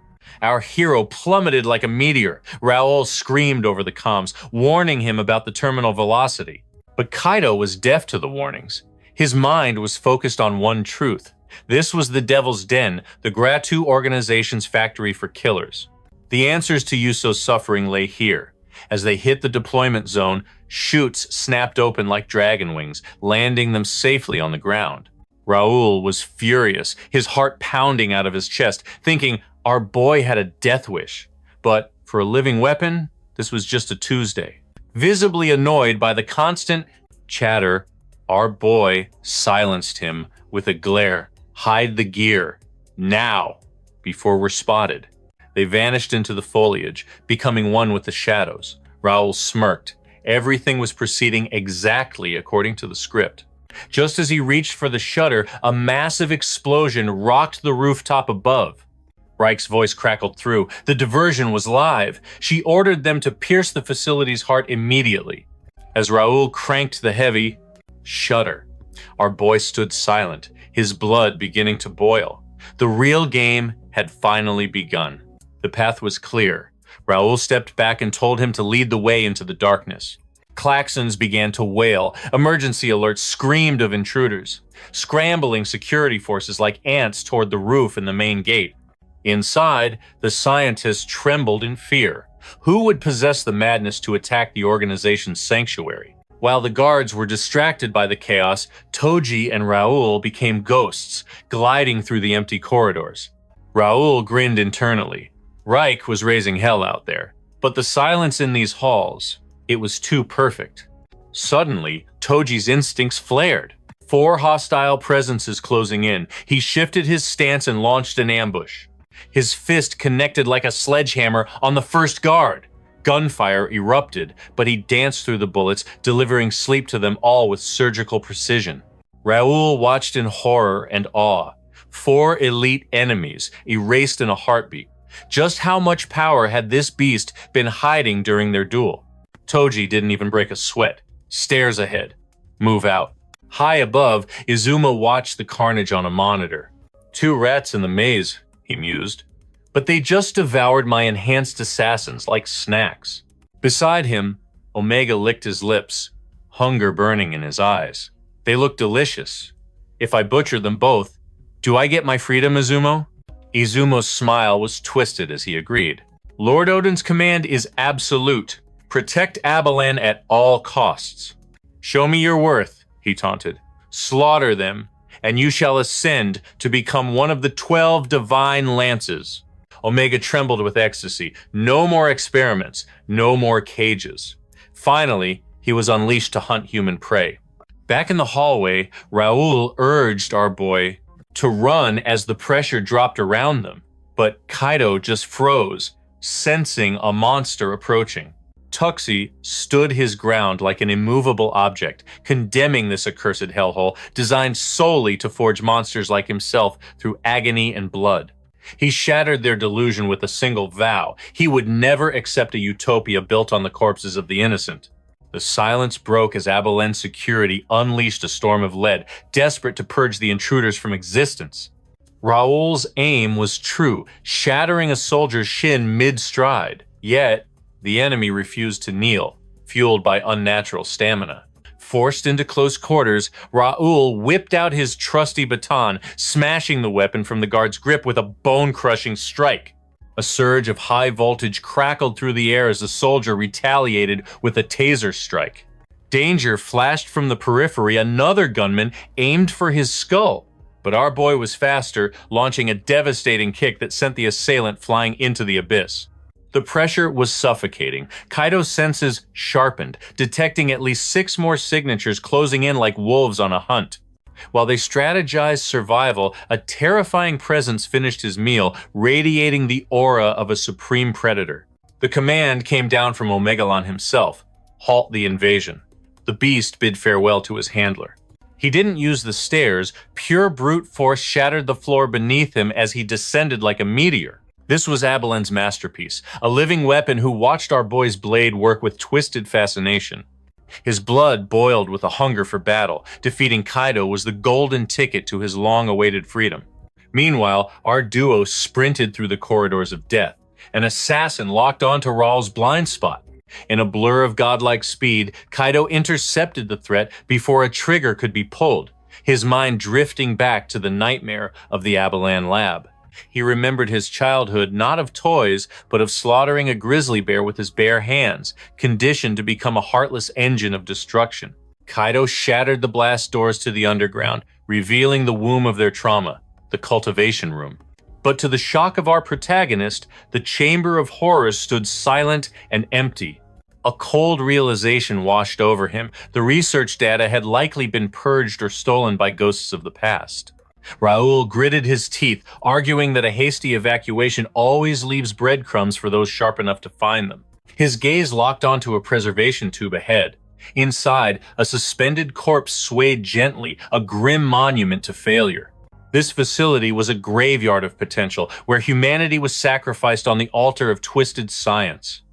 Our hero plummeted like a meteor. Raoul screamed over the comms, warning him about the terminal velocity. But Kaido was deaf to the warnings. His mind was focused on one truth. This was the Devil's Den, the Gratu organization's factory for killers. The answers to Yuso's suffering lay here. As they hit the deployment zone, chutes snapped open like dragon wings, landing them safely on the ground. Raoul was furious, his heart pounding out of his chest, thinking our boy had a death wish. But for a living weapon, this was just a Tuesday. Visibly annoyed by the constant chatter, our boy silenced him with a glare. Hide the gear. Now, before we're spotted. They vanished into the foliage, becoming one with the shadows. Raoul smirked. Everything was proceeding exactly according to the script. Just as he reached for the shutter, a massive explosion rocked the rooftop above. Reich's voice crackled through. The diversion was live. She ordered them to pierce the facility's heart immediately. As Raoul cranked the heavy shutter, our boy stood silent, his blood beginning to boil. The real game had finally begun. The path was clear. Raoul stepped back and told him to lead the way into the darkness. Klaxons began to wail. Emergency alerts screamed of intruders. Scrambling security forces like ants toward the roof and the main gate. Inside, the scientists trembled in fear. Who would possess the madness to attack the organization's sanctuary? While the guards were distracted by the chaos, Touji and Raoul became ghosts, gliding through the empty corridors. Raoul grinned internally. Reich was raising hell out there, but the silence in these halls, it was too perfect. Suddenly, Touji's instincts flared. 4 hostile presences closing in. He shifted his stance and launched an ambush. His fist connected like a sledgehammer on the first guard. Gunfire erupted, but he danced through the bullets, delivering sleep to them all with surgical precision. Raoul watched in horror and awe. 4 elite enemies, erased in a heartbeat. Just how much power had this beast been hiding during their duel? Touji didn't even break a sweat. Stairs ahead. Move out. High above, Izuma watched the carnage on a monitor. 2 rats in the maze, he mused. But they just devoured my enhanced assassins like snacks. Beside him, Omega licked his lips, hunger burning in his eyes. They looked delicious. If I butcher them both, do I get my freedom, Izumo? Izumo's smile was twisted as he agreed. Lord Odin's command is absolute. Protect Abalan at all costs. Show me your worth, he taunted. Slaughter them, and you shall ascend to become one of the 12 divine lances. Omega trembled with ecstasy. No more experiments, no more cages. Finally, he was unleashed to hunt human prey. Back in the hallway, Raoul urged our boy to run as the pressure dropped around them. But Kaido just froze, sensing a monster approaching. Tuxi stood his ground like an immovable object, condemning this accursed hellhole, designed solely to forge monsters like himself through agony and blood. He shattered their delusion with a single vow. He would never accept a utopia built on the corpses of the innocent. The silence broke as Abalen's security unleashed a storm of lead, desperate to purge the intruders from existence. Raoul's aim was true, shattering a soldier's shin mid-stride. Yet, the enemy refused to kneel, fueled by unnatural stamina. Forced into close quarters, Raoul whipped out his trusty baton, smashing the weapon from the guard's grip with a bone-crushing strike. A surge of high voltage crackled through the air as the soldier retaliated with a taser strike. Danger flashed from the periphery. Another gunman aimed for his skull. But our boy was faster, launching a devastating kick that sent the assailant flying into the abyss. The pressure was suffocating. Kaido's senses sharpened, detecting at least 6 more signatures closing in like wolves on a hunt. While they strategized survival, a terrifying presence finished his meal, radiating the aura of a supreme predator. The command came down from Omegalon himself. Halt the invasion. The beast bid farewell to his handler. He didn't use the stairs. Pure brute force shattered the floor beneath him as he descended like a meteor. This was Abalen's masterpiece, a living weapon who watched our boy's blade work with twisted fascination. His blood boiled with a hunger for battle. Defeating Kaido was the golden ticket to his long-awaited freedom. Meanwhile, our duo sprinted through the corridors of death. An assassin locked onto Raul's blind spot. In a blur of godlike speed, Kaido intercepted the threat before a trigger could be pulled, his mind drifting back to the nightmare of the Abalan lab. He remembered his childhood not of toys, but of slaughtering a grizzly bear with his bare hands, conditioned to become a heartless engine of destruction. Kaido shattered the blast doors to the underground, revealing the womb of their trauma, the cultivation room. But to the shock of our protagonist, the chamber of horrors stood silent and empty. A cold realization washed over him. The research data had likely been purged or stolen by ghosts of the past. Raul gritted his teeth, arguing that a hasty evacuation always leaves breadcrumbs for those sharp enough to find them. His gaze locked onto a preservation tube ahead. Inside, a suspended corpse swayed gently, a grim monument to failure. This facility was a graveyard of potential, where humanity was sacrificed on the altar of twisted science.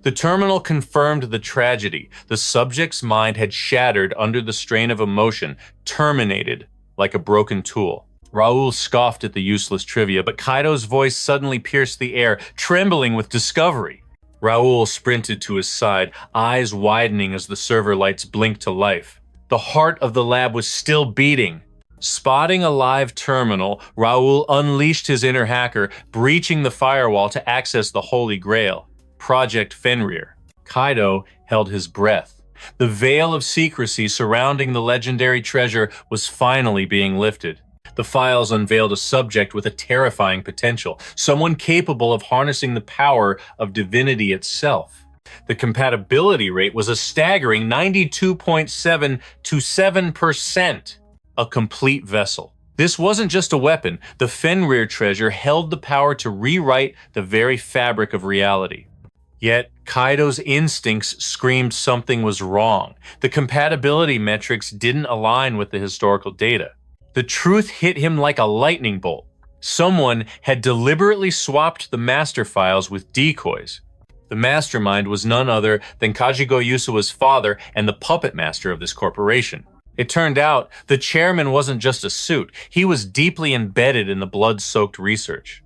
The terminal confirmed the tragedy. The subject's mind had shattered under the strain of emotion, terminated like a broken tool. Raul scoffed at the useless trivia, but Kaido's voice suddenly pierced the air, trembling with discovery. Raul sprinted to his side, eyes widening as the server lights blinked to life. The heart of the lab was still beating. Spotting a live terminal, Raul unleashed his inner hacker, breaching the firewall to access the Holy Grail, Project Fenrir. Kaido held his breath. The veil of secrecy surrounding the legendary treasure was finally being lifted. The files unveiled a subject with a terrifying potential, someone capable of harnessing the power of divinity itself. The compatibility rate was a staggering 92.7 to 7%. A complete vessel. This wasn't just a weapon. The Fenrir treasure held the power to rewrite the very fabric of reality. Yet, Kaido's instincts screamed something was wrong. The compatibility metrics didn't align with the historical data. The truth hit him like a lightning bolt. Someone had deliberately swapped the master files with decoys. The mastermind was none other than Kajiko Yusuwa's father and the puppet master of this corporation. It turned out the chairman wasn't just a suit. He was deeply embedded in the blood-soaked research.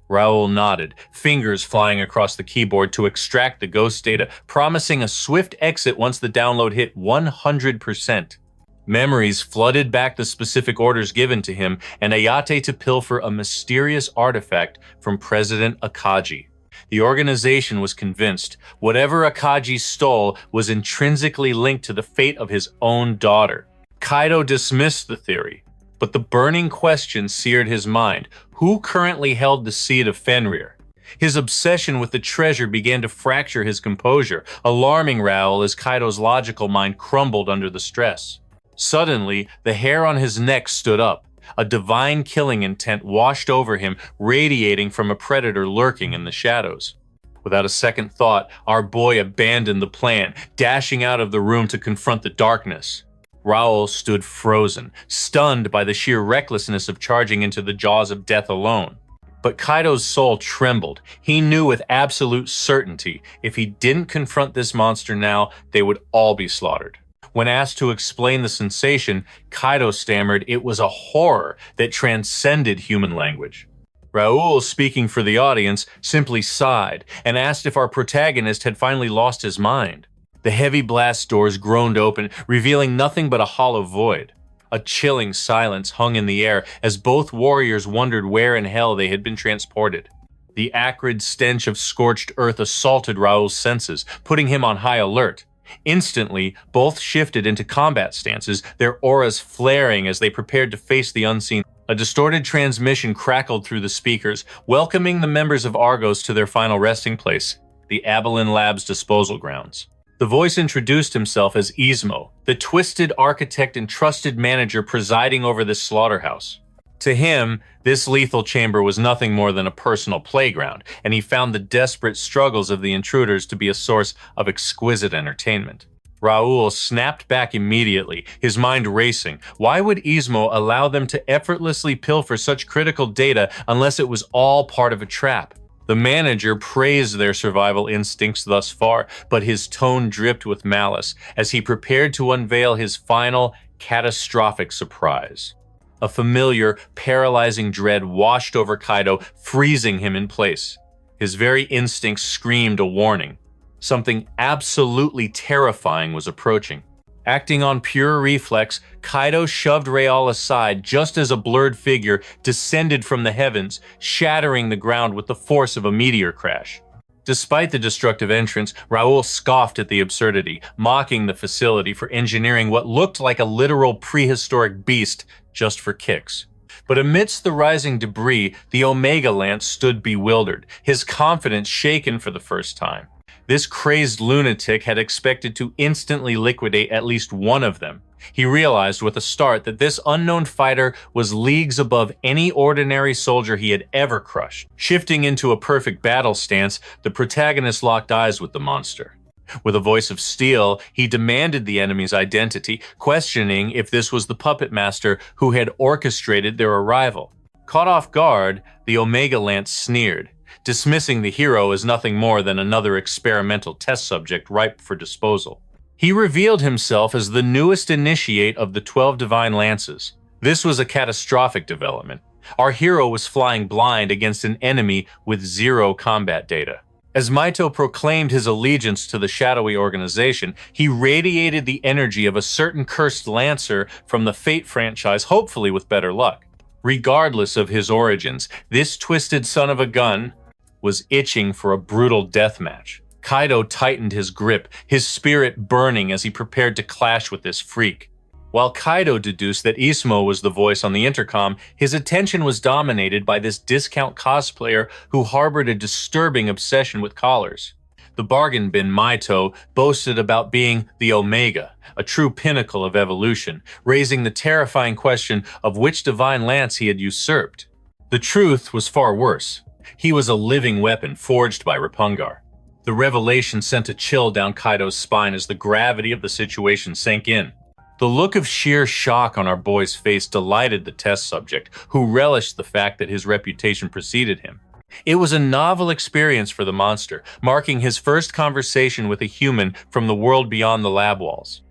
Raul nodded, fingers flying across the keyboard to extract the ghost data, promising a swift exit once the download hit 100%. Memories flooded back the specific orders given to him, and Ayate to pilfer a mysterious artifact from President Akagi. The organization was convinced whatever Akagi stole was intrinsically linked to the fate of his own daughter. Kaido dismissed the theory, but the burning question seared his mind. Who currently held the seed of Fenrir? His obsession with the treasure began to fracture his composure, alarming Raul as Kaido's logical mind crumbled under the stress. Suddenly, the hair on his neck stood up. A divine killing intent washed over him, radiating from a predator lurking in the shadows. Without a second thought, our boy abandoned the plan, dashing out of the room to confront the darkness. Raul stood frozen, stunned by the sheer recklessness of charging into the jaws of death alone. But Kaido's soul trembled. He knew with absolute certainty, if he didn't confront this monster now, they would all be slaughtered. When asked to explain the sensation, Kaido stammered it was a horror that transcended human language. Raul, speaking for the audience, simply sighed and asked if our protagonist had finally lost his mind. The heavy blast doors groaned open, revealing nothing but a hollow void. A chilling silence hung in the air as both warriors wondered where in hell they had been transported. The acrid stench of scorched earth assaulted Raul's senses, putting him on high alert. Instantly, both shifted into combat stances, their auras flaring as they prepared to face the unseen. A distorted transmission crackled through the speakers, welcoming the members of Argos to their final resting place, the Abilene Lab's disposal grounds. The voice introduced himself as Ismo, the twisted architect and trusted manager presiding over this slaughterhouse. To him, this lethal chamber was nothing more than a personal playground, and he found the desperate struggles of the intruders to be a source of exquisite entertainment. Raul snapped back immediately, his mind racing. Why would Ismo allow them to effortlessly pilfer such critical data unless it was all part of a trap? The manager praised their survival instincts thus far, but his tone dripped with malice as he prepared to unveil his final, catastrophic surprise. A familiar, paralyzing dread washed over Kaido, freezing him in place. His very instincts screamed a warning. Something absolutely terrifying was approaching. Acting on pure reflex, Kaido shoved Real aside just as a blurred figure descended from the heavens, shattering the ground with the force of a meteor crash. Despite the destructive entrance, Raoul scoffed at the absurdity, mocking the facility for engineering what looked like a literal prehistoric beast just for kicks. But amidst the rising debris, the Omega Lance stood bewildered, his confidence shaken for the first time. This crazed lunatic had expected to instantly liquidate at least one of them. He realized with a start that this unknown fighter was leagues above any ordinary soldier he had ever crushed. Shifting into a perfect battle stance, the protagonist locked eyes with the monster. With a voice of steel, he demanded the enemy's identity, questioning if this was the puppet master who had orchestrated their arrival. Caught off guard, the Omega Lance sneered, dismissing the hero as nothing more than another experimental test subject ripe for disposal. He revealed himself as the newest initiate of the 12 Divine Lances. This was a catastrophic development. Our hero was flying blind against an enemy with zero combat data. As Maito proclaimed his allegiance to the shadowy organization, he radiated the energy of a certain cursed lancer from the Fate franchise, hopefully with better luck. Regardless of his origins, this twisted son of a gun was itching for a brutal deathmatch. Kaido tightened his grip, his spirit burning as he prepared to clash with this freak. While Kaido deduced that Ismo was the voice on the intercom, his attention was dominated by this discount cosplayer who harbored a disturbing obsession with collars. The bargain bin Maito boasted about being the Omega, a true pinnacle of evolution, raising the terrifying question of which divine lance he had usurped. The truth was far worse. He was a living weapon forged by Rapungar. The revelation sent a chill down Kaido's spine as the gravity of the situation sank in. The look of sheer shock on our boy's face delighted the test subject, who relished the fact that his reputation preceded him. It was a novel experience for the monster, marking his first conversation with a human from the world beyond the lab walls.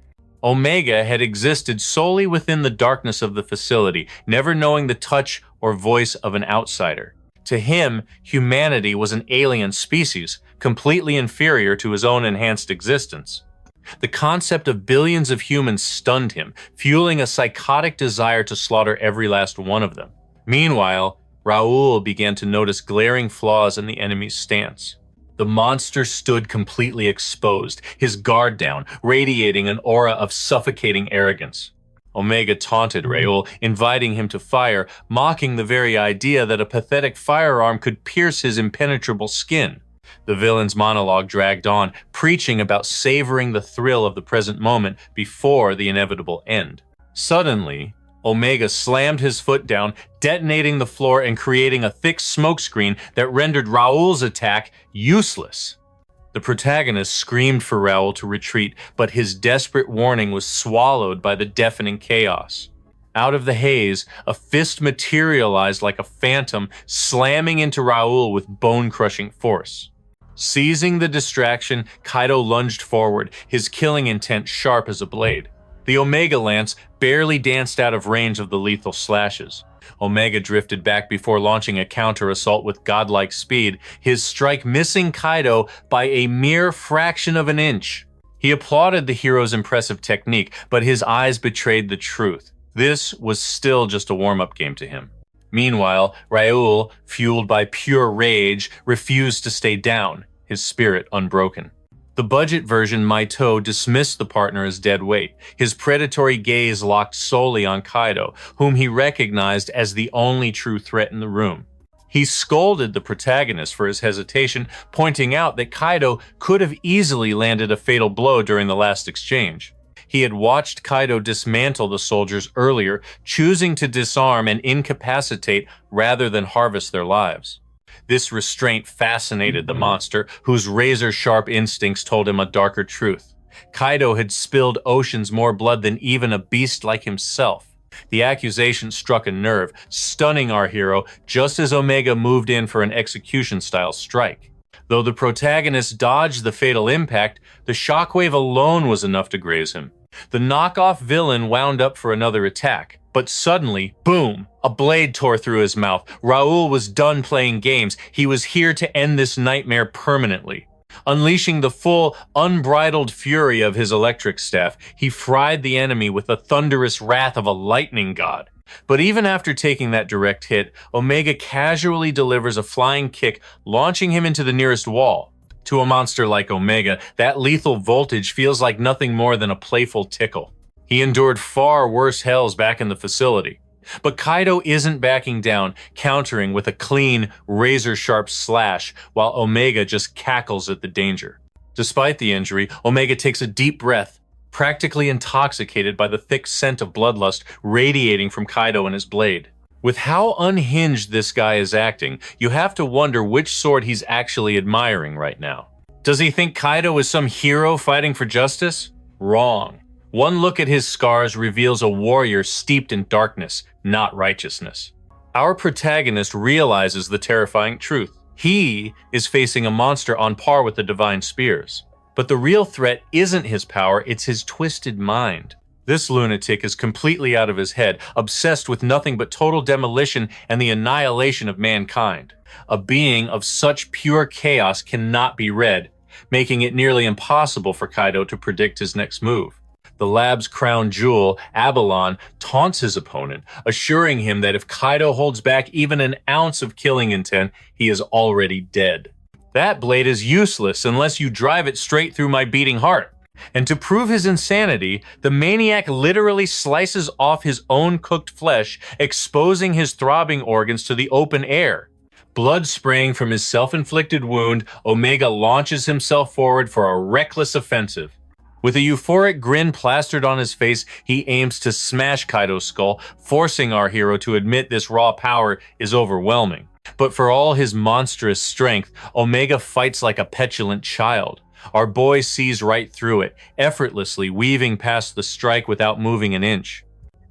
Omega had existed solely within the darkness of the facility, never knowing the touch or voice of an outsider. To him, humanity was an alien species, completely inferior to his own enhanced existence. The concept of billions of humans stunned him, fueling a psychotic desire to slaughter every last one of them. Meanwhile, Raoul began to notice glaring flaws in the enemy's stance. The monster stood completely exposed, his guard down, radiating an aura of suffocating arrogance. Omega taunted Raoul, inviting him to fire, mocking the very idea that a pathetic firearm could pierce his impenetrable skin. The villain's monologue dragged on, preaching about savoring the thrill of the present moment before the inevitable end. Suddenly, Omega slammed his foot down, detonating the floor and creating a thick smokescreen that rendered Raoul's attack useless. The protagonist screamed for Raoul to retreat, but his desperate warning was swallowed by the deafening chaos. Out of the haze, a fist materialized like a phantom, slamming into Raoul with bone-crushing force. Seizing the distraction, Kaido lunged forward, his killing intent sharp as a blade. The Omega Lance barely danced out of range of the lethal slashes. Omega drifted back before launching a counter-assault with godlike speed, his strike missing Kaido by a mere fraction of an inch. He applauded the hero's impressive technique, but his eyes betrayed the truth. This was still just a warm-up game to him. Meanwhile, Raoul, fueled by pure rage, refused to stay down, his spirit unbroken. The budget version Maito dismissed the partner as dead weight, his predatory gaze locked solely on Kaido, whom he recognized as the only true threat in the room. He scolded the protagonist for his hesitation, pointing out that Kaido could have easily landed a fatal blow during the last exchange. He had watched Kaido dismantle the soldiers earlier, choosing to disarm and incapacitate rather than harvest their lives. This restraint fascinated the monster, whose razor-sharp instincts told him a darker truth. Kaido had spilled oceans more blood than even a beast like himself. The accusation struck a nerve, stunning our hero just as Omega moved in for an execution-style strike. Though the protagonist dodged the fatal impact, the shockwave alone was enough to graze him. The knockoff villain wound up for another attack, but suddenly, boom, a blade tore through his mouth. Raul was done playing games. He was here to end this nightmare permanently. Unleashing the full, unbridled fury of his electric staff, he fried the enemy with the thunderous wrath of a lightning god. But even after taking that direct hit, Omega casually delivers a flying kick, launching him into the nearest wall. To a monster like Omega, that lethal voltage feels like nothing more than a playful tickle. He endured far worse hells back in the facility. But Kaido isn't backing down, countering with a clean, razor-sharp slash, while Omega just cackles at the danger. Despite the injury, Omega takes a deep breath, practically intoxicated by the thick scent of bloodlust radiating from Kaido and his blade. With how unhinged this guy is acting, you have to wonder which sword he's actually admiring right now. Does he think Kaido is some hero fighting for justice? Wrong. One look at his scars reveals a warrior steeped in darkness, not righteousness. Our protagonist realizes the terrifying truth. He is facing a monster on par with the divine spears. But the real threat isn't his power, it's his twisted mind. This lunatic is completely out of his head, obsessed with nothing but total demolition and the annihilation of mankind. A being of such pure chaos cannot be read, making it nearly impossible for Kaido to predict his next move. The lab's crown jewel, Abalon, taunts his opponent, assuring him that if Kaido holds back even an ounce of killing intent, he is already dead. That blade is useless unless you drive it straight through my beating heart. And to prove his insanity, the maniac literally slices off his own cooked flesh, exposing his throbbing organs to the open air. Blood spraying from his self-inflicted wound, Omega launches himself forward for a reckless offensive. With a euphoric grin plastered on his face, he aims to smash Kaido's skull, forcing our hero to admit this raw power is overwhelming. But for all his monstrous strength, Omega fights like a petulant child. Our boy sees right through it, effortlessly weaving past the strike without moving an inch.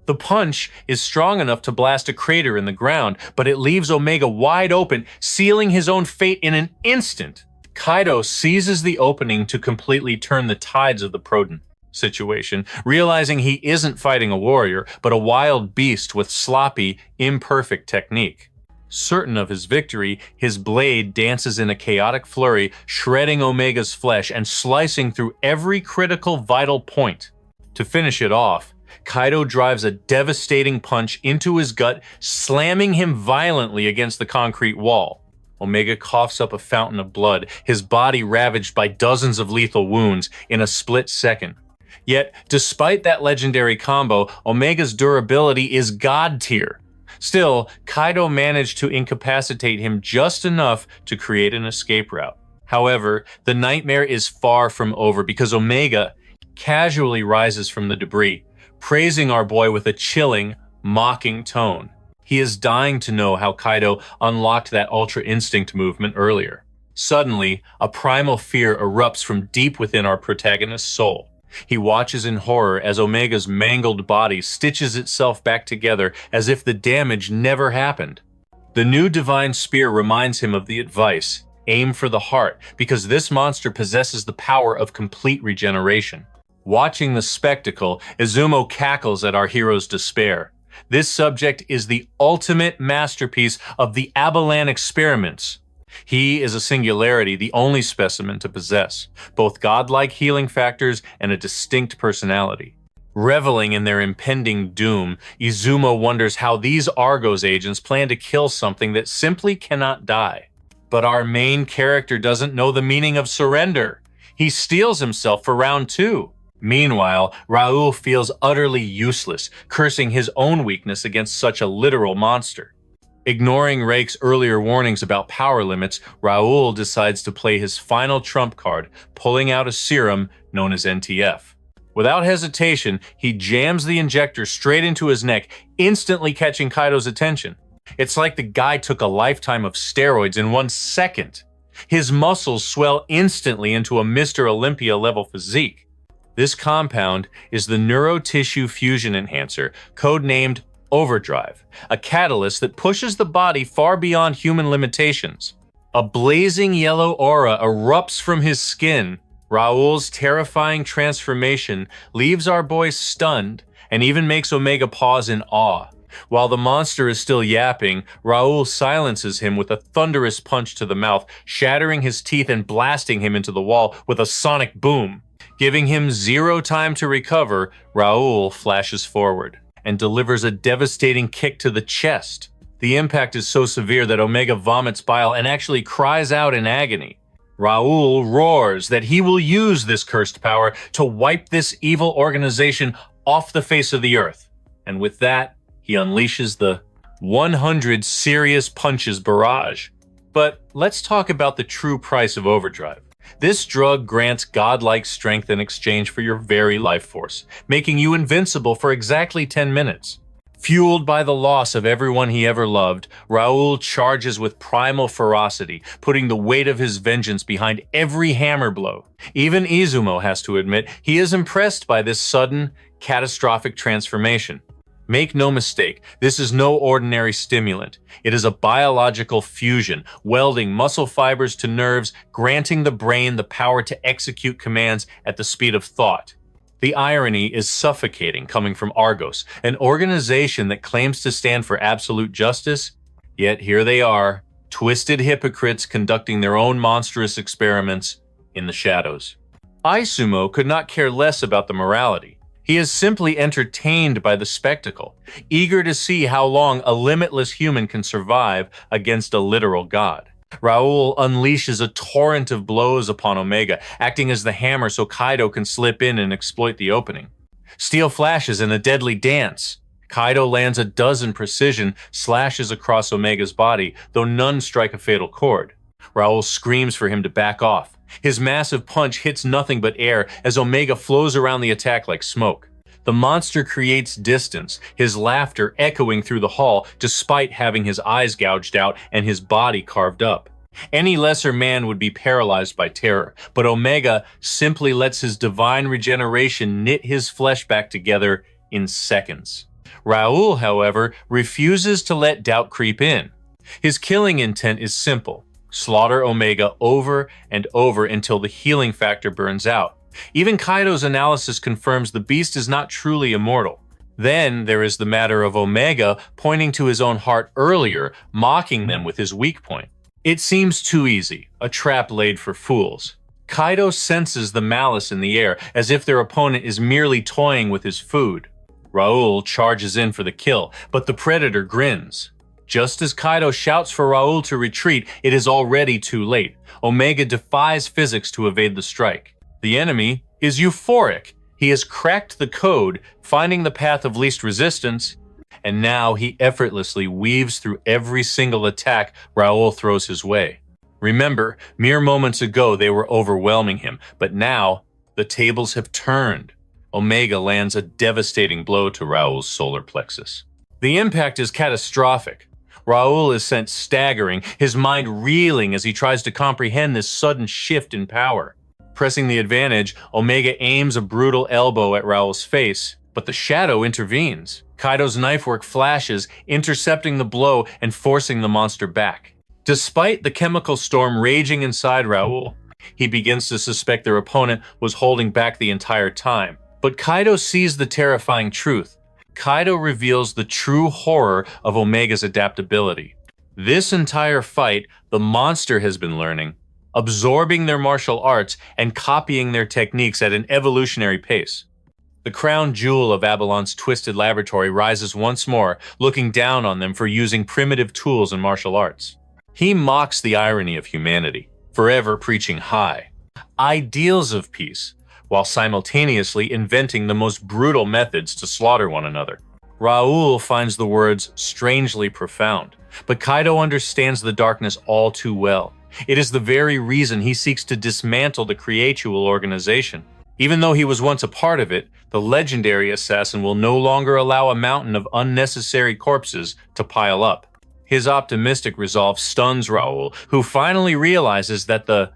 The punch is strong enough to blast a crater in the ground, but it leaves Omega wide open, sealing his own fate in an instant. Kaido seizes the opening to completely turn the tides of the Proton situation, realizing he isn't fighting a warrior, but a wild beast with sloppy, imperfect technique. Certain of his victory, his blade dances in a chaotic flurry, shredding Omega's flesh and slicing through every critical vital point. To finish it off, Kaido drives a devastating punch into his gut, slamming him violently against the concrete wall. Omega coughs up a fountain of blood, his body ravaged by dozens of lethal wounds in a split second. Yet, despite that legendary combo, Omega's durability is god tier. Still, Kaido managed to incapacitate him just enough to create an escape route. However, the nightmare is far from over because Omega casually rises from the debris, praising our boy with a chilling, mocking tone. He is dying to know how Kaido unlocked that Ultra Instinct movement earlier. Suddenly, a primal fear erupts from deep within our protagonist's soul. He watches in horror as Omega's mangled body stitches itself back together as if the damage never happened. The new divine spear reminds him of the advice, aim for the heart, because this monster possesses the power of complete regeneration. Watching the spectacle, Izumo cackles at our hero's despair. This subject is the ultimate masterpiece of the Abalan experiments. He is a singularity, the only specimen to possess both godlike healing factors and a distinct personality. Reveling in their impending doom, Izumo wonders how these Argos agents plan to kill something that simply cannot die. But our main character doesn't know the meaning of surrender. He steels himself for round 2. Meanwhile, Raul feels utterly useless, cursing his own weakness against such a literal monster. Ignoring Rake's earlier warnings about power limits, Raul decides to play his final trump card, pulling out a serum known as NTF. Without hesitation, he jams the injector straight into his neck, instantly catching Kaido's attention. It's like the guy took a lifetime of steroids in 1 second. His muscles swell instantly into a Mr. Olympia-level physique. This compound is the neurotissue fusion enhancer, codenamed Overdrive, a catalyst that pushes the body far beyond human limitations. A blazing yellow aura erupts from his skin. Raul's terrifying transformation leaves our boy stunned and even makes Omega pause in awe. While the monster is still yapping, Raul silences him with a thunderous punch to the mouth, shattering his teeth and blasting him into the wall with a sonic boom. Giving him zero time to recover, Raul flashes forward and delivers a devastating kick to the chest. The impact is so severe that Omega vomits bile and actually cries out in agony. Raul roars that he will use this cursed power to wipe this evil organization off the face of the earth. And with that, he unleashes the 100 serious punches barrage. But let's talk about the true price of Overdrive. This drug grants godlike strength in exchange for your very life force, making you invincible for exactly 10 minutes. Fueled by the loss of everyone he ever loved, Raul charges with primal ferocity, putting the weight of his vengeance behind every hammer blow. Even Izumo has to admit he is impressed by this sudden, catastrophic transformation. Make no mistake, this is no ordinary stimulant. It is a biological fusion, welding muscle fibers to nerves, granting the brain the power to execute commands at the speed of thought. The irony is suffocating coming from Argos, an organization that claims to stand for absolute justice, yet here they are, twisted hypocrites conducting their own monstrous experiments in the shadows. Izumo could not care less about the morality. He is simply entertained by the spectacle, eager to see how long a limitless human can survive against a literal god. Raul unleashes a torrent of blows upon Omega, acting as the hammer so Kaido can slip in and exploit the opening. Steel flashes in a deadly dance. Kaido lands a dozen precision slashes across Omega's body, though none strike a fatal chord. Raul screams for him to back off. His massive punch hits nothing but air as Omega flows around the attack like smoke. The monster creates distance, his laughter echoing through the hall despite having his eyes gouged out and his body carved up. Any lesser man would be paralyzed by terror, but Omega simply lets his divine regeneration knit his flesh back together in seconds. Raul, however, refuses to let doubt creep in. His killing intent is simple. Slaughter Omega over and over until the healing factor burns out. Even Kaido's analysis confirms the beast is not truly immortal. Then there is the matter of Omega pointing to his own heart earlier, mocking them with his weak point. It seems too easy, a trap laid for fools. Kaido senses the malice in the air, as if their opponent is merely toying with his food. Raul charges in for the kill, but the predator grins. Just as Kaido shouts for Raul to retreat, it is already too late. Omega defies physics to evade the strike. The enemy is euphoric. He has cracked the code, finding the path of least resistance, and now he effortlessly weaves through every single attack Raul throws his way. Remember, mere moments ago they were overwhelming him, but now the tables have turned. Omega lands a devastating blow to Raul's solar plexus. The impact is catastrophic. Raul is sent staggering, his mind reeling as he tries to comprehend this sudden shift in power. Pressing the advantage, Omega aims a brutal elbow at Raul's face, but the shadow intervenes. Kaido's knifework flashes, intercepting the blow and forcing the monster back. Despite the chemical storm raging inside Raul, he begins to suspect their opponent was holding back the entire time. But Kaido sees the terrifying truth. Kaido reveals the true horror of Omega's adaptability. This entire fight, the monster has been learning, absorbing their martial arts and copying their techniques at an evolutionary pace. The crown jewel of Abalon's twisted laboratory rises once more, looking down on them for using primitive tools and martial arts. He mocks the irony of humanity, forever preaching high ideals of peace, while simultaneously inventing the most brutal methods to slaughter one another. Raul finds the words strangely profound, but Kaido understands the darkness all too well. It is the very reason he seeks to dismantle the Creatual organization. Even though he was once a part of it, the legendary assassin will no longer allow a mountain of unnecessary corpses to pile up. His optimistic resolve stuns Raul, who finally realizes that the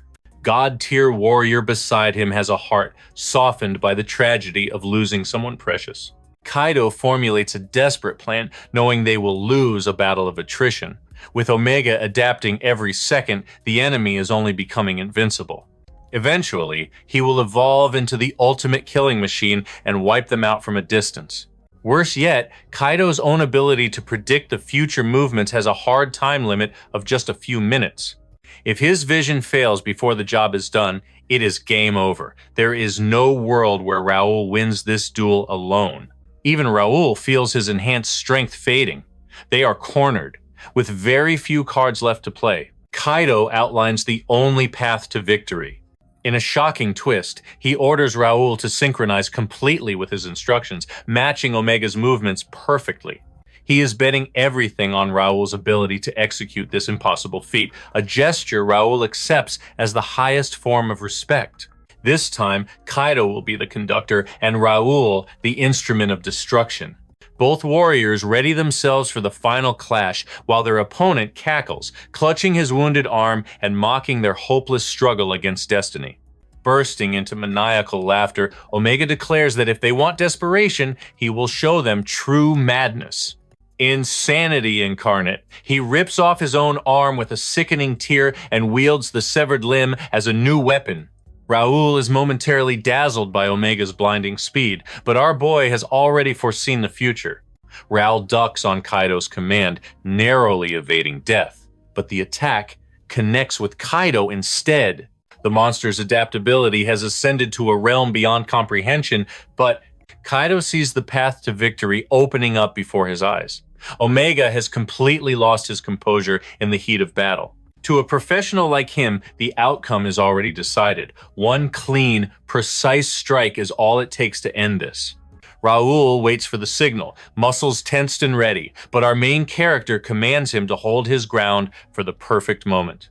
god-tier warrior beside him has a heart softened by the tragedy of losing someone precious. Kaido formulates a desperate plan, knowing they will lose a battle of attrition. With Omega adapting every second, the enemy is only becoming invincible. Eventually, he will evolve into the ultimate killing machine and wipe them out from a distance. Worse yet, Kaido's own ability to predict the future movements has a hard time limit of just a few minutes. If his vision fails before the job is done, it is game over. There is no world where Raoul wins this duel alone. Even Raoul feels his enhanced strength fading. They are cornered, with very few cards left to play. Kaido outlines the only path to victory. In a shocking twist, he orders Raoul to synchronize completely with his instructions, matching Omega's movements perfectly. He is betting everything on Raoul's ability to execute this impossible feat, a gesture Raoul accepts as the highest form of respect. This time, Kaido will be the conductor and Raoul the instrument of destruction. Both warriors ready themselves for the final clash while their opponent cackles, clutching his wounded arm and mocking their hopeless struggle against destiny. Bursting into maniacal laughter, Omega declares that if they want desperation, he will show them true madness. Insanity incarnate, he rips off his own arm with a sickening tear and wields the severed limb as a new weapon. Raoul is momentarily dazzled by Omega's blinding speed, but our boy has already foreseen the future. Raoul ducks on Kaido's command, narrowly evading death, but the attack connects with Kaido instead. The monster's adaptability has ascended to a realm beyond comprehension, but Kaido sees the path to victory opening up before his eyes. Omega has completely lost his composure in the heat of battle. To a professional like him, the outcome is already decided. One clean, precise strike is all it takes to end this. Raoul waits for the signal, muscles tensed and ready, but our main character commands him to hold his ground for the perfect moment.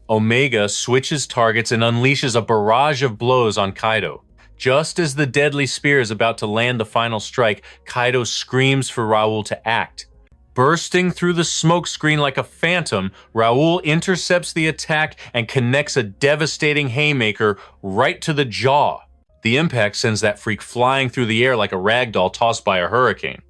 Omega switches targets and unleashes a barrage of blows on Kaido. Just as the deadly spear is about to land the final strike, Kaido screams for Raoul to act. Bursting through the smoke screen like a phantom, Raoul intercepts the attack and connects a devastating haymaker right to the jaw. The impact sends that freak flying through the air like a ragdoll tossed by a hurricane.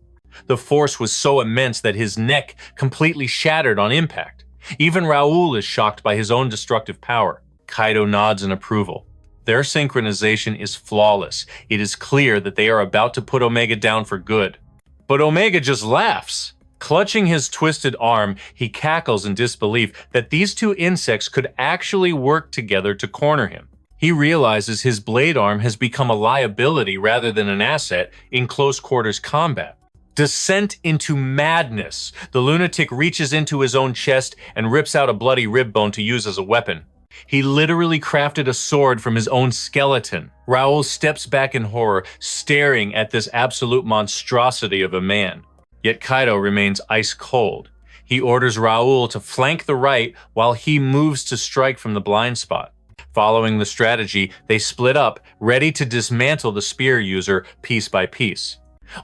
The force was so immense that his neck completely shattered on impact. Even Raoul is shocked by his own destructive power. Kaido nods in approval. Their synchronization is flawless. It is clear that they are about to put Omega down for good. But Omega just laughs. Clutching his twisted arm, he cackles in disbelief that these two insects could actually work together to corner him. He realizes his blade arm has become a liability rather than an asset in close quarters combat. Descent into madness. The lunatic reaches into his own chest and rips out a bloody rib bone to use as a weapon. He literally crafted a sword from his own skeleton. Raoul steps back in horror, staring at this absolute monstrosity of a man. Yet Kaido remains ice cold. He orders Raoul to flank the right while he moves to strike from the blind spot. Following the strategy, they split up, ready to dismantle the spear user piece by piece.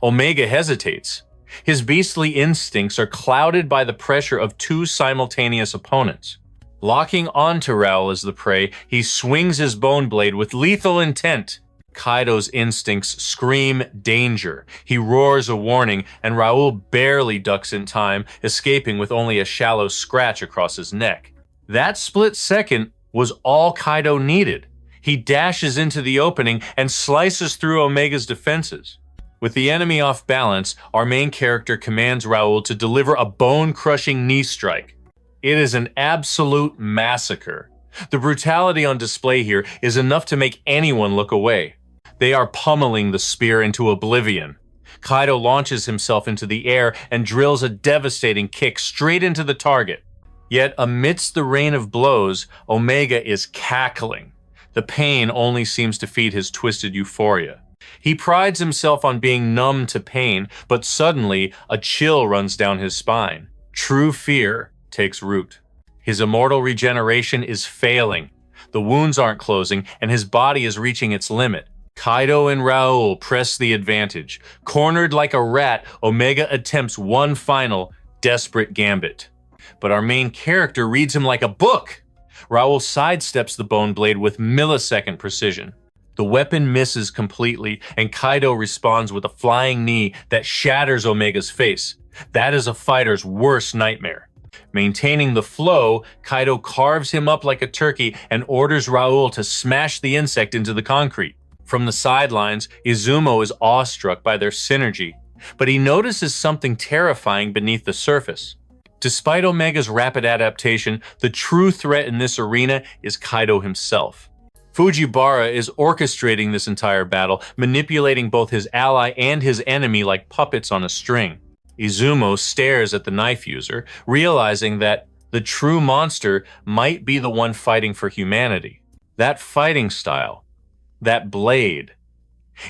Omega hesitates. His beastly instincts are clouded by the pressure of two simultaneous opponents. Locking onto Raoul as the prey, he swings his bone blade with lethal intent. Kaido's instincts scream danger. He roars a warning, and Raoul barely ducks in time, escaping with only a shallow scratch across his neck. That split second was all Kaido needed. He dashes into the opening and slices through Omega's defenses. With the enemy off balance, our main character commands Raoul to deliver a bone-crushing knee strike. It is an absolute massacre. The brutality on display here is enough to make anyone look away. They are pummeling the spear into oblivion. Kaido launches himself into the air and drills a devastating kick straight into the target. Yet amidst the rain of blows, Omega is cackling. The pain only seems to feed his twisted euphoria. He prides himself on being numb to pain, but suddenly a chill runs down his spine. True fear takes root. His immortal regeneration is failing. The wounds aren't closing, and his body is reaching its limit. Kaido and Raoul press the advantage. Cornered like a rat, Omega attempts one final, desperate gambit. But our main character reads him like a book. Raul sidesteps the bone blade with millisecond precision. The weapon misses completely, and Kaido responds with a flying knee that shatters Omega's face. That is a fighter's worst nightmare. Maintaining the flow, Kaido carves him up like a turkey and orders Raul to smash the insect into the concrete. From the sidelines, Izumo is awestruck by their synergy, but he notices something terrifying beneath the surface. Despite Omega's rapid adaptation, the true threat in this arena is Kaido himself. Fujiwara is orchestrating this entire battle, manipulating both his ally and his enemy like puppets on a string. Izumo stares at the knife user, realizing that the true monster might be the one fighting for humanity. That fighting style, that blade,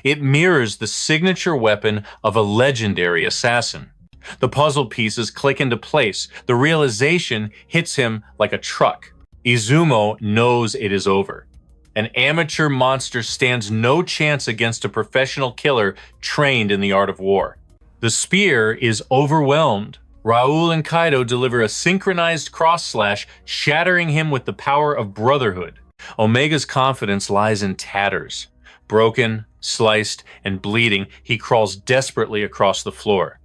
it mirrors the signature weapon of a legendary assassin. The puzzle pieces click into place. The realization hits him like a truck. Izumo knows it is over. An amateur monster stands no chance against a professional killer trained in the art of war. The spear is overwhelmed. Raul and Kaido deliver a synchronized cross-slash, shattering him with the power of brotherhood. Omega's confidence lies in tatters. Broken, sliced, and bleeding, he crawls desperately across the floor.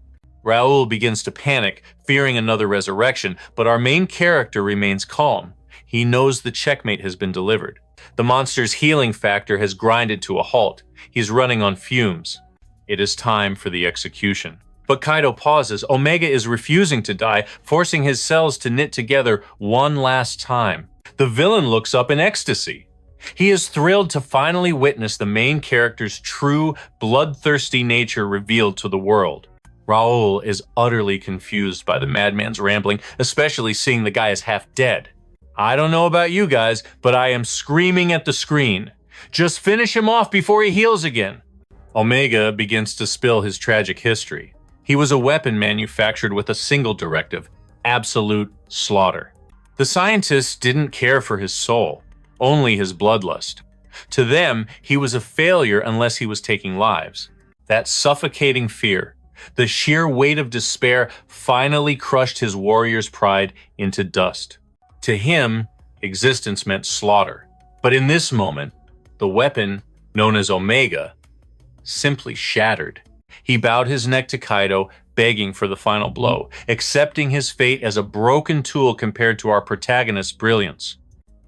Raul begins to panic, fearing another resurrection, but our main character remains calm. He knows the checkmate has been delivered. The monster's healing factor has grinded to a halt. He's running on fumes. It is time for the execution. But Kaido pauses. Omega is refusing to die, forcing his cells to knit together one last time. The villain looks up in ecstasy. He is thrilled to finally witness the main character's true, bloodthirsty nature revealed to the world. Raul is utterly confused by the madman's rambling, especially seeing the guy is half dead. I don't know about you guys, but I am screaming at the screen. Just finish him off before he heals again. Omega begins to spill his tragic history. He was a weapon manufactured with a single directive: absolute slaughter. The scientists didn't care for his soul, only his bloodlust. To them, he was a failure unless he was taking lives. That suffocating fear, the sheer weight of despair, finally crushed his warrior's pride into dust. To him, existence meant slaughter. But in this moment, the weapon, known as Omega, simply shattered. He bowed his neck to Kaido, begging for the final blow, accepting his fate as a broken tool compared to our protagonist's brilliance.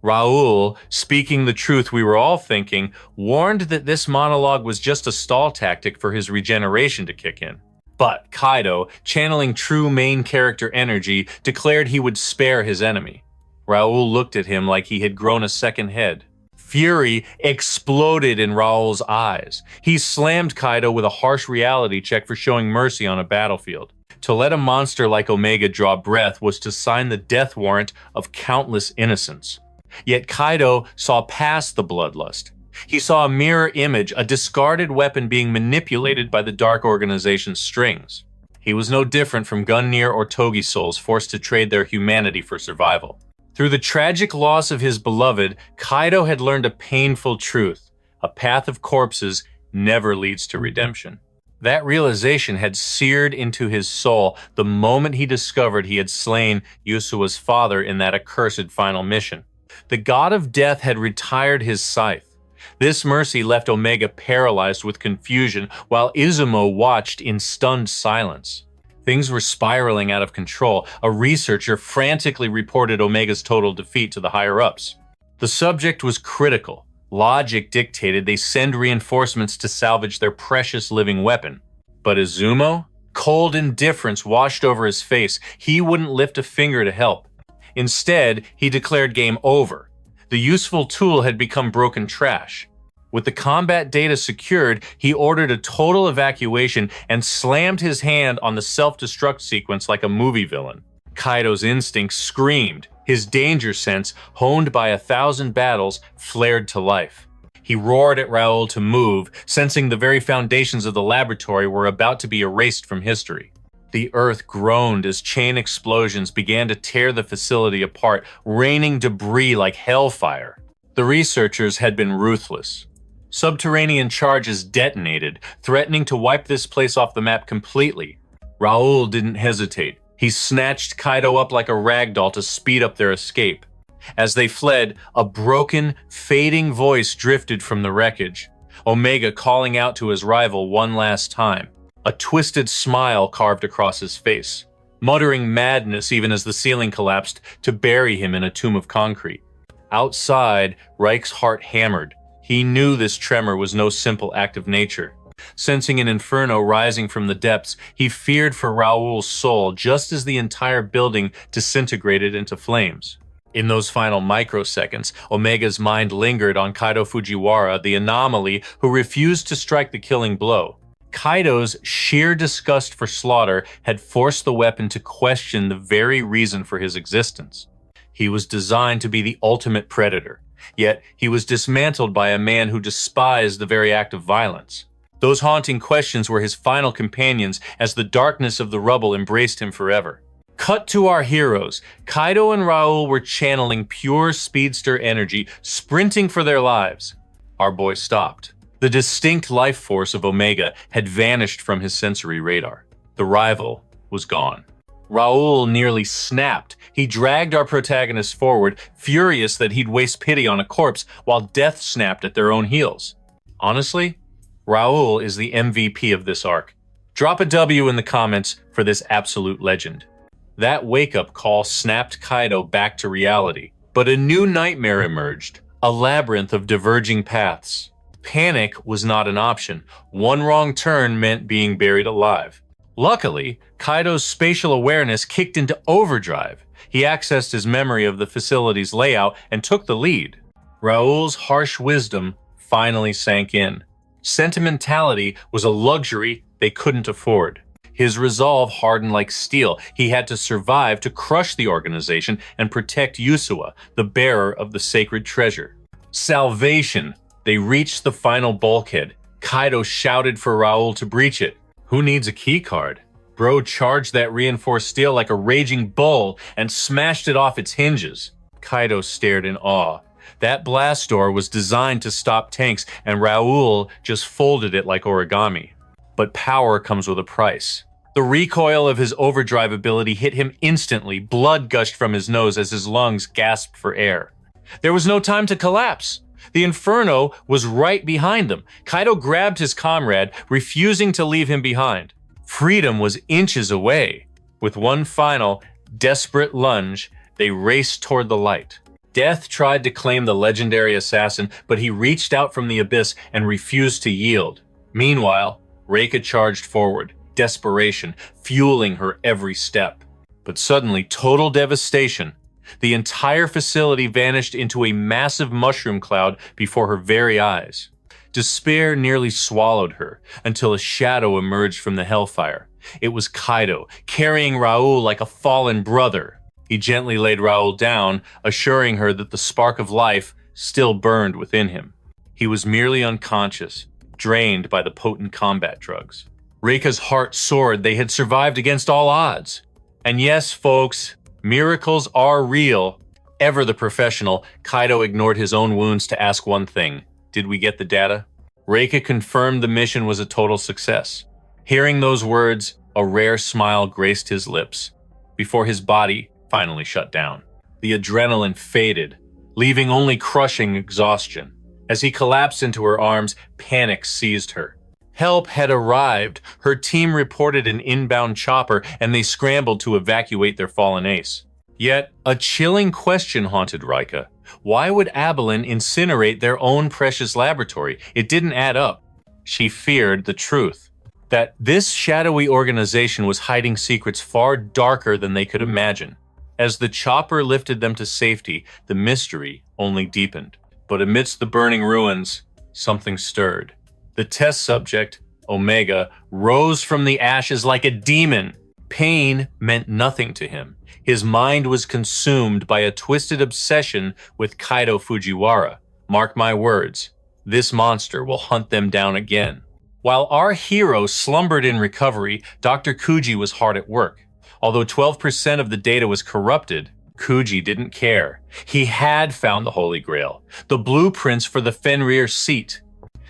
Raul, speaking the truth we were all thinking, warned that this monologue was just a stall tactic for his regeneration to kick in. But Kaido, channeling true main character energy, declared he would spare his enemy. Raul looked at him like he had grown a second head. Fury exploded in Raul's eyes. He slammed Kaido with a harsh reality check for showing mercy on a battlefield. To let a monster like Omega draw breath was to sign the death warrant of countless innocents. Yet Kaido saw past the bloodlust. He saw a mirror image, a discarded weapon being manipulated by the Dark Organization's strings. He was no different from Gungnir or Touji souls forced to trade their humanity for survival. Through the tragic loss of his beloved, Kaido had learned a painful truth: a path of corpses never leads to redemption. That realization had seared into his soul the moment he discovered he had slain Yusua's father in that accursed final mission. The god of death had retired his scythe. This mercy left Omega paralyzed with confusion, while Izumo watched in stunned silence. Things were spiraling out of control. A researcher frantically reported Omega's total defeat to the higher-ups. The subject was critical. Logic dictated they send reinforcements to salvage their precious living weapon. But Izumo? Cold indifference washed over his face. He wouldn't lift a finger to help. Instead, he declared game over. The useful tool had become broken trash. With the combat data secured, he ordered a total evacuation and slammed his hand on the self-destruct sequence like a movie villain. Kaido's instincts screamed. His danger sense, honed by 1,000 battles, flared to life. He roared at Raul to move, sensing the very foundations of the laboratory were about to be erased from history. The earth groaned as chain explosions began to tear the facility apart, raining debris like hellfire. The researchers had been ruthless. Subterranean charges detonated, threatening to wipe this place off the map completely. Raul didn't hesitate. He snatched Kaido up like a ragdoll to speed up their escape. As they fled, a broken, fading voice drifted from the wreckage, Omega calling out to his rival one last time. A twisted smile carved across his face, muttering madness even as the ceiling collapsed to bury him in a tomb of concrete. Outside, Reich's heart hammered. He knew this tremor was no simple act of nature. Sensing an inferno rising from the depths, he feared for Raoul's soul just as the entire building disintegrated into flames. In those final microseconds, Omega's mind lingered on Kaido Fujiwara, the anomaly who refused to strike the killing blow. Kaido's sheer disgust for slaughter had forced the weapon to question the very reason for his existence. He was designed to be the ultimate predator, yet he was dismantled by a man who despised the very act of violence. Those haunting questions were his final companions as the darkness of the rubble embraced him forever. Cut to our heroes. Kaido and Raoul were channeling pure speedster energy, sprinting for their lives. Our boy stopped. The distinct life force of Omega had vanished from his sensory radar. The rival was gone. Raoul nearly snapped. He dragged our protagonist forward, furious that he'd waste pity on a corpse, while death snapped at their own heels. Honestly, Raoul is the MVP of this arc. Drop a W in the comments for this absolute legend. That wake-up call snapped Kaido back to reality, but a new nightmare emerged, a labyrinth of diverging paths. Panic was not an option. One wrong turn meant being buried alive. Luckily, Kaido's spatial awareness kicked into overdrive. He accessed his memory of the facility's layout and took the lead. Raoul's harsh wisdom finally sank in. Sentimentality was a luxury they couldn't afford. His resolve hardened like steel. He had to survive to crush the organization and protect Yusua, the bearer of the sacred treasure. Salvation! They reached the final bulkhead. Kaido shouted for Raoul to breach it. Who needs a keycard? Bro charged that reinforced steel like a raging bull and smashed it off its hinges. Kaido stared in awe. That blast door was designed to stop tanks, and Raoul just folded it like origami. But power comes with a price. The recoil of his overdrive ability hit him instantly. Blood gushed from his nose as his lungs gasped for air. There was no time to collapse. The inferno was right behind them. Kaido grabbed his comrade, refusing to leave him behind. Freedom was inches away. With one final, desperate lunge, they raced toward the light. Death tried to claim the legendary assassin, but he reached out from the abyss and refused to yield. Meanwhile, Reika charged forward, desperation fueling her every step. But suddenly, total devastation. The entire facility vanished into a massive mushroom cloud before her very eyes. Despair nearly swallowed her until a shadow emerged from the hellfire. It was Kaido, carrying Raoul like a fallen brother. He gently laid Raoul down, assuring her that the spark of life still burned within him. He was merely unconscious, drained by the potent combat drugs. Reika's heart soared. They had survived against all odds. And yes, folks, miracles are real. Ever the professional, Kaido ignored his own wounds to ask one thing. Did we get the data? Reika confirmed the mission was a total success. Hearing those words, a rare smile graced his lips, before his body finally shut down. The adrenaline faded, leaving only crushing exhaustion. As he collapsed into her arms, panic seized her. Help had arrived. Her team reported an inbound chopper, and they scrambled to evacuate their fallen ace. Yet, a chilling question haunted Reika. Why would Abilene incinerate their own precious laboratory? It didn't add up. She feared the truth, that this shadowy organization was hiding secrets far darker than they could imagine. As the chopper lifted them to safety, the mystery only deepened. But amidst the burning ruins, something stirred. The test subject, Omega, rose from the ashes like a demon. Pain meant nothing to him. His mind was consumed by a twisted obsession with Kaido Fujiwara. Mark my words, this monster will hunt them down again. While our hero slumbered in recovery, Dr. Kuji was hard at work. Although 12% of the data was corrupted, Kuji didn't care. He had found the Holy Grail, the blueprints for the Fenrir seat.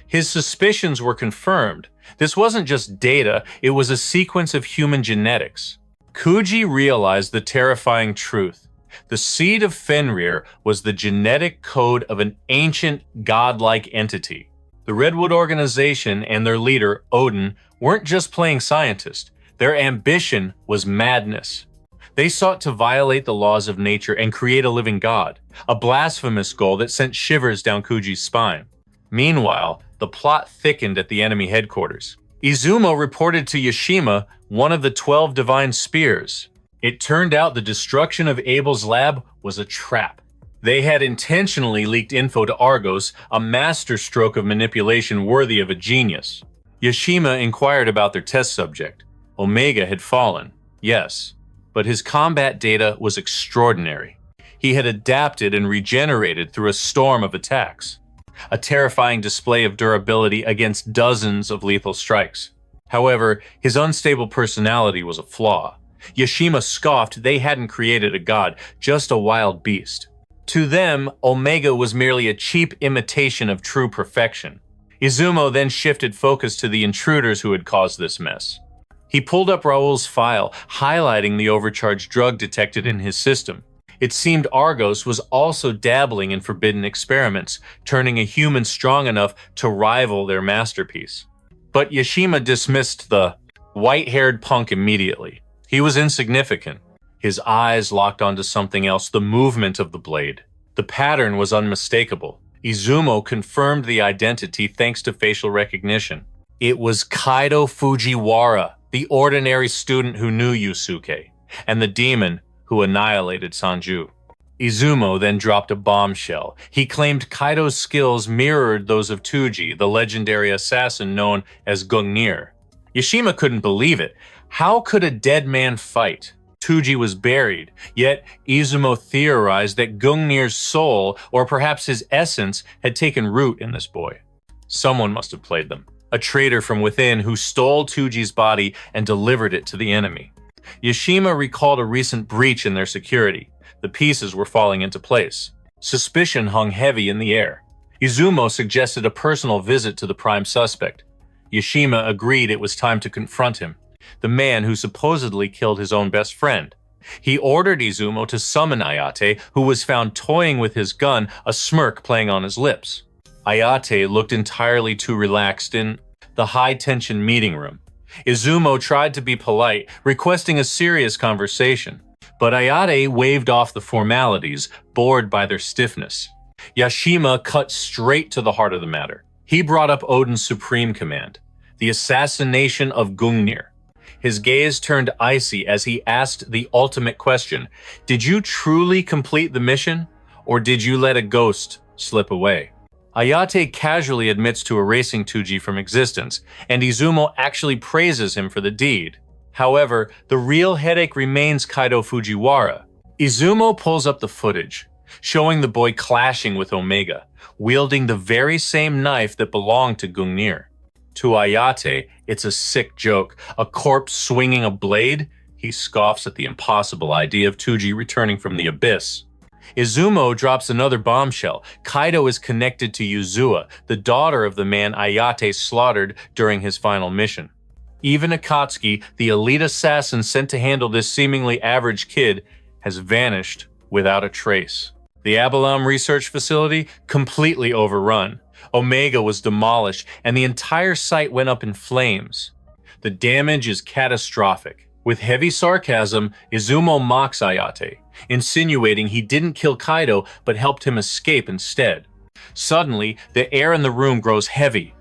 His suspicions were confirmed. This wasn't just data, it was a sequence of human genetics. Kuji realized the terrifying truth. The seed of Fenrir was the genetic code of an ancient godlike entity. The Redwood organization and their leader, Odin, weren't just playing scientist. Their ambition was madness. They sought to violate the laws of nature and create a living god, a blasphemous goal that sent shivers down Kuji's spine. Meanwhile, the plot thickened at the enemy headquarters. Izumo reported to Yashima one of the 12 divine spears. It turned out the destruction of Abel's lab was a trap. They had intentionally leaked info to Argos, a masterstroke of manipulation worthy of a genius. Yashima inquired about their test subject. Omega had fallen, yes, but his combat data was extraordinary. He had adapted and regenerated through a storm of attacks, a terrifying display of durability against dozens of lethal strikes. However, his unstable personality was a flaw. Yashima scoffed they hadn't created a god, just a wild beast. To them, Omega was merely a cheap imitation of true perfection. Izumo then shifted focus to the intruders who had caused this mess. He pulled up Raoul's file, highlighting the overcharged drug detected in his system. It seemed Argos was also dabbling in forbidden experiments, turning a human strong enough to rival their masterpiece. But Yashima dismissed the white-haired punk immediately. He was insignificant. His eyes locked onto something else, the movement of the blade. The pattern was unmistakable. Izumo confirmed the identity thanks to facial recognition. It was Kaido Fujiwara, the ordinary student who knew Yusuke, and the demon who annihilated Sanju. Izumo then dropped a bombshell. He claimed Kaido's skills mirrored those of Touji, the legendary assassin known as Gungnir. Yashima couldn't believe it. How could a dead man fight? Touji was buried, yet Izumo theorized that Gungnir's soul, or perhaps his essence, had taken root in this boy. Someone must have played them. A traitor from within who stole Touji's body and delivered it to the enemy. Yashima recalled a recent breach in their security. The pieces were falling into place. Suspicion hung heavy in the air. Izumo suggested a personal visit to the prime suspect. Yashima agreed it was time to confront him, the man who supposedly killed his own best friend. He ordered Izumo to summon Ayate, who was found toying with his gun, a smirk playing on his lips. Ayate looked entirely too relaxed in the high-tension meeting room. Izumo tried to be polite, requesting a serious conversation, but Ayate waved off the formalities, bored by their stiffness. Yashima cut straight to the heart of the matter. He brought up Odin's supreme command, the assassination of Gungnir. His gaze turned icy as he asked the ultimate question: did you truly complete the mission, or did you let a ghost slip away? Ayate casually admits to erasing Touji from existence, and Izumo actually praises him for the deed. However, the real headache remains Kaido Fujiwara. Izumo pulls up the footage, showing the boy clashing with Omega, wielding the very same knife that belonged to Gungnir. To Ayate, it's a sick joke, a corpse swinging a blade. He scoffs at the impossible idea of Touji returning from the abyss. Izumo drops another bombshell. Kaido is connected to Yuzua, the daughter of the man Ayate slaughtered during his final mission. Even Akatsuki, the elite assassin sent to handle this seemingly average kid, has vanished without a trace. The Abalam research facility, completely overrun. Omega was demolished, and the entire site went up in flames. The damage is catastrophic. With heavy sarcasm, Izumo mocks Ayate, insinuating he didn't kill Kaido but helped him escape instead. Suddenly, the air in the room grows heavy.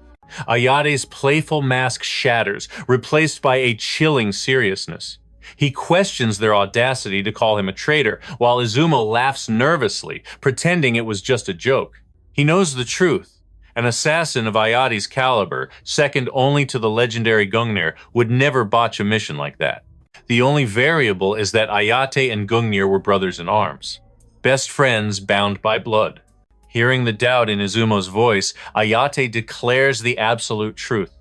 Ayate's playful mask shatters, replaced by a chilling seriousness. He questions their audacity to call him a traitor, while Izumo laughs nervously, pretending it was just a joke. He knows the truth. An assassin of Ayate's caliber, second only to the legendary Gungnir, would never botch a mission like that. The only variable is that Ayate and Gungnir were brothers in arms, best friends bound by blood. Hearing the doubt in Izumo's voice, Ayate declares the absolute truth,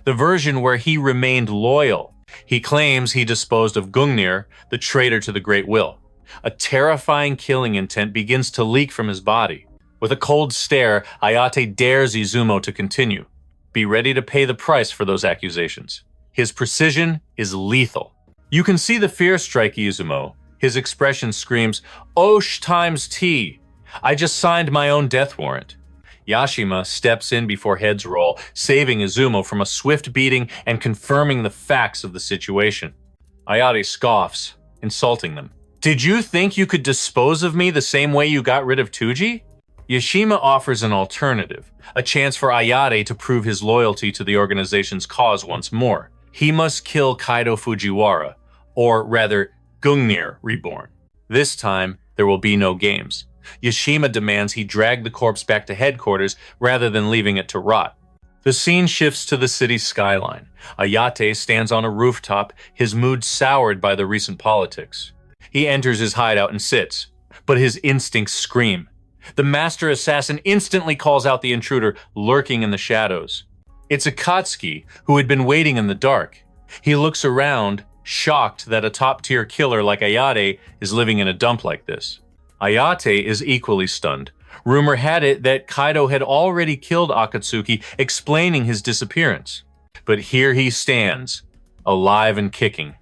the version where he remained loyal. He claims he disposed of Gungnir, the traitor to the Great Will. A terrifying killing intent begins to leak from his body. With a cold stare, Ayate dares Izumo to continue. Be ready to pay the price for those accusations. His precision is lethal. You can see the fear strike Izumo. His expression screams, "Osh times T! I just signed my own death warrant." Yashima steps in before heads roll, saving Izumo from a swift beating and confirming the facts of the situation. Ayate scoffs, insulting them. "Did you think you could dispose of me the same way you got rid of Touji?" Yashima offers an alternative, a chance for Ayate to prove his loyalty to the organization's cause once more. He must kill Kaido Fujiwara, or rather, Gungnir reborn. This time, there will be no games. Yashima demands he drag the corpse back to headquarters rather than leaving it to rot. The scene shifts to the city's skyline. Ayate stands on a rooftop, his mood soured by the recent politics. He enters his hideout and sits, but his instincts scream. The master assassin instantly calls out the intruder lurking in the shadows. It's Akatsuki, who had been waiting in the dark. He looks around, shocked that a top-tier killer like Ayate is living in a dump like this. Ayate is equally stunned. Rumor had it that Kaido had already killed Akatsuki, explaining his disappearance. But here he stands, alive and kicking.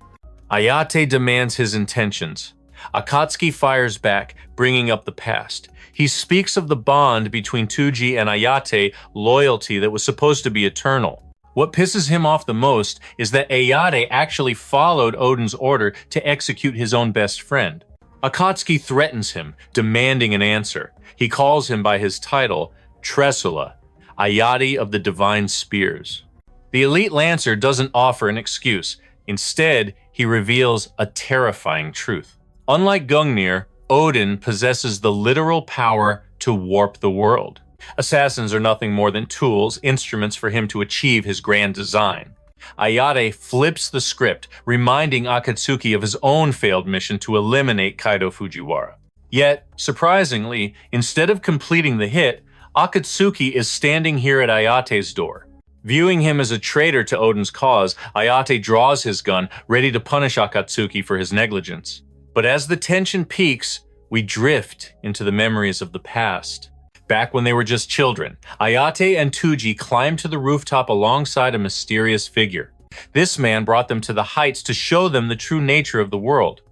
Ayate demands his intentions. Akatsuki fires back, bringing up the past. He speaks of the bond between Touji and Ayate, loyalty that was supposed to be eternal. What pisses him off the most is that Ayate actually followed Oden's order to execute his own best friend. Akatsuki threatens him, demanding an answer. He calls him by his title, Tresula, Ayate of the Divine Spears. The elite Lancer doesn't offer an excuse. Instead, he reveals a terrifying truth. Unlike Gungnir, Oden possesses the literal power to warp the world. Assassins are nothing more than tools, instruments for him to achieve his grand design. Ayate flips the script, reminding Akatsuki of his own failed mission to eliminate Kaido Fujiwara. Yet, surprisingly, instead of completing the hit, Akatsuki is standing here at Ayate's door. Viewing him as a traitor to Oden's cause, Ayate draws his gun, ready to punish Akatsuki for his negligence. But as the tension peaks, we drift into the memories of the past. Back when they were just children, Ayate and Touji climbed to the rooftop alongside a mysterious figure. This man brought them to the heights to show them the true nature of the world.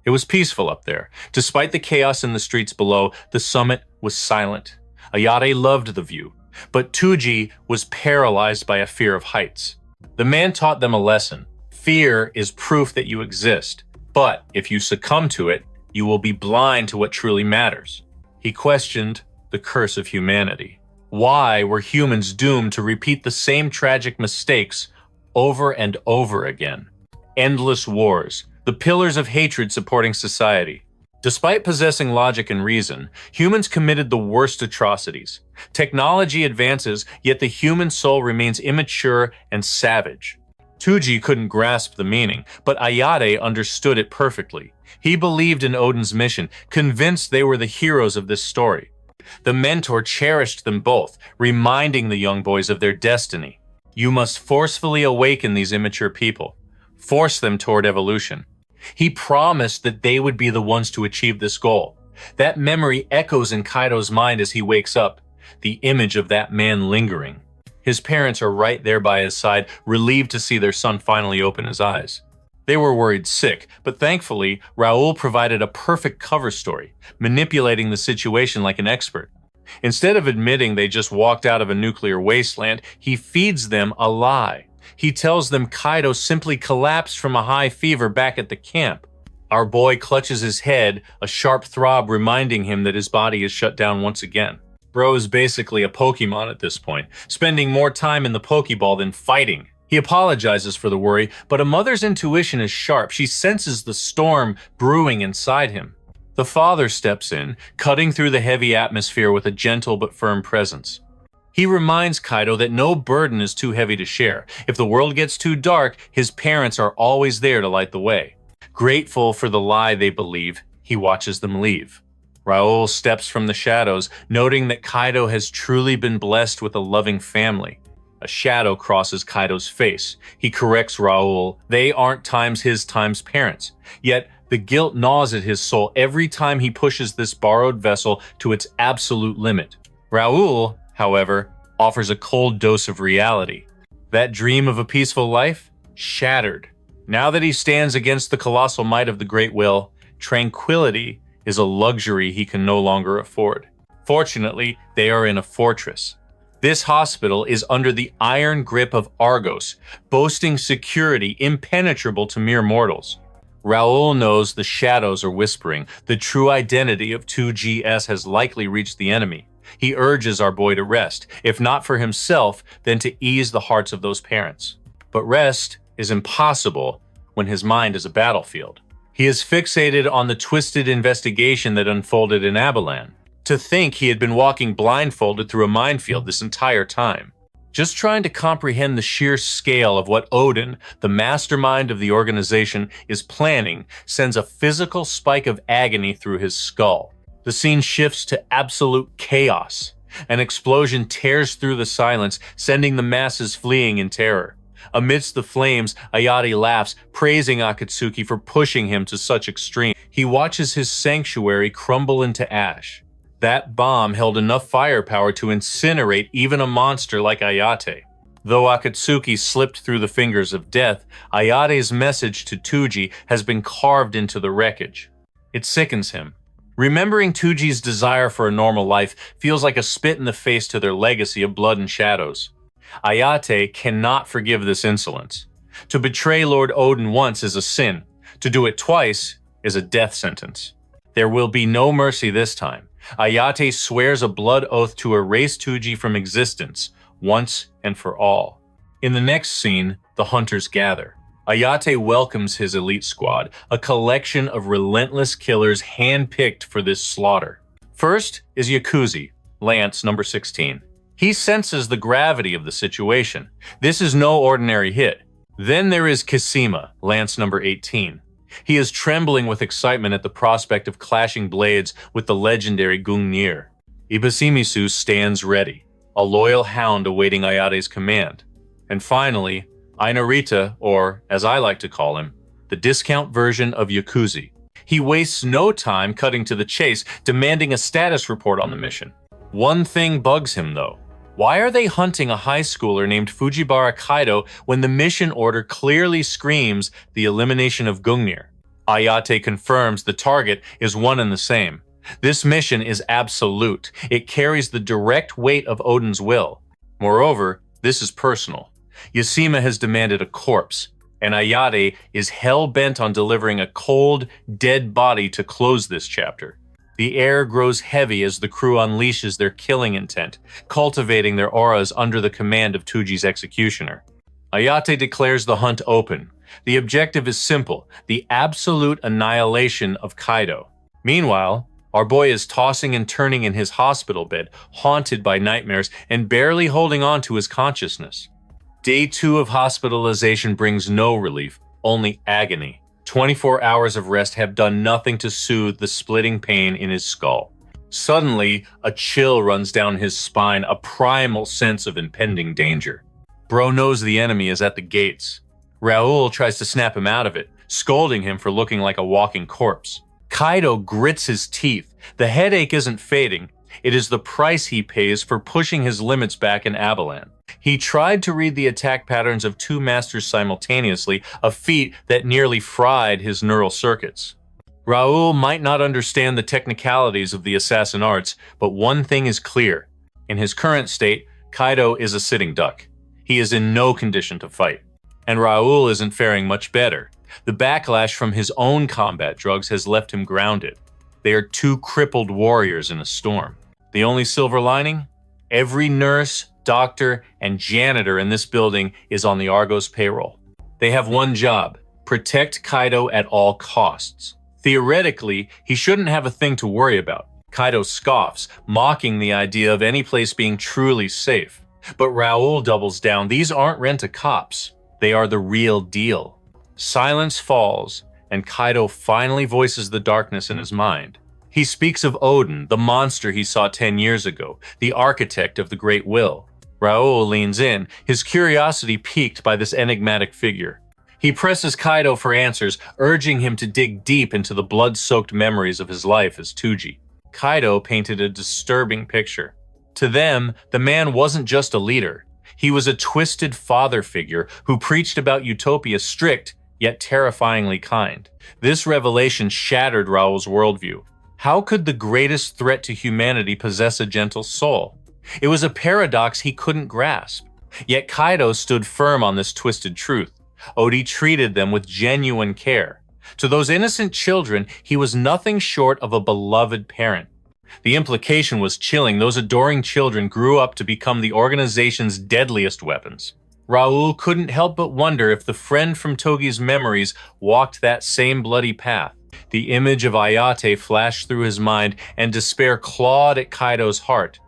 It was peaceful up there. Despite the chaos in the streets below, the summit was silent. Ayate loved the view, but Touji was paralyzed by a fear of heights. The man taught them a lesson. Fear is proof that you exist, but if you succumb to it, you will be blind to what truly matters. He questioned the curse of humanity. Why were humans doomed to repeat the same tragic mistakes over and over again? Endless wars, the pillars of hatred supporting society. Despite possessing logic and reason, humans committed the worst atrocities. Technology advances, yet the human soul remains immature and savage. Touji couldn't grasp the meaning, but Ayate understood it perfectly. He believed in Oden's mission, convinced they were the heroes of this story. The mentor cherished them both, reminding the young boys of their destiny. You must forcefully awaken these immature people, force them toward evolution. He promised that they would be the ones to achieve this goal. That memory echoes in Kaido's mind as he wakes up, the image of that man lingering. His parents are right there by his side, relieved to see their son finally open his eyes. They were worried sick, but thankfully, Raoul provided a perfect cover story, manipulating the situation like an expert. Instead of admitting they just walked out of a nuclear wasteland, he feeds them a lie. He tells them Kaido simply collapsed from a high fever back at the camp. Our boy clutches his head, a sharp throb reminding him that his body is shut down once again. Bro is basically a Pokemon at this point, spending more time in the Pokeball than fighting. He apologizes for the worry, but a mother's intuition is sharp. She senses the storm brewing inside him. The father steps in, cutting through the heavy atmosphere with a gentle but firm presence. He reminds Kaido that no burden is too heavy to share. If the world gets too dark, his parents are always there to light the way. Grateful for the lie they believe, he watches them leave. Raoul steps from the shadows, noting that Kaido has truly been blessed with a loving family. A shadow crosses Kaido's face. He corrects Raoul. They aren't his parents. Yet, the guilt gnaws at his soul every time he pushes this borrowed vessel to its absolute limit. Raoul, however, offers a cold dose of reality. That dream of a peaceful life? Shattered. Now that he stands against the colossal might of the Great Will, tranquility is a luxury he can no longer afford. Fortunately, they are in a fortress. This hospital is under the iron grip of Argos, boasting security impenetrable to mere mortals. Raoul knows the shadows are whispering. The true identity of 2GS has likely reached the enemy. He urges our boy to rest, if not for himself, then to ease the hearts of those parents. But rest is impossible when his mind is a battlefield. He is fixated on the twisted investigation that unfolded in Abalan. To think he had been walking blindfolded through a minefield this entire time. Just trying to comprehend the sheer scale of what Odin, the mastermind of the organization, is planning sends a physical spike of agony through his skull. The scene shifts to absolute chaos. An explosion tears through the silence, sending the masses fleeing in terror. Amidst the flames, Ayate laughs, praising Akatsuki for pushing him to such extreme. He watches his sanctuary crumble into ash. That bomb held enough firepower to incinerate even a monster like Ayate. Though Akatsuki slipped through the fingers of death, Ayate's message to Touji has been carved into the wreckage. It sickens him. Remembering Touji's desire for a normal life feels like a spit in the face to their legacy of blood and shadows. Ayate cannot forgive this insolence. To betray Lord Odin once is a sin. To do it twice is a death sentence. There will be no mercy this time. Ayate swears a blood oath to erase Touji from existence, once and for all. In the next scene, the hunters gather. Ayate welcomes his elite squad, a collection of relentless killers handpicked for this slaughter. First is Yakuzi, Lance number 16. He senses the gravity of the situation. This is no ordinary hit. Then there is Kisima, Lance number 18. He is trembling with excitement at the prospect of clashing blades with the legendary Gungnir. Ibasimisu stands ready, a loyal hound awaiting Ayate's command. And finally, Ainarita, or as I like to call him, the discount version of Yakuzi. He wastes no time cutting to the chase, demanding a status report on the mission. One thing bugs him though. Why are they hunting a high schooler named Fujiwara Kaido when the mission order clearly screams the elimination of Gungnir? Ayate confirms the target is one and the same. This mission is absolute. It carries the direct weight of Odin's will. Moreover, this is personal. Yasima has demanded a corpse, and Ayate is hell-bent on delivering a cold, dead body to close this chapter. The air grows heavy as the crew unleashes their killing intent, cultivating their auras under the command of Touji's executioner. Ayate declares the hunt open. The objective is simple, the absolute annihilation of Kaido. Meanwhile, our boy is tossing and turning in his hospital bed, haunted by nightmares and barely holding on to his consciousness. Day 2 of hospitalization brings no relief, only agony. 24 hours of rest have done nothing to soothe the splitting pain in his skull. Suddenly, a chill runs down his spine, a primal sense of impending danger. Bro knows the enemy is at the gates. Raoul tries to snap him out of it, scolding him for looking like a walking corpse. Kaido grits his teeth. The headache isn't fading. It is the price he pays for pushing his limits back in Abalan. He tried to read the attack patterns of two masters simultaneously, a feat that nearly fried his neural circuits. Raoul might not understand the technicalities of the assassin arts, but one thing is clear. In his current state, Kaido is a sitting duck. He is in no condition to fight. And Raoul isn't faring much better. The backlash from his own combat drugs has left him grounded. They are two crippled warriors in a storm. The only silver lining? Every nurse, doctor, and janitor in this building is on the Argos payroll. They have one job: protect Kaido at all costs. Theoretically, he shouldn't have a thing to worry about. Kaido scoffs, mocking the idea of any place being truly safe. But Raoul doubles down. These aren't rent-a-cops. They are the real deal. Silence falls, and Kaido finally voices the darkness in his mind. He speaks of Odin, the monster he saw 10 years ago, the architect of the Great Will. Raoul leans in, his curiosity piqued by this enigmatic figure. He presses Kaido for answers, urging him to dig deep into the blood-soaked memories of his life as Touji. Kaido painted a disturbing picture. To them, the man wasn't just a leader. He was a twisted father figure who preached about utopia strict yet terrifyingly kind. This revelation shattered Raul's worldview. How could the greatest threat to humanity possess a gentle soul? It was a paradox he couldn't grasp. Yet Kaido stood firm on this twisted truth. Odi treated them with genuine care. To those innocent children, he was nothing short of a beloved parent. The implication was chilling. Those adoring children grew up to become the organization's deadliest weapons. Raul couldn't help but wonder if the friend from Togi's memories walked that same bloody path. The image of Ayate flashed through his mind, and despair clawed at Kaido's heart.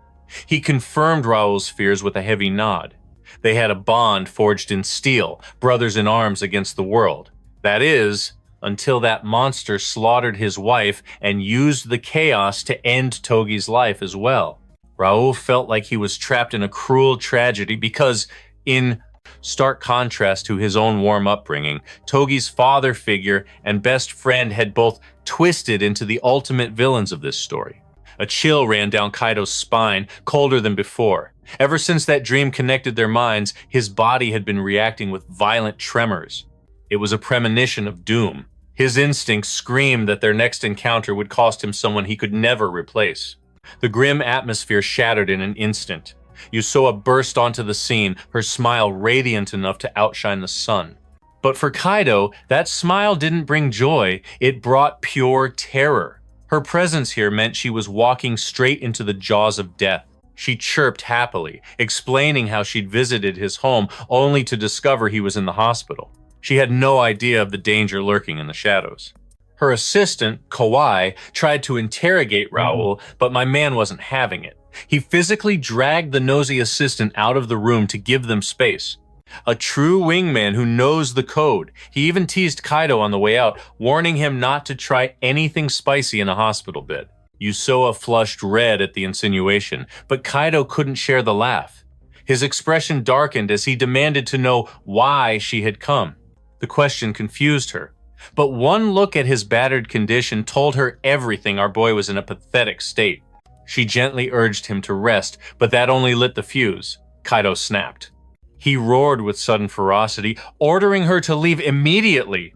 He confirmed Raul's fears with a heavy nod. They had a bond forged in steel, brothers in arms against the world. That is, until that monster slaughtered his wife and used the chaos to end Togi's life as well. Raul felt like he was trapped in a cruel tragedy because, in stark contrast to his own warm upbringing, Togi's father figure and best friend had both twisted into the ultimate villains of this story. A chill ran down Kaido's spine, colder than before. Ever since that dream connected their minds, his body had been reacting with violent tremors. It was a premonition of doom. His instincts screamed that their next encounter would cost him someone he could never replace. The grim atmosphere shattered in an instant. Yusoa burst onto the scene, her smile radiant enough to outshine the sun. But for Kaido, that smile didn't bring joy, it brought pure terror. Her presence here meant she was walking straight into the jaws of death. She chirped happily, explaining how she'd visited his home only to discover he was in the hospital. She had no idea of the danger lurking in the shadows. Her assistant, Kawai, tried to interrogate Raul, but my man wasn't having it. He physically dragged the nosy assistant out of the room to give them space. A true wingman who knows the code. He even teased Kaido on the way out, warning him not to try anything spicy in a hospital bed. Yusoa flushed red at the insinuation, but Kaido couldn't share the laugh. His expression darkened as he demanded to know why she had come. The question confused her, but one look at his battered condition told her everything. Our boy was in a pathetic state. She gently urged him to rest, but that only lit the fuse. Kaido snapped. He roared with sudden ferocity, ordering her to leave immediately.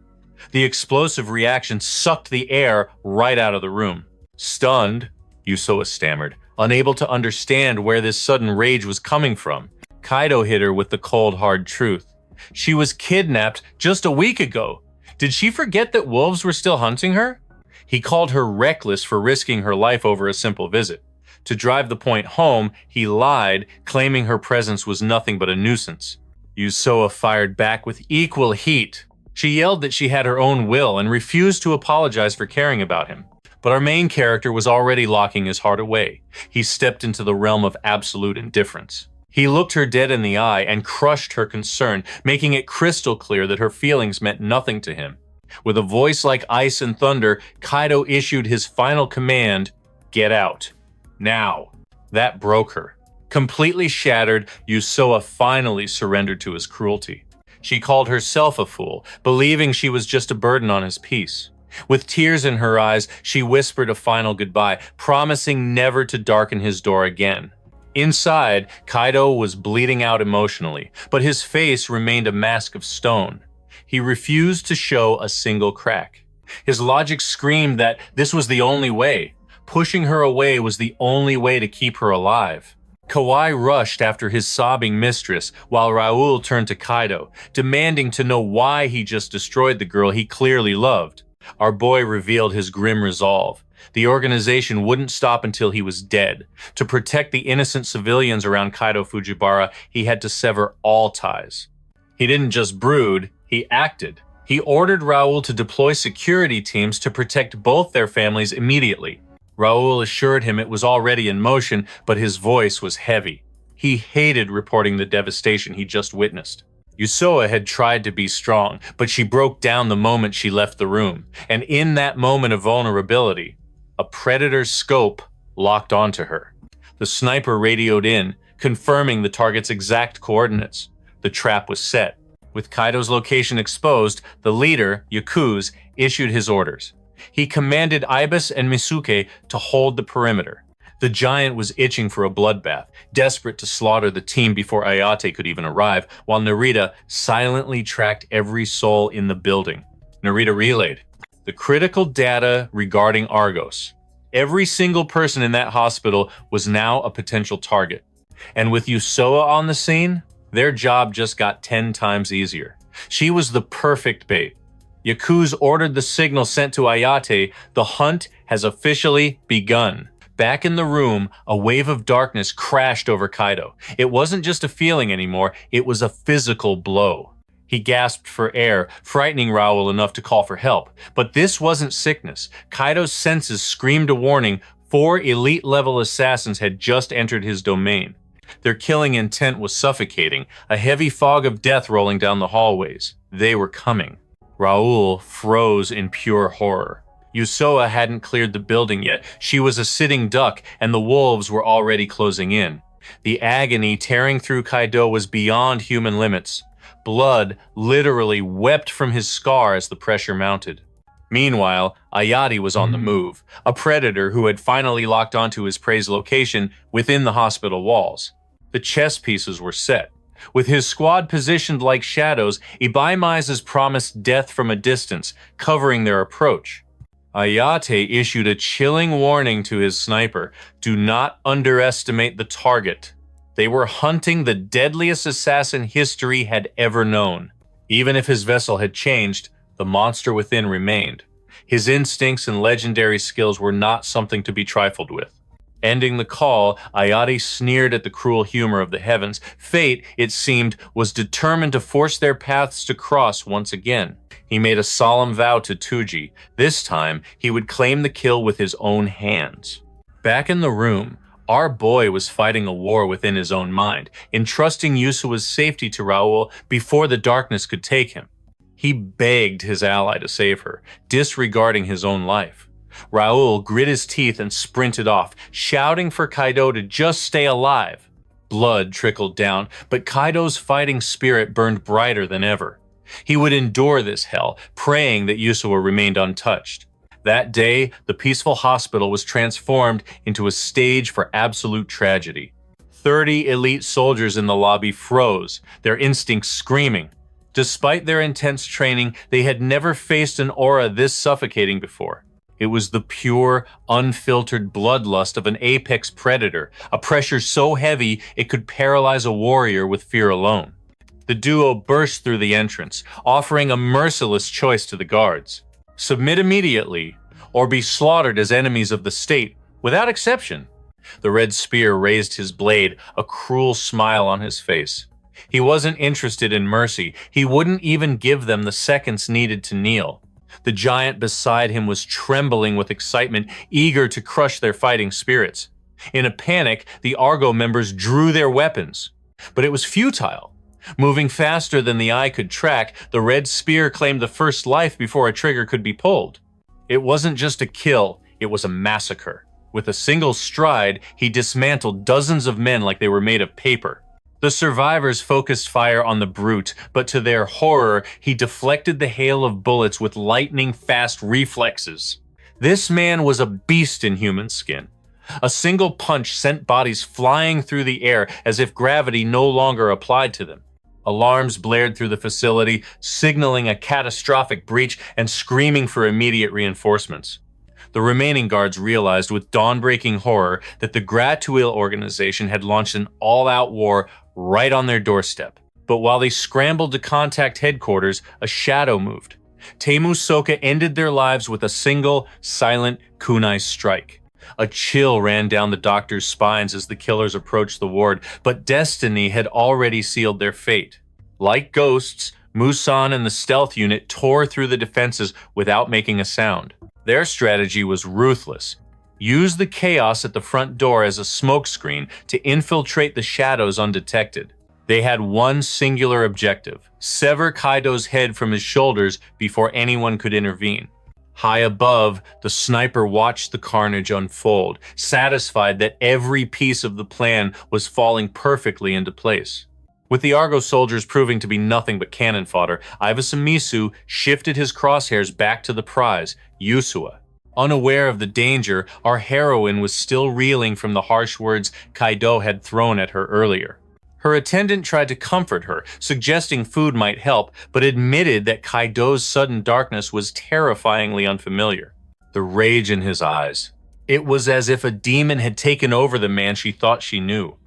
The explosive reaction sucked the air right out of the room. Stunned, Yusoa stammered, unable to understand where this sudden rage was coming from. Kaido hit her with the cold, hard truth. She was kidnapped just a week ago. Did she forget that wolves were still hunting her? He called her reckless for risking her life over a simple visit. To drive the point home, he lied, claiming her presence was nothing but a nuisance. Yusoa fired back with equal heat. She yelled that she had her own will and refused to apologize for caring about him. But our main character was already locking his heart away. He stepped into the realm of absolute indifference. He looked her dead in the eye and crushed her concern, making it crystal clear that her feelings meant nothing to him. With a voice like ice and thunder, Kaido issued his final command, "Get out. Now." That broke her. Completely shattered, Yusoa finally surrendered to his cruelty. She called herself a fool, believing she was just a burden on his peace. With tears in her eyes, she whispered a final goodbye, promising never to darken his door again. Inside, Kaido was bleeding out emotionally, but his face remained a mask of stone. He refused to show a single crack. His logic screamed that this was the only way. Pushing her away was the only way to keep her alive. Kawai rushed after his sobbing mistress, while Raul turned to Kaido, demanding to know why he just destroyed the girl he clearly loved. Our boy revealed his grim resolve. The organization wouldn't stop until he was dead. To protect the innocent civilians around Kaido Fujiwara, he had to sever all ties. He didn't just brood, he acted. He ordered Raul to deploy security teams to protect both their families immediately. Raul assured him it was already in motion, but his voice was heavy. He hated reporting the devastation he just witnessed. Yusoa had tried to be strong, but she broke down the moment she left the room. And in that moment of vulnerability, a predator's scope locked onto her. The sniper radioed in, confirming the target's exact coordinates. The trap was set. With Kaido's location exposed, the leader, Yakuza, issued his orders. He commanded Ibis and Misuke to hold the perimeter. The giant was itching for a bloodbath, desperate to slaughter the team before Ayate could even arrive, while Narita silently tracked every soul in the building. Narita relayed the critical data regarding Argos. Every single person in that hospital was now a potential target. And with Yusoa on the scene, their job just got 10 times easier. She was the perfect bait. Yakuz ordered the signal sent to Ayate. The hunt has officially begun. Back in the room, a wave of darkness crashed over Kaido. It wasn't just a feeling anymore, it was a physical blow. He gasped for air, frightening Raoul enough to call for help. But this wasn't sickness. Kaido's senses screamed a warning. 4 elite-level assassins had just entered his domain. Their killing intent was suffocating, a heavy fog of death rolling down the hallways. They were coming. Raoul froze in pure horror. Yusoa hadn't cleared the building yet. She was a sitting duck, and the wolves were already closing in. The agony tearing through Kaido was beyond human limits. Blood literally wept from his scar as the pressure mounted. Meanwhile, Ayate was on the move, a predator who had finally locked onto his prey's location within the hospital walls. The chess pieces were set. With his squad positioned like shadows, Ibaimai's promised death from a distance, covering their approach. Ayate issued a chilling warning to his sniper. Do not underestimate the target. They were hunting the deadliest assassin history had ever known. Even if his vessel had changed, the monster within remained. His instincts and legendary skills were not something to be trifled with. Ending the call, Ayate sneered at the cruel humor of the heavens. Fate, it seemed, was determined to force their paths to cross once again. He made a solemn vow to Touji. This time, he would claim the kill with his own hands. Back in the room, our boy was fighting a war within his own mind, entrusting Yusua's safety to Raoul before the darkness could take him. He begged his ally to save her, disregarding his own life. Raoul grit his teeth and sprinted off, shouting for Kaido to just stay alive. Blood trickled down, but Kaido's fighting spirit burned brighter than ever. He would endure this hell, praying that Yusua remained untouched. That day, the peaceful hospital was transformed into a stage for absolute tragedy. 30 elite soldiers in the lobby froze, their instincts screaming. Despite their intense training, they had never faced an aura this suffocating before. It was the pure, unfiltered bloodlust of an apex predator, a pressure so heavy it could paralyze a warrior with fear alone. The duo burst through the entrance, offering a merciless choice to the guards. Submit immediately, or be slaughtered as enemies of the state, without exception. The red spear raised his blade, a cruel smile on his face. He wasn't interested in mercy. He wouldn't even give them the seconds needed to kneel. The giant beside him was trembling with excitement, eager to crush their fighting spirits. In a panic, the Argo members drew their weapons. But it was futile. Moving faster than the eye could track, the red spear claimed the first life before a trigger could be pulled. It wasn't just a kill, it was a massacre. With a single stride, he dismantled dozens of men like they were made of paper. The survivors focused fire on the brute, but to their horror, he deflected the hail of bullets with lightning-fast reflexes. This man was a beast in human skin. A single punch sent bodies flying through the air as if gravity no longer applied to them. Alarms blared through the facility, signaling a catastrophic breach and screaming for immediate reinforcements. The remaining guards realized with dawn-breaking horror that the Gratuil organization had launched an all-out war right on their doorstep. But while they scrambled to contact headquarters, a shadow moved. Temu Soka ended their lives with a single, silent kunai strike. A chill ran down the doctors' spines as the killers approached the ward, but destiny had already sealed their fate. Like ghosts, Musan and the stealth unit tore through the defenses without making a sound. Their strategy was ruthless. Use the chaos at the front door as a smokescreen to infiltrate the shadows undetected. They had one singular objective: sever Kaido's head from his shoulders before anyone could intervene. High above, the sniper watched the carnage unfold, satisfied that every piece of the plan was falling perfectly into place. With the Argo soldiers proving to be nothing but cannon fodder, Ivasa Misu shifted his crosshairs back to the prize, Yusua. Unaware of the danger, our heroine was still reeling from the harsh words Kaido had thrown at her earlier. Her attendant tried to comfort her, suggesting food might help, but admitted that Kaido's sudden darkness was terrifyingly unfamiliar. The rage in his eyes. It was as if a demon had taken over the man she thought she knew.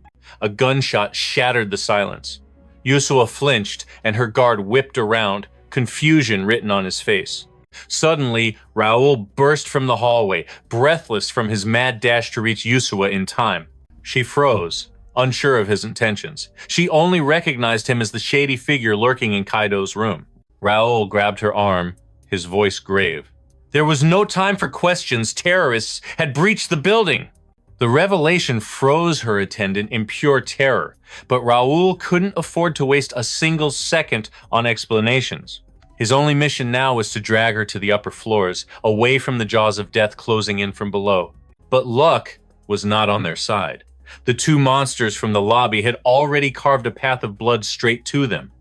A gunshot shattered the silence. Yusua flinched, and her guard whipped around, confusion written on his face. Suddenly, Raoul burst from the hallway, breathless from his mad dash to reach Yusua in time. She froze, unsure of his intentions. She only recognized him as the shady figure lurking in Kaido's room. Raoul grabbed her arm, his voice grave. There was no time for questions. Terrorists had breached the building. The revelation froze her attendant in pure terror, but Raoul couldn't afford to waste a single second on explanations. His only mission now was to drag her to the upper floors, away from the jaws of death closing in from below. But luck was not on their side. The two monsters from the lobby had already carved a path of blood straight to them.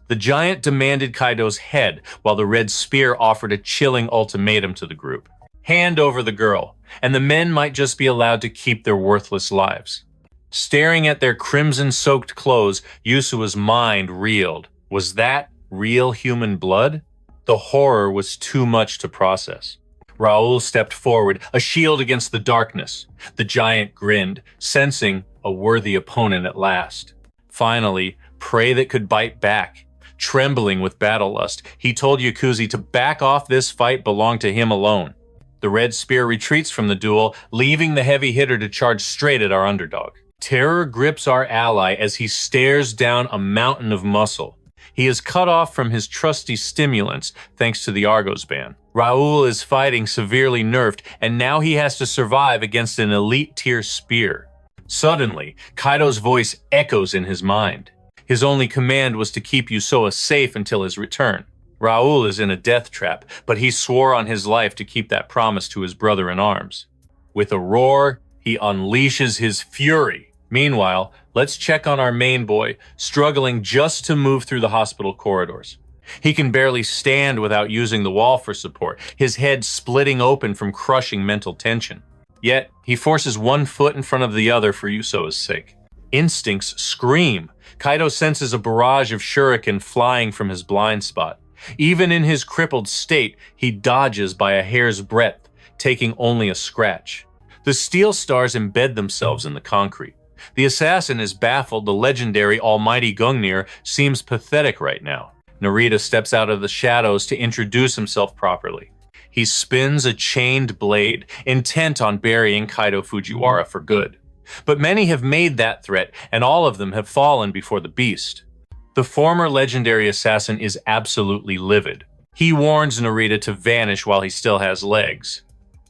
The giant demanded Kaido's head, while the red spear offered a chilling ultimatum to the group. Hand over the girl, and the men might just be allowed to keep their worthless lives. Staring at their crimson-soaked clothes, Yusua's mind reeled. Was that real human blood? The horror was too much to process. Raoul stepped forward, a shield against the darkness. The giant grinned, sensing a worthy opponent at last. Finally, prey that could bite back. Trembling with battle lust, he told Yakuzi to back off. This fight belonged to him alone. The red spear retreats from the duel, leaving the heavy hitter to charge straight at our underdog. Terror grips our ally as he stares down a mountain of muscle. He is cut off from his trusty stimulants thanks to the Argos ban. Raoul is fighting severely nerfed, and now he has to survive against an elite-tier spear. Suddenly, Kaido's voice echoes in his mind. His only command was to keep Yusua safe until his return. Raoul is in a death trap, but he swore on his life to keep that promise to his brother-in-arms. With a roar, he unleashes his fury. Meanwhile, let's check on our main boy, struggling just to move through the hospital corridors. He can barely stand without using the wall for support, his head splitting open from crushing mental tension. Yet, he forces one foot in front of the other for Yusua's sake. Instincts scream. Kaido senses a barrage of shuriken flying from his blind spot. Even in his crippled state, he dodges by a hair's breadth, taking only a scratch. The steel stars embed themselves in the concrete. The assassin is baffled. The legendary almighty Gungnir seems pathetic right now. Narita steps out of the shadows to introduce himself properly. He spins a chained blade, intent on burying Kaido Fujiwara for good. But many have made that threat, and all of them have fallen before the beast. The former legendary assassin is absolutely livid. He warns Narita to vanish while he still has legs.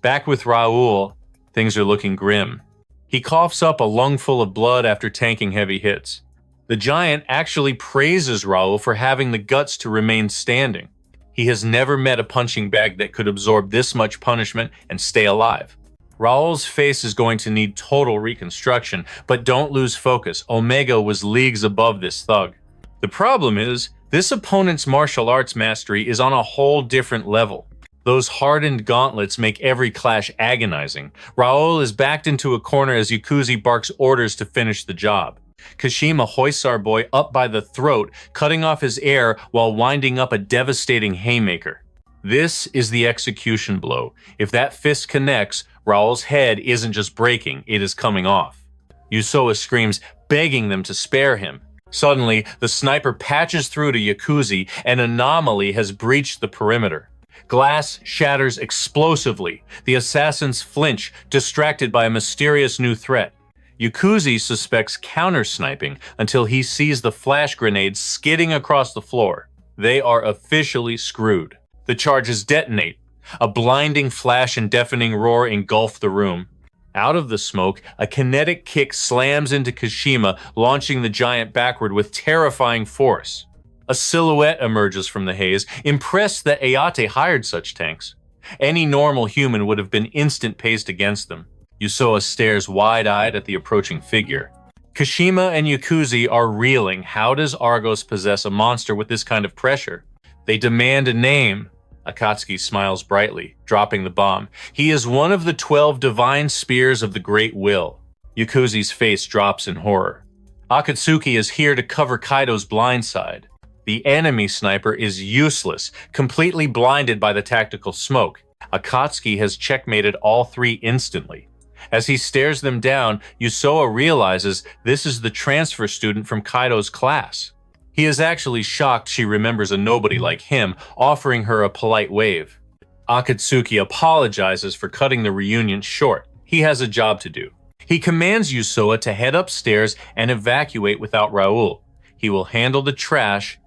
Back with Raoul, things are looking grim. He coughs up a lungful of blood after tanking heavy hits. The giant actually praises Raoul for having the guts to remain standing. He has never met a punching bag that could absorb this much punishment and stay alive. Raoul's face is going to need total reconstruction, but don't lose focus. Omega was leagues above this thug. The problem is, this opponent's martial arts mastery is on a whole different level. Those hardened gauntlets make every clash agonizing. Raoul is backed into a corner as Yakuzi barks orders to finish the job. Kashima hoists our boy up by the throat, cutting off his air while winding up a devastating haymaker. This is the execution blow. If that fist connects, Raoul's head isn't just breaking, it is coming off. Yusua screams, begging them to spare him. Suddenly, the sniper patches through to Yakuzi. An anomaly has breached the perimeter. Glass shatters explosively. The assassins flinch, distracted by a mysterious new threat. Yakuzi suspects counter-sniping until he sees the flash grenades skidding across the floor. They are officially screwed. The charges detonate. A blinding flash and deafening roar engulf the room. Out of the smoke, a kinetic kick slams into Kashima, launching the giant backward with terrifying force. A silhouette emerges from the haze, impressed that Ayate hired such tanks. Any normal human would have been instant paced against them. Yusua stares wide-eyed at the approaching figure. Kashima and Yakuzi are reeling. How does Argos possess a monster with this kind of pressure? They demand a name. Akatsuki smiles brightly, dropping the bomb. He is one of the 12 divine spears of the Great Will. Yakuzi's face drops in horror. Akatsuki is here to cover Kaido's blind side. The enemy sniper is useless, completely blinded by the tactical smoke. Akatsuki has checkmated all three instantly. As he stares them down, Yusoa realizes this is the transfer student from Kaido's class. He is actually shocked she remembers a nobody like him, offering her a polite wave. Akatsuki apologizes for cutting the reunion short. He has a job to do. He commands Yusoa to head upstairs and evacuate without Raoul. He will handle the trash,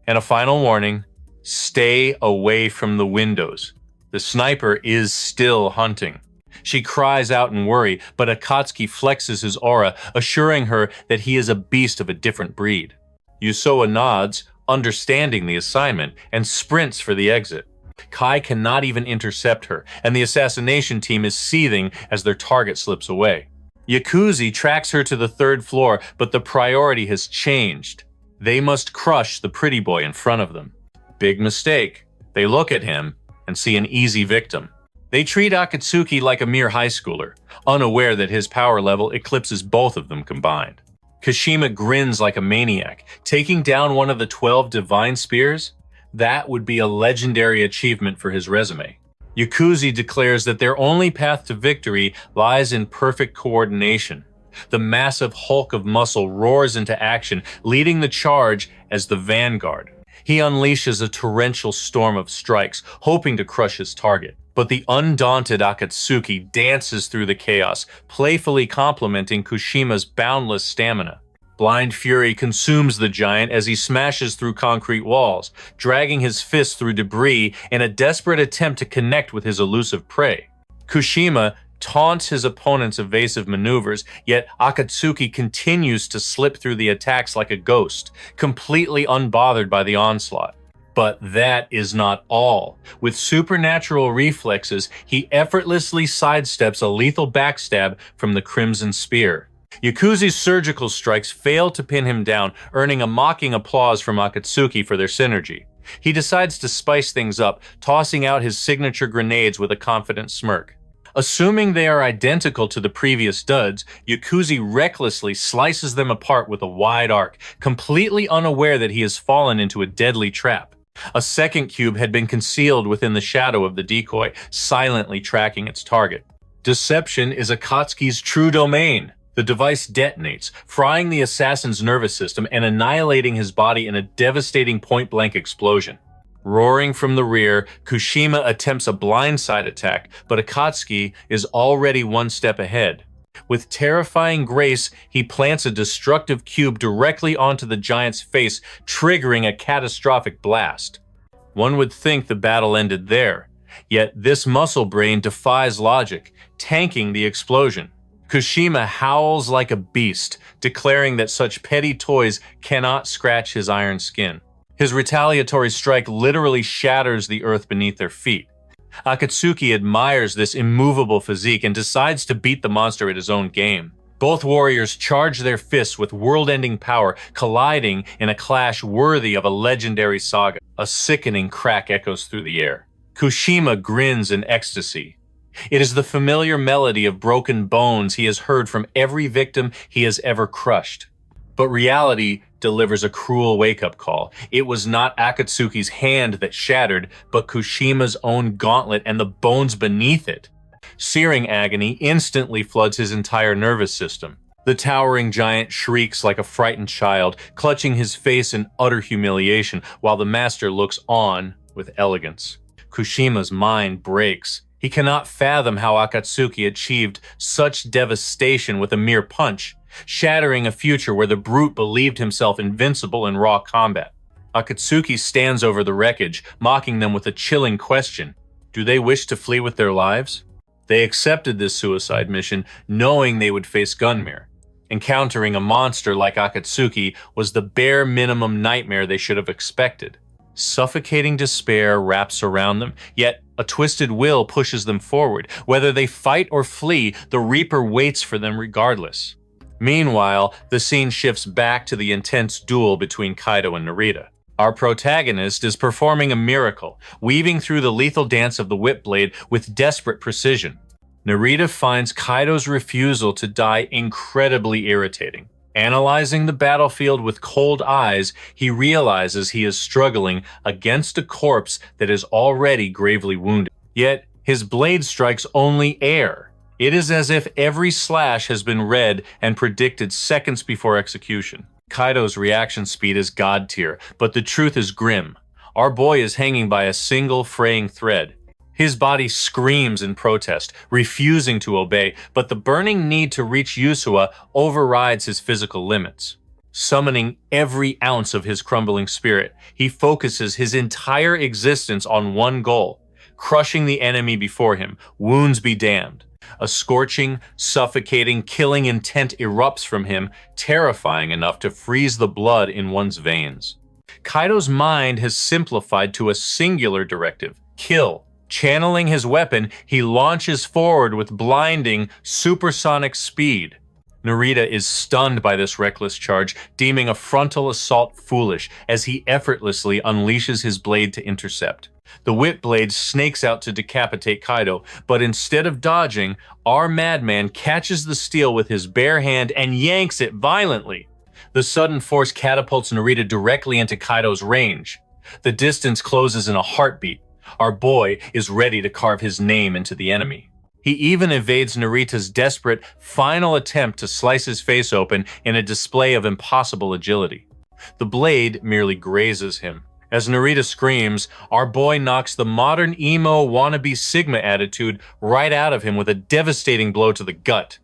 and a final warning, stay away from the windows. The sniper is still hunting. She cries out in worry, but Akatsuki flexes his aura, assuring her that he is a beast of a different breed. Yusoa nods, understanding the assignment, and sprints for the exit. Kai cannot even intercept her, and the assassination team is seething as their target slips away. Yakuzi tracks her to the third floor, but the priority has changed. They must crush the pretty boy in front of them. Big mistake. They look at him and see an easy victim. They treat Akatsuki like a mere high schooler, unaware that his power level eclipses both of them combined. Kashima grins like a maniac, taking down one of the 12 divine spears. That would be a legendary achievement for his resume. Yakuzi declares that their only path to victory lies in perfect coordination. The massive hulk of muscle roars into action, leading the charge as the vanguard. He unleashes a torrential storm of strikes, hoping to crush his target. But the undaunted Akatsuki dances through the chaos, playfully complimenting Kushima's boundless stamina. Blind fury consumes the giant as he smashes through concrete walls, dragging his fists through debris in a desperate attempt to connect with his elusive prey. Kushima taunts his opponent's evasive maneuvers, yet Akatsuki continues to slip through the attacks like a ghost, completely unbothered by the onslaught. But that is not all. With supernatural reflexes, he effortlessly sidesteps a lethal backstab from the Crimson Spear. Yakuzi's surgical strikes fail to pin him down, earning a mocking applause from Akatsuki for their synergy. He decides to spice things up, tossing out his signature grenades with a confident smirk. Assuming they are identical to the previous duds, Yakuzi recklessly slices them apart with a wide arc, completely unaware that he has fallen into a deadly trap. A second cube had been concealed within the shadow of the decoy, silently tracking its target. Deception is Akatsuki's true domain. The device detonates, frying the assassin's nervous system and annihilating his body in a devastating point-blank explosion. Roaring from the rear, Kushima attempts a blindside attack, but Akatsuki is already one step ahead. With terrifying grace, he plants a destructive cube directly onto the giant's face, triggering a catastrophic blast. One would think the battle ended there, yet this muscle brain defies logic, tanking the explosion. Kushima howls like a beast, declaring that such petty toys cannot scratch his iron skin. His retaliatory strike literally shatters the earth beneath their feet. Akatsuki admires this immovable physique and decides to beat the monster at his own game. Both warriors charge their fists with world-ending power, colliding in a clash worthy of a legendary saga. A sickening crack echoes through the air. Kushima grins in ecstasy. It is the familiar melody of broken bones he has heard from every victim he has ever crushed. But reality delivers a cruel wake-up call. It was not Akatsuki's hand that shattered, but Kushima's own gauntlet and the bones beneath it. Searing agony instantly floods his entire nervous system. The towering giant shrieks like a frightened child, clutching his face in utter humiliation, while the master looks on with elegance. Kushima's mind breaks. He cannot fathom how Akatsuki achieved such devastation with a mere punch, shattering a future where the brute believed himself invincible in raw combat. Akatsuki stands over the wreckage, mocking them with a chilling question. Do they wish to flee with their lives? They accepted this suicide mission, knowing they would face Gungnir. Encountering a monster like Akatsuki was the bare minimum nightmare they should have expected. Suffocating despair wraps around them, yet a twisted will pushes them forward. Whether they fight or flee, the Reaper waits for them regardless. Meanwhile, the scene shifts back to the intense duel between Kaido and Narita. Our protagonist is performing a miracle, weaving through the lethal dance of the whip blade with desperate precision. Narita finds Kaido's refusal to die incredibly irritating. Analyzing the battlefield with cold eyes, he realizes he is struggling against a corpse that is already gravely wounded. Yet, his blade strikes only air. It is as if every slash has been read and predicted seconds before execution. Kaido's reaction speed is god tier, but the truth is grim. Our boy is hanging by a single fraying thread. His body screams in protest, refusing to obey, but the burning need to reach Yusua overrides his physical limits. Summoning every ounce of his crumbling spirit, he focuses his entire existence on one goal: crushing the enemy before him, wounds be damned. A scorching, suffocating, killing intent erupts from him, terrifying enough to freeze the blood in one's veins. Kaido's mind has simplified to a singular directive: kill. Channeling his weapon, he launches forward with blinding, supersonic speed. Narita is stunned by this reckless charge, deeming a frontal assault foolish as he effortlessly unleashes his blade to intercept. The whip blade snakes out to decapitate Kaido, but instead of dodging, our madman catches the steel with his bare hand and yanks it violently. The sudden force catapults Narita directly into Kaido's range. The distance closes in a heartbeat. Our boy is ready to carve his name into the enemy. He even evades Narita's desperate, final attempt to slice his face open in a display of impossible agility. The blade merely grazes him. As Narita screams, our boy knocks the modern emo wannabe Sigma attitude right out of him with a devastating blow to the gut.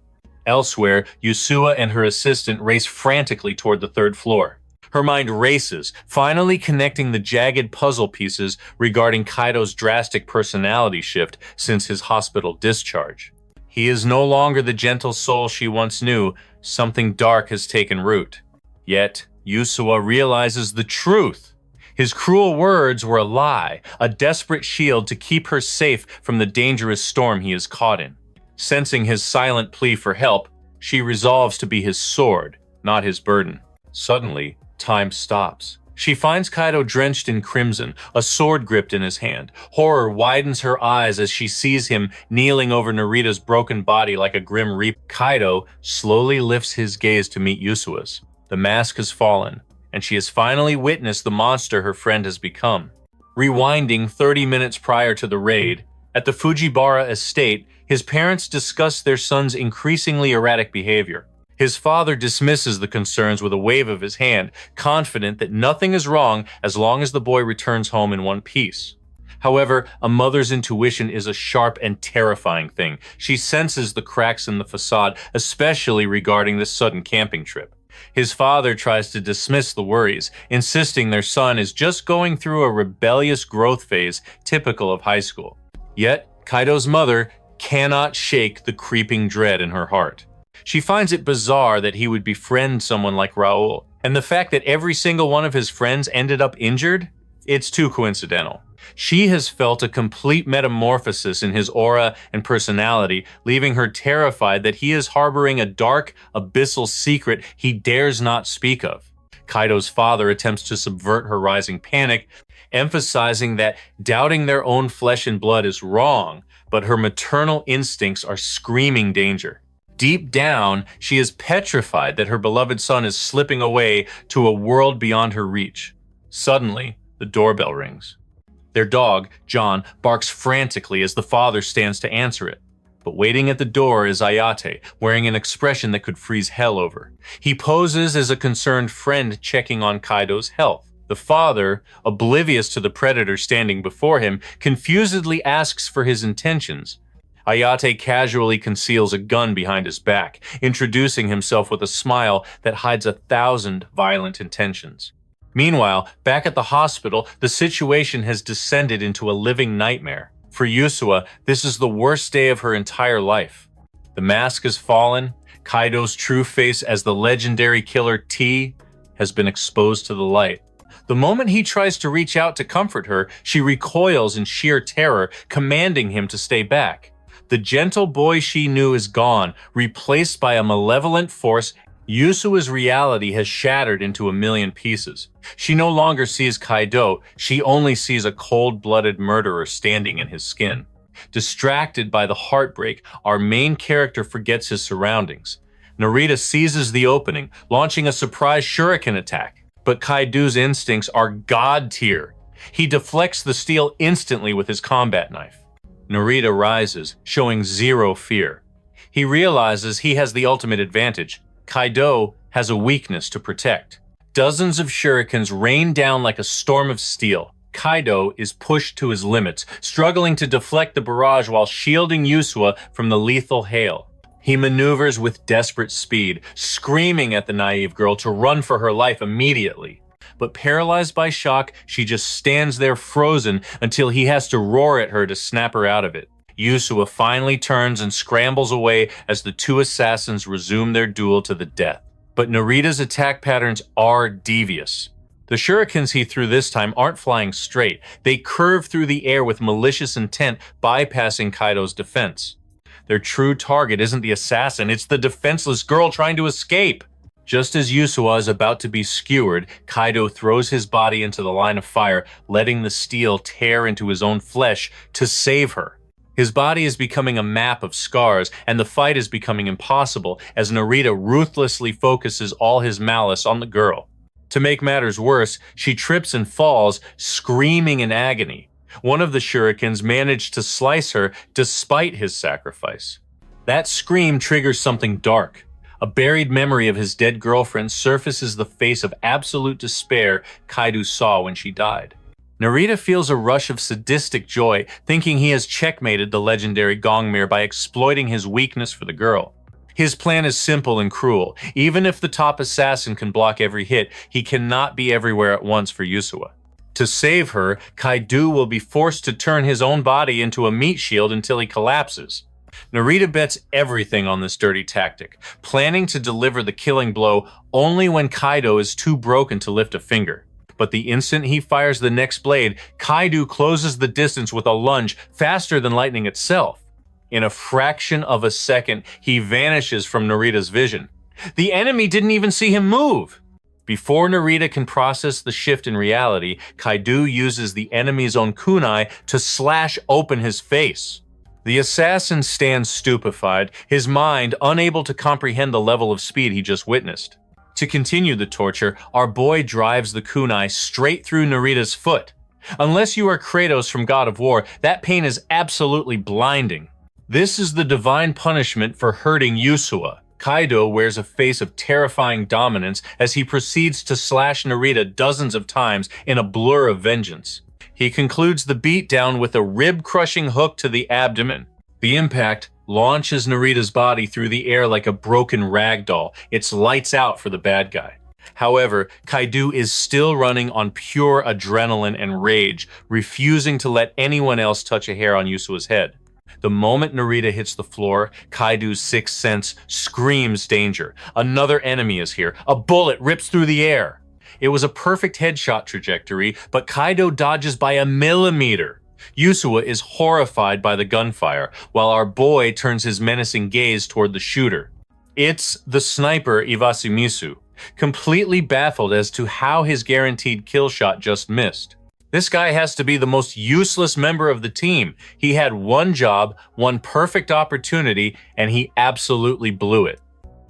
Elsewhere, Yusua and her assistant race frantically toward the third floor. Her mind races, finally connecting the jagged puzzle pieces regarding Kaido's drastic personality shift since his hospital discharge. He is no longer the gentle soul she once knew. Something dark has taken root. Yet, Yusua realizes the truth. His cruel words were a lie, a desperate shield to keep her safe from the dangerous storm he is caught in. Sensing his silent plea for help, she resolves to be his sword, not his burden. Suddenly, time stops. She finds Kaido drenched in crimson, a sword gripped in his hand. Horror widens her eyes as she sees him kneeling over Narita's broken body like a grim reaper. Kaido slowly lifts his gaze to meet Yusua's. The mask has fallen, and she has finally witnessed the monster her friend has become. Rewinding 30 minutes prior to the raid, at the Fujiwara estate, his parents discuss their son's increasingly erratic behavior. His father dismisses the concerns with a wave of his hand, confident that nothing is wrong as long as the boy returns home in one piece. However, a mother's intuition is a sharp and terrifying thing. She senses the cracks in the facade, especially regarding this sudden camping trip. His father tries to dismiss the worries, insisting their son is just going through a rebellious growth phase typical of high school. Yet, Kaido's mother cannot shake the creeping dread in her heart. She finds it bizarre that he would befriend someone like Raoul, and the fact that every single one of his friends ended up injured, it's too coincidental. She has felt a complete metamorphosis in his aura and personality, leaving her terrified that he is harboring a dark, abyssal secret he dares not speak of. Kaido's father attempts to subvert her rising panic, emphasizing that doubting their own flesh and blood is wrong, but her maternal instincts are screaming danger. Deep down, she is petrified that her beloved son is slipping away to a world beyond her reach. Suddenly, the doorbell rings. Their dog, John, barks frantically as the father stands to answer it. But waiting at the door is Ayate, wearing an expression that could freeze hell over. He poses as a concerned friend checking on Kaido's health. The father, oblivious to the predator standing before him, confusedly asks for his intentions. Ayate casually conceals a gun behind his back, introducing himself with a smile that hides 1,000 violent intentions. Meanwhile, back at the hospital, the situation has descended into a living nightmare. For Yusua, this is the worst day of her entire life. The mask has fallen, Kaido's true face as the legendary killer T has been exposed to the light. The moment he tries to reach out to comfort her, she recoils in sheer terror, commanding him to stay back. The gentle boy she knew is gone, replaced by a malevolent force Yusua's reality has shattered into a million pieces. She no longer sees Kaido, she only sees a cold-blooded murderer standing in his skin. Distracted by the heartbreak, our main character forgets his surroundings. Narita seizes the opening, launching a surprise shuriken attack. But Kaido's instincts are god tier. He deflects the steel instantly with his combat knife. Narita rises, showing zero fear. He realizes he has the ultimate advantage. Kaido has a weakness to protect. Dozens of shurikens rain down like a storm of steel. Kaido is pushed to his limits, struggling to deflect the barrage while shielding Yusua from the lethal hail. He maneuvers with desperate speed, screaming at the naive girl to run for her life immediately. But paralyzed by shock, she just stands there frozen until he has to roar at her to snap her out of it. Yusua finally turns and scrambles away as the two assassins resume their duel to the death. But Narita's attack patterns are devious. The shurikens he threw this time aren't flying straight. They curve through the air with malicious intent, bypassing Kaido's defense. Their true target isn't the assassin, it's the defenseless girl trying to escape. Just as Yusua is about to be skewered, Kaido throws his body into the line of fire, letting the steel tear into his own flesh to save her. His body is becoming a map of scars, and the fight is becoming impossible as Narita ruthlessly focuses all his malice on the girl. To make matters worse, she trips and falls, screaming in agony. One of the shurikens managed to slice her despite his sacrifice. That scream triggers something dark. A buried memory of his dead girlfriend surfaces the face of absolute despair Kaido saw when she died. Narita feels a rush of sadistic joy, thinking he has checkmated the legendary Gungnir by exploiting his weakness for the girl. His plan is simple and cruel. Even if the top assassin can block every hit, he cannot be everywhere at once for Yusua. To save her, Kaido will be forced to turn his own body into a meat shield until he collapses. Narita bets everything on this dirty tactic, planning to deliver the killing blow only when Kaido is too broken to lift a finger. But the instant he fires the next blade, Kaido closes the distance with a lunge faster than lightning itself. In a fraction of a second, he vanishes from Narita's vision. The enemy didn't even see him move. Before Narita can process the shift in reality, Kaido uses the enemy's own kunai to slash open his face. The assassin stands stupefied, his mind unable to comprehend the level of speed he just witnessed. To continue the torture, our boy drives the kunai straight through Narita's foot. Unless you are Kratos from God of War, that pain is absolutely blinding. This is the divine punishment for hurting Yusua. Kaido wears a face of terrifying dominance as he proceeds to slash Narita dozens of times in a blur of vengeance. He concludes the beatdown with a rib-crushing hook to the abdomen. The impact launches Narita's body through the air like a broken rag doll. It's lights out for the bad guy. However, Kaido is still running on pure adrenaline and rage, refusing to let anyone else touch a hair on Yusua's head. The moment Narita hits the floor, Kaido's sixth sense screams danger. Another enemy is here. A bullet rips through the air. It was a perfect headshot trajectory, but Kaido dodges by a millimeter. Yusua is horrified by the gunfire, while our boy turns his menacing gaze toward the shooter. It's the sniper Iwasumisu, completely baffled as to how his guaranteed kill shot just missed. This guy has to be the most useless member of the team. He had one job, one perfect opportunity, and he absolutely blew it.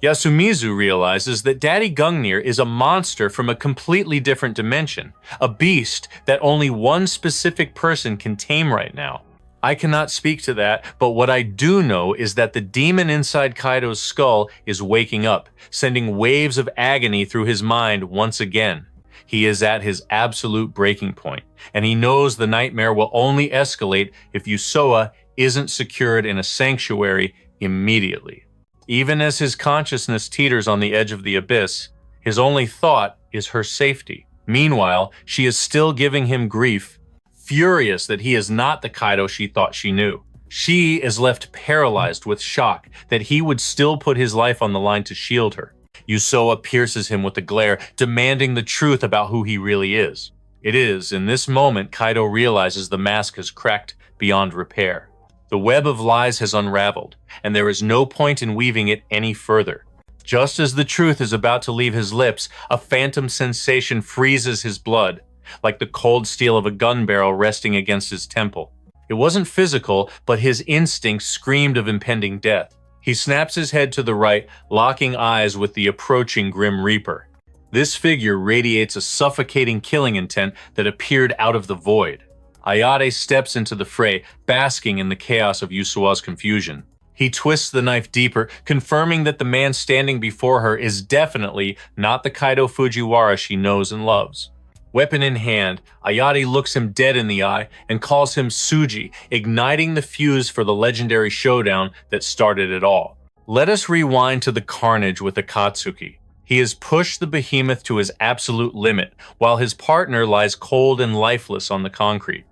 Yasumizu realizes that Daddy Gungnir is a monster from a completely different dimension, a beast that only one specific person can tame right now. I cannot speak to that, but what I do know is that the demon inside Kaido's skull is waking up, sending waves of agony through his mind once again. He is at his absolute breaking point, and he knows the nightmare will only escalate if Yusua isn't secured in a sanctuary immediately. Even as his consciousness teeters on the edge of the abyss, his only thought is her safety. Meanwhile, she is still giving him grief, furious that he is not the Kaido she thought she knew. She is left paralyzed with shock that he would still put his life on the line to shield her. Yusua pierces him with a glare, demanding the truth about who he really is. It is in this moment Kaido realizes the mask has cracked beyond repair. The web of lies has unraveled, and there is no point in weaving it any further. Just as the truth is about to leave his lips, a phantom sensation freezes his blood, like the cold steel of a gun barrel resting against his temple. It wasn't physical, but his instinct screamed of impending death. He snaps his head to the right, locking eyes with the approaching Grim Reaper. This figure radiates a suffocating killing intent that appeared out of the void. Ayate steps into the fray, basking in the chaos of Yusuwa's confusion. He twists the knife deeper, confirming that the man standing before her is definitely not the Kaido Fujiwara she knows and loves. Weapon in hand, Ayate looks him dead in the eye and calls him Touji, igniting the fuse for the legendary showdown that started it all. Let us rewind to the carnage with Akatsuki. He has pushed the behemoth to his absolute limit, while his partner lies cold and lifeless on the concrete.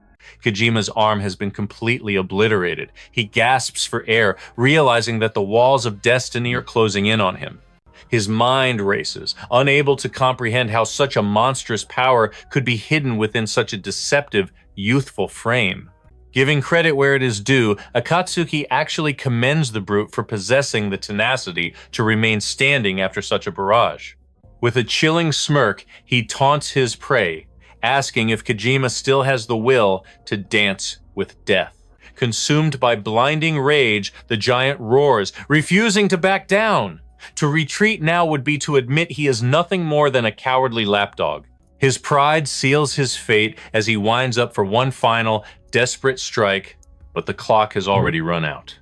Kojima's arm has been completely obliterated. He gasps for air, realizing that the walls of destiny are closing in on him. His mind races, unable to comprehend how such a monstrous power could be hidden within such a deceptive, youthful frame. Giving credit where it is due, Akatsuki actually commends the brute for possessing the tenacity to remain standing after such a barrage. With a chilling smirk, he taunts his prey, asking if Kojima still has the will to dance with death. Consumed by blinding rage, the giant roars, refusing to back down. To retreat now would be to admit he is nothing more than a cowardly lapdog. His pride seals his fate as he winds up for one final, desperate strike, but the clock has already run out.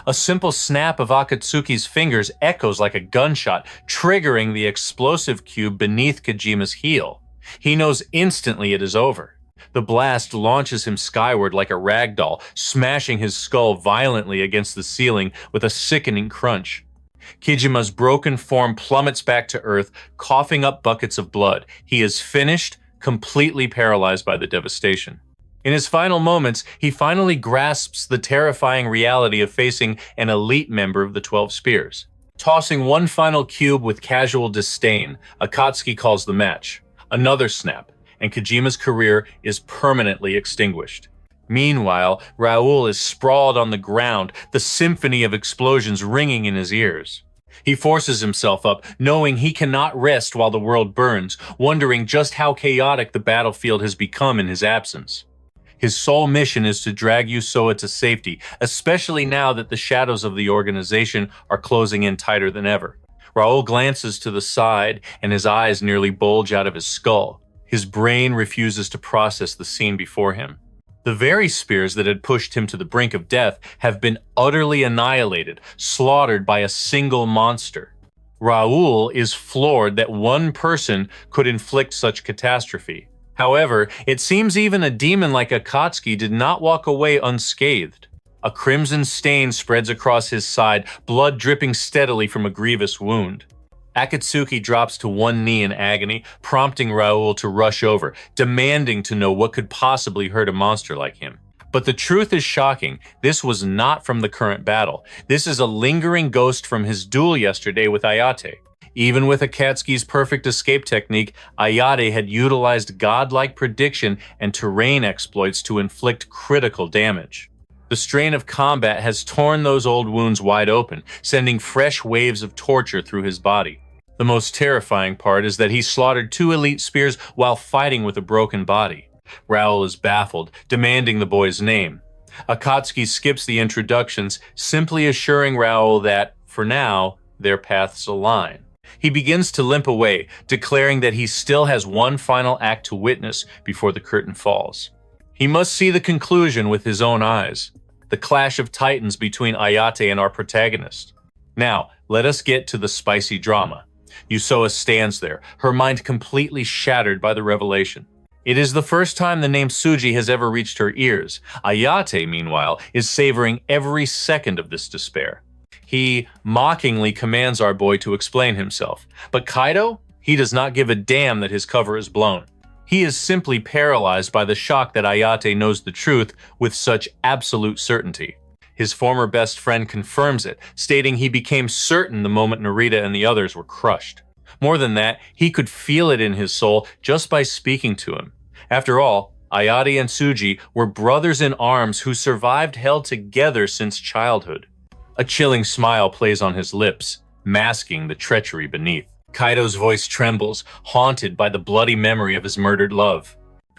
A simple snap of Akatsuki's fingers echoes like a gunshot, triggering the explosive cube beneath Kojima's heel. He knows instantly it is over. The blast launches him skyward like a rag doll, smashing his skull violently against the ceiling with a sickening crunch. Kojima's broken form plummets back to earth, coughing up buckets of blood. He is finished, completely paralyzed by the devastation. In his final moments, he finally grasps the terrifying reality of facing an elite member of the 12 Spears. Tossing one final cube with casual disdain, Akatsuki calls the match. Another snap, and Kojima's career is permanently extinguished. Meanwhile, Raoul is sprawled on the ground, the symphony of explosions ringing in his ears. He forces himself up, knowing he cannot rest while the world burns, wondering just how chaotic the battlefield has become in his absence. His sole mission is to drag Yusoa to safety, especially now that the shadows of the organization are closing in tighter than ever. Raoul glances to the side, and his eyes nearly bulge out of his skull. His brain refuses to process the scene before him. The very spears that had pushed him to the brink of death have been utterly annihilated, slaughtered by a single monster. Raoul is floored that one person could inflict such catastrophe. However, it seems even a demon like Akatsuki did not walk away unscathed. A crimson stain spreads across his side, blood dripping steadily from a grievous wound. Akatsuki drops to one knee in agony, prompting Raoul to rush over, demanding to know what could possibly hurt a monster like him. But the truth is shocking. This was not from the current battle. This is a lingering ghost from his duel yesterday with Ayate. Even with Akatsuki's perfect escape technique, Ayate had utilized godlike prediction and terrain exploits to inflict critical damage. The strain of combat has torn those old wounds wide open, sending fresh waves of torture through his body. The most terrifying part is that he slaughtered 2 elite spears while fighting with a broken body. Raoul is baffled, demanding the boy's name. Akatsuki skips the introductions, simply assuring Raoul that, for now, their paths align. He begins to limp away, declaring that he still has one final act to witness before the curtain falls. He must see the conclusion with his own eyes. The clash of titans between Ayate and our protagonist. Now, let us get to the spicy drama. Yusoa stands there, her mind completely shattered by the revelation. It is the first time the name Touji has ever reached her ears. Ayate, meanwhile, is savoring every second of this despair. He mockingly commands our boy to explain himself. But Kaido? He does not give a damn that his cover is blown. He is simply paralyzed by the shock that Ayate knows the truth with such absolute certainty. His former best friend confirms it, stating he became certain the moment Narita and the others were crushed. More than that, he could feel it in his soul just by speaking to him. After all, Ayate and Touji were brothers in arms who survived hell together since childhood. A chilling smile plays on his lips. masking the treachery beneath. Kaido's voice trembles, haunted by the bloody memory of his murdered love.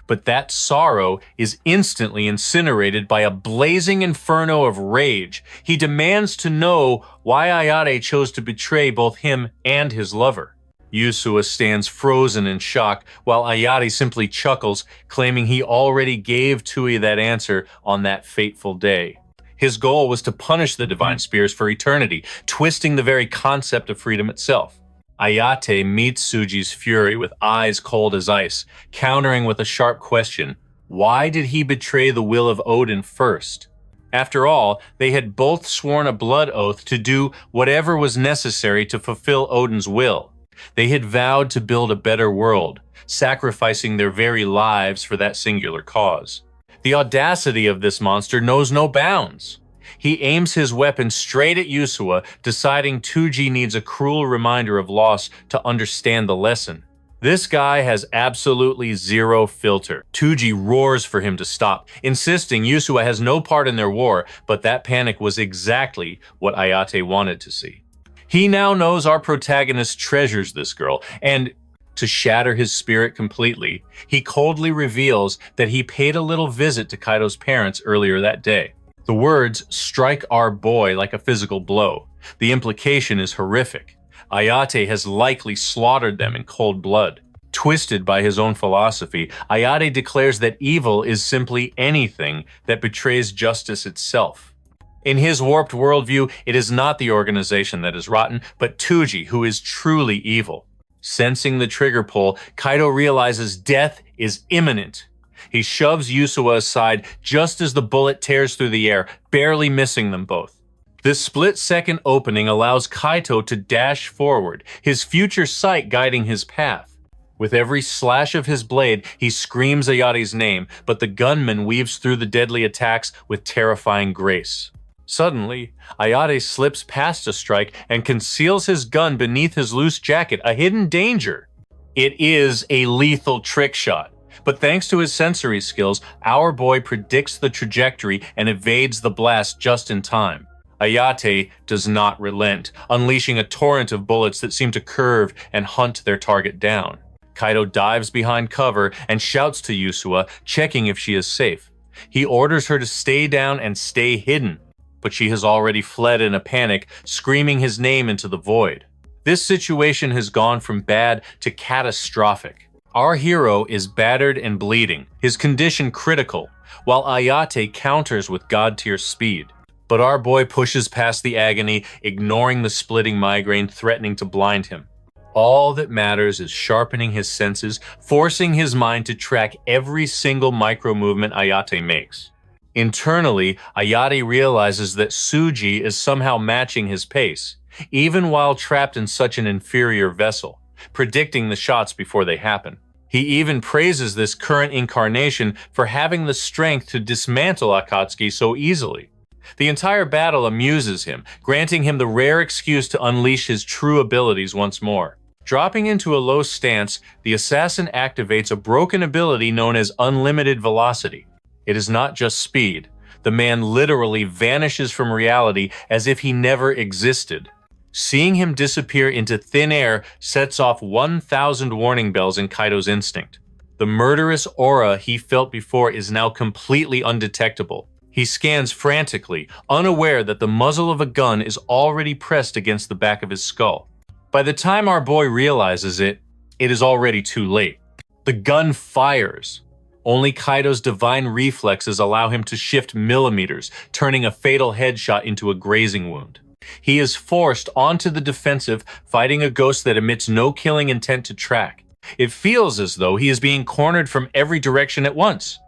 But that sorrow is instantly incinerated by a blazing inferno of rage. He demands to know why Ayate chose to betray both him and his lover. Yusua stands frozen in shock, while Ayate simply chuckles, claiming he already gave Tui that answer on that fateful day. His goal was to punish the Divine Spears for eternity, twisting the very concept of freedom itself. Ayate meets Tsuji's fury with eyes cold as ice, countering with a sharp question: why did he betray the will of Odin first? After all, they had both sworn a blood oath to do whatever was necessary to fulfill Odin's will. They had vowed to build a better world, sacrificing their very lives for that singular cause. The audacity of this monster knows no bounds. He aims his weapon straight at Yusua, deciding Touji needs a cruel reminder of loss to understand the lesson. This guy has absolutely zero filter. Touji roars for him to stop, insisting Yusua has no part in their war, but that panic was exactly what Ayate wanted to see. He now knows our protagonist treasures this girl, and to shatter his spirit completely, he coldly reveals that he paid a little visit to Kaido's parents earlier that day. The words strike our boy like a physical blow. The implication is horrific. Ayate has likely slaughtered them in cold blood. Twisted by his own philosophy, Ayate declares that evil is simply anything that betrays justice itself. In his warped worldview, it is not the organization that is rotten, but Touji who is truly evil. Sensing the trigger pull, Kaido realizes death is imminent. He shoves Yusua aside just as the bullet tears through the air, barely missing them both. This split-second opening allows Kaito to dash forward, his future sight guiding his path. With every slash of his blade, he screams Ayate's name, but the gunman weaves through the deadly attacks with terrifying grace. Suddenly, Ayate slips past a strike and conceals his gun beneath his loose jacket, a hidden danger. It is a lethal trick shot. But thanks to his sensory skills, our boy predicts the trajectory and evades the blast just in time. Ayate does not relent, unleashing a torrent of bullets that seem to curve and hunt their target down. Kaido dives behind cover and shouts to Yusua, checking if she is safe. He orders her to stay down and stay hidden, but she has already fled in a panic, screaming his name into the void. This situation has gone from bad to catastrophic. Our hero is battered and bleeding, his condition critical, while Ayate counters with god-tier speed. But our boy pushes past the agony, ignoring the splitting migraine threatening to blind him. All that matters is sharpening his senses, forcing his mind to track every single micro-movement Ayate makes. Internally, Ayate realizes that Tsuji is somehow matching his pace, even while trapped in such an inferior vessel, predicting the shots before they happen. He even praises this current incarnation for having the strength to dismantle Akatsuki so easily. The entire battle amuses him, granting him the rare excuse to unleash his true abilities once more. Dropping into a low stance, the assassin activates a broken ability known as unlimited velocity. It is not just speed. The man literally vanishes from reality as if he never existed. Seeing him disappear into thin air sets off 1,000 warning bells in Kaido's instinct. The murderous aura he felt before is now completely undetectable. He scans frantically, unaware that the muzzle of a gun is already pressed against the back of his skull. By the time our boy realizes it, it is already too late. The gun fires. Only Kaido's divine reflexes allow him to shift millimeters, turning a fatal headshot into a grazing wound. He is forced onto the defensive, fighting a ghost that emits no killing intent to track. It feels as though he is being cornered from every direction at once.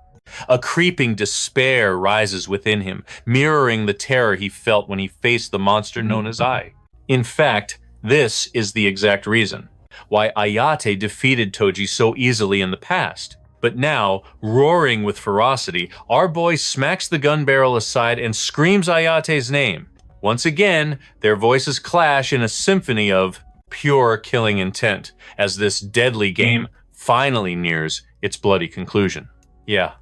A creeping despair rises within him, mirroring the terror he felt when he faced the monster known as I. In fact, this is the exact reason why Ayate defeated Touji so easily in the past. But now, roaring with ferocity, our boy smacks the gun barrel aside and screams Ayate's name. Once again, their voices clash in a symphony of pure killing intent as this deadly game finally nears its bloody conclusion. Yeah,